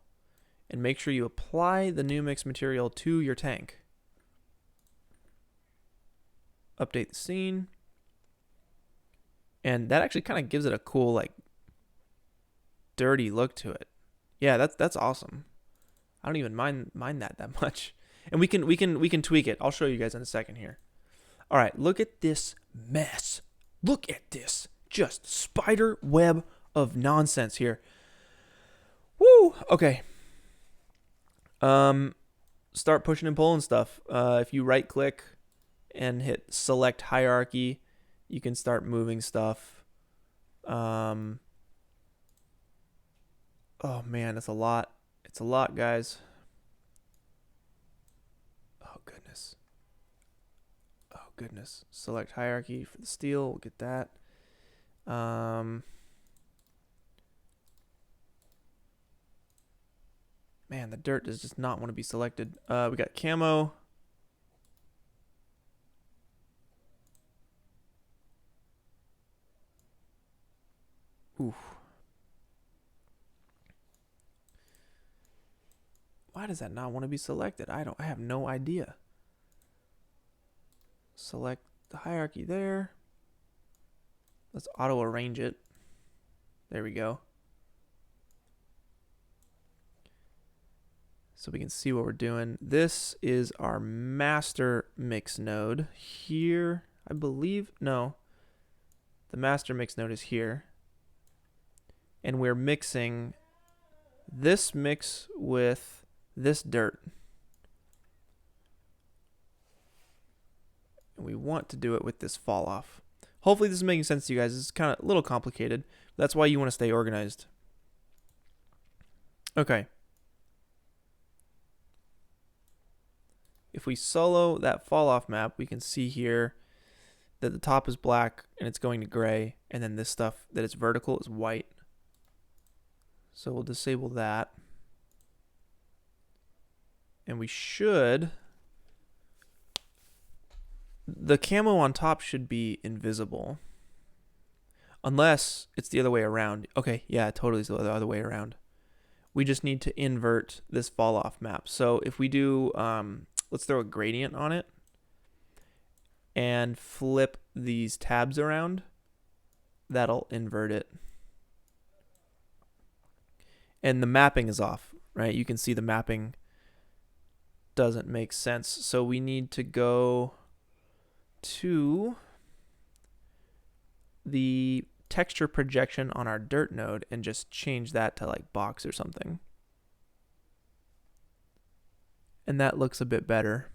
and make sure you apply the new mixed material to your tank. Update the scene. And that actually kind of gives it a cool, like, dirty look to it. Yeah, that's awesome. I don't even mind that much. And we can tweak it. I'll show you guys in a second here. All right, look at this mess. Look at this. Just spider web of nonsense here. Woo! Okay. Start pushing and pulling stuff. If you right click and hit select hierarchy, you can start moving stuff. Oh man, it's a lot. It's a lot, guys. Oh goodness. Oh goodness. Select hierarchy for the steel. We'll get that. Man, the dirt does just not want to be selected. We got camo. Oof. Why does that not want to be selected? I have no idea. Select the hierarchy there. Let's auto arrange it. There we go. So we can see what we're doing. This is our master mix node here, I believe. No, the master mix node is here. and we're mixing this mix with this dirt. And we want to do it with this fall off. Hopefully this is making sense to you guys. It's kind of a little complicated. That's why you want to stay organized. Okay. If we solo that fall off map, we can see here that the top is black and it's going to gray, and then this stuff that is vertical is white. So we'll disable that. And we should, the camo on top should be invisible. Unless it's the other way around. Okay, yeah, totally is the other way around. We just need to invert this fall off map. So if we do, let's throw a gradient on it and flip these tabs around, that'll invert it. And the mapping is off, right? You can see the mapping doesn't make sense. So we need to go to the texture projection on our dirt node and just change that to like box or something. And that looks a bit better.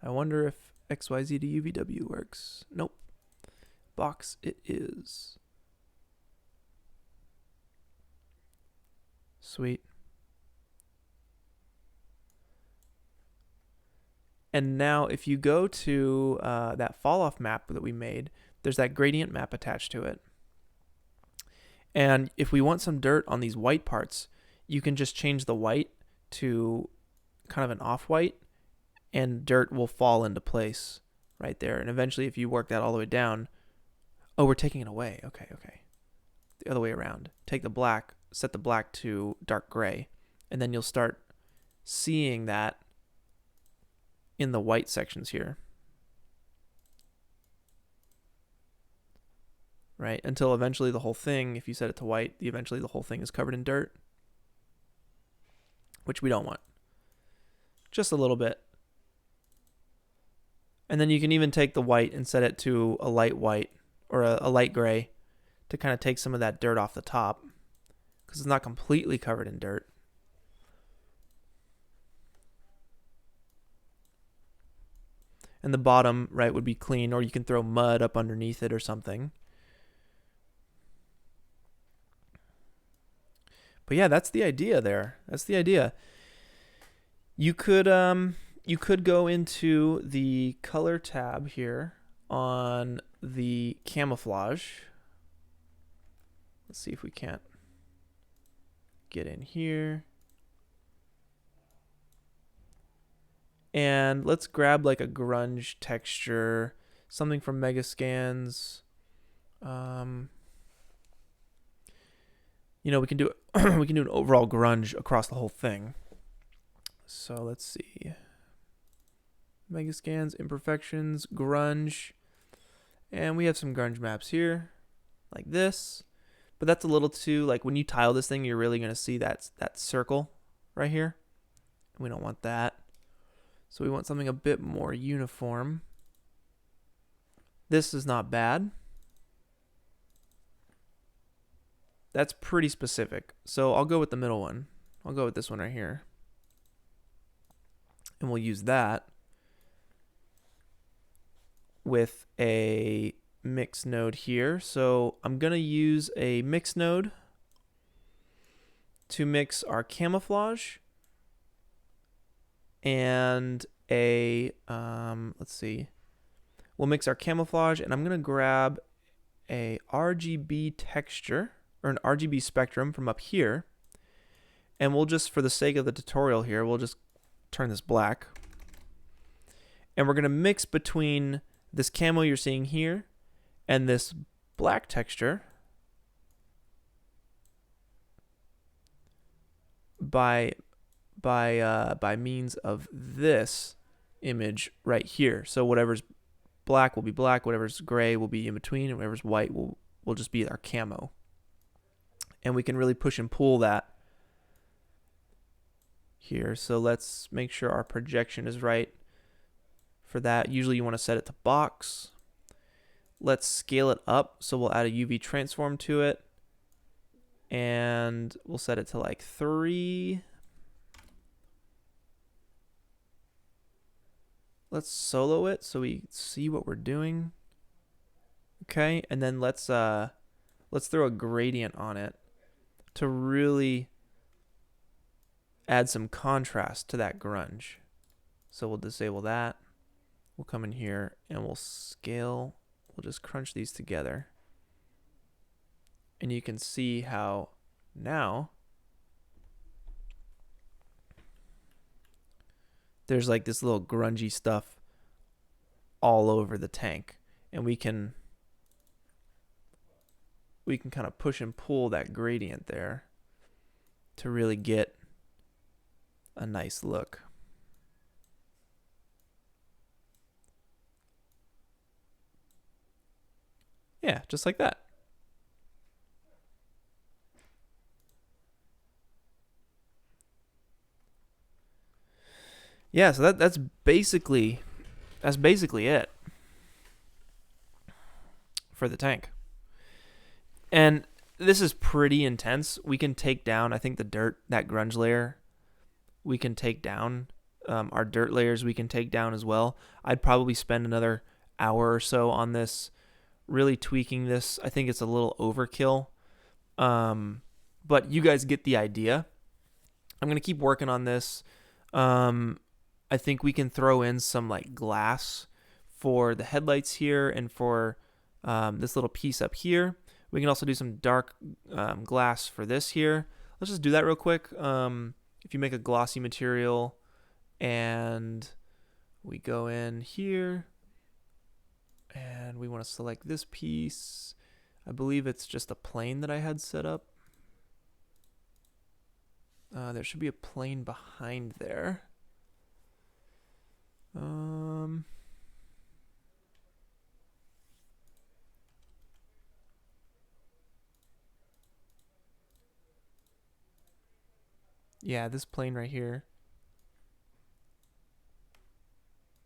I wonder if XYZ to UVW works. Nope. Box it is. Sweet. And now if you go to that fall off map that we made, there's that gradient map attached to it. And if we want some dirt on these white parts, you can just change the white to kind of an off-white, and dirt will fall into place right there. And eventually, if you work that all the way down, oh, we're taking it away. Okay. The other way around. Take the black, set the black to dark gray, and then you'll start seeing that in the white sections here. Right? Until eventually the whole thing, if you set it to white, eventually the whole thing is covered in dirt, which we don't want. Just a little bit. And then you can even take the white and set it to a light white or a light gray to kind of take some of that dirt off the top, because it's not completely covered in dirt. And the bottom, right, would be clean, or you can throw mud up underneath it or something. But yeah, that's the idea there. That's the idea. You could go into the color tab here on the camouflage. Let's see if we can't get in here. And let's grab like a grunge texture, something from Megascans. We can do we can do an overall grunge across the whole thing. So let's see. Megascans, imperfections, grunge. And we have some grunge maps here, like this. But that's a little too, like when you tile this thing, you're really going to see that circle right here. We don't want that. So we want something a bit more uniform. This is not bad. That's pretty specific. So I'll go with the middle one. I'll go with this one right here. And we'll use that with a mix node here. So I'm going to use a mix node to mix our camouflage and let's see. We'll mix our camouflage, and I'm going to grab a RGB texture or an RGB spectrum from up here. And we'll just, for the sake of the tutorial here, we'll just turn this black. And we're going to mix between this camo you're seeing here and this black texture by means of this image right here. So whatever's black will be black, whatever's gray will be in between, and whatever's white will just be our camo. And we can really push and pull that here. So let's make sure our projection is right for that. Usually you want to set it to box. Let's scale it up. So we'll add a UV transform to it. and we'll set it to like 3. Let's solo it so we see what we're doing. Okay, and then let's throw a gradient on it to really add some contrast to that grunge. So we'll disable that. We'll come in here and we'll scale. We'll just crunch these together. And you can see how now there's like this little grungy stuff all over the tank. And we can kind of push and pull that gradient there to really get a nice look. Yeah, just like that. Yeah, so that's basically it for the tank. And this is pretty intense. We can take down, I think, the dirt, that grunge layer. We can take down our dirt layers. We can take down as well. I'd probably spend another hour or so on this, really tweaking this. I think it's a little overkill. But you guys get the idea. I'm going to keep working on this. I think we can throw in some like glass for the headlights here and for this little piece up here. We can also do some dark glass for this here. Let's just do that real quick. If you make a glossy material and we go in here and we want to select this piece. I believe it's just a plane that I had set up. There should be a plane behind there. Yeah, this plane right here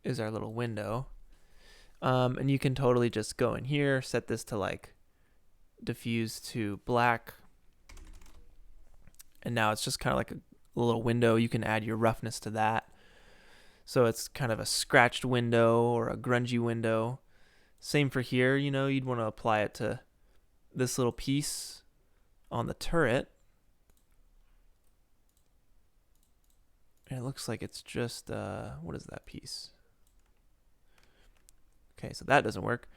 is our little window. And you can totally just go in here, set this to like diffuse to black. And now it's just kind of like a little window. You can add your roughness to that. So it's kind of a scratched window or a grungy window. Same for here, you know, you'd want to apply it to this little piece on the turret. And it looks like it's just, what is that piece? Okay, so that doesn't work.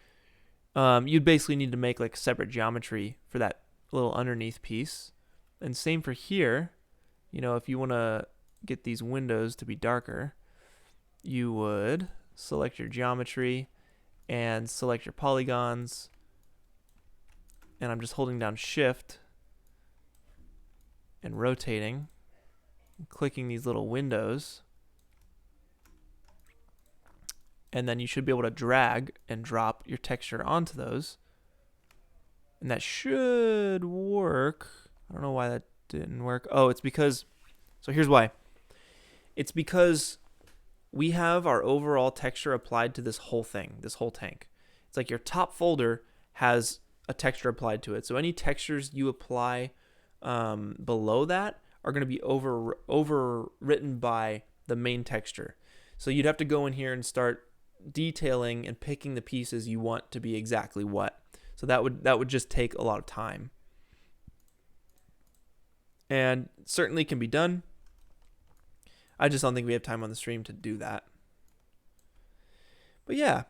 You'd basically need to make like a separate geometry for that little underneath piece. And same for here. You know, if you want to get these windows to be darker, you would select your geometry and select your polygons. And I'm just holding down Shift and rotating, and clicking these little windows. And then you should be able to drag and drop your texture onto those. And that should work. I don't know why that didn't work. Oh, it's because, so here's why. It's because we have our overall texture applied to this whole thing, this whole tank. It's like your top folder has a texture applied to it. So any textures you apply below that are going to be overwritten by the main texture. So you'd have to go in here and start detailing and picking the pieces you want to be exactly what. So that would just take a lot of time. And certainly can be done. I just don't think we have time on the stream to do that. But yeah,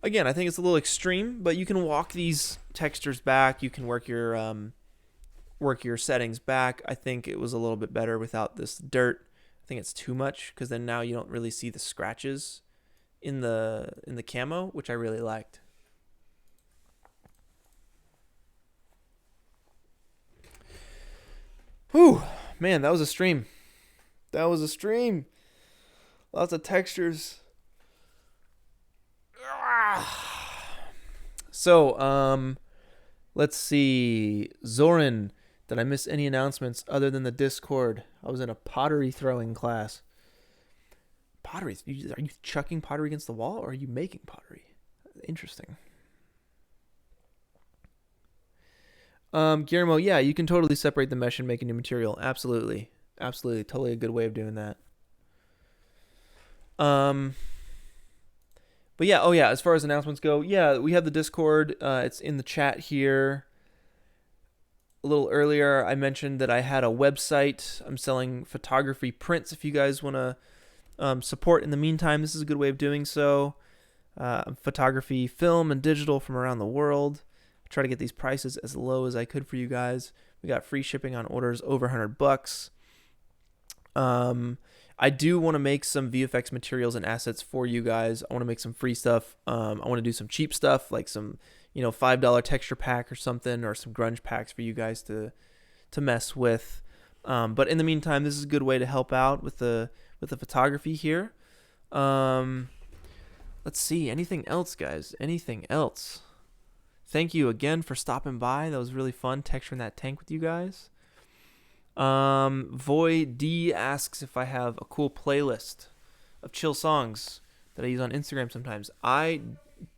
again, I think it's a little extreme, but you can walk these textures back. You can work your settings back. I think it was a little bit better without this dirt. I think it's too much because then now you don't really see the scratches in the camo, which I really liked. Whew, man, that was a stream. Lots of textures. So, let's see. Zoran, did I miss any announcements other than the Discord? I was in a pottery throwing class. Pottery? Are you chucking pottery against the wall or are you making pottery? Interesting. Guillermo, yeah, you can totally separate the mesh and make a new material. Absolutely. Absolutely. Totally a good way of doing that. Um, but yeah, oh yeah, as far as announcements go, yeah, we have the Discord. It's in the chat here. A little earlier, I mentioned that I had a website. I'm selling photography prints if you guys want to support in the meantime. This is a good way of doing so. Photography, film, and digital from around the world. I try to get these prices as low as I could for you guys. We got free shipping on orders over $100. I do want to make some VFX materials and assets for you guys. I want to make some free stuff. I want to do some cheap stuff, like some, $5 texture pack or something, or some grunge packs for you guys to mess with. But in the meantime, this is a good way to help out with the photography here. Let's see. Anything else, guys? Anything else? Thank you again for stopping by. That was really fun texturing that tank with you guys. Void D asks if I have a cool playlist of chill songs that I use on Instagram sometimes. I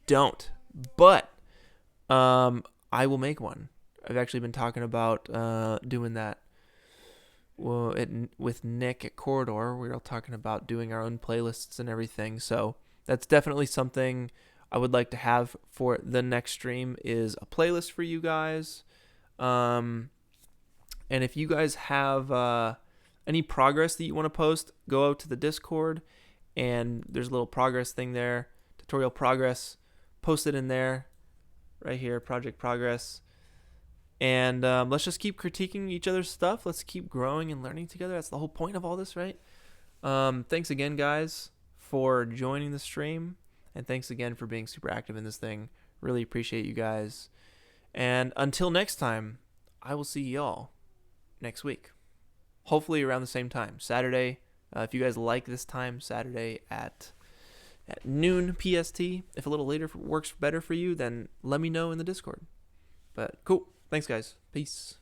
don't, but I will make one. I've actually been talking about doing that. Well, with Nick at Corridor, we were all talking about doing our own playlists and everything. So that's definitely something I would like to have for the next stream, is a playlist for you guys. And if you guys have any progress that you want to post, go out to the Discord, and there's a little progress thing there, tutorial progress. Post it in there, right here, project progress. And let's just keep critiquing each other's stuff. Let's keep growing and learning together. That's the whole point of all this, right? Thanks again, guys, for joining the stream. And thanks again for being super active in this thing. Really appreciate you guys. And until next time, I will see y'all next week. Hopefully around the same time. Saturday. If you guys like this time, Saturday at noon PST. If a little later works better for you, then let me know in the Discord. But cool. Thanks, guys. Peace.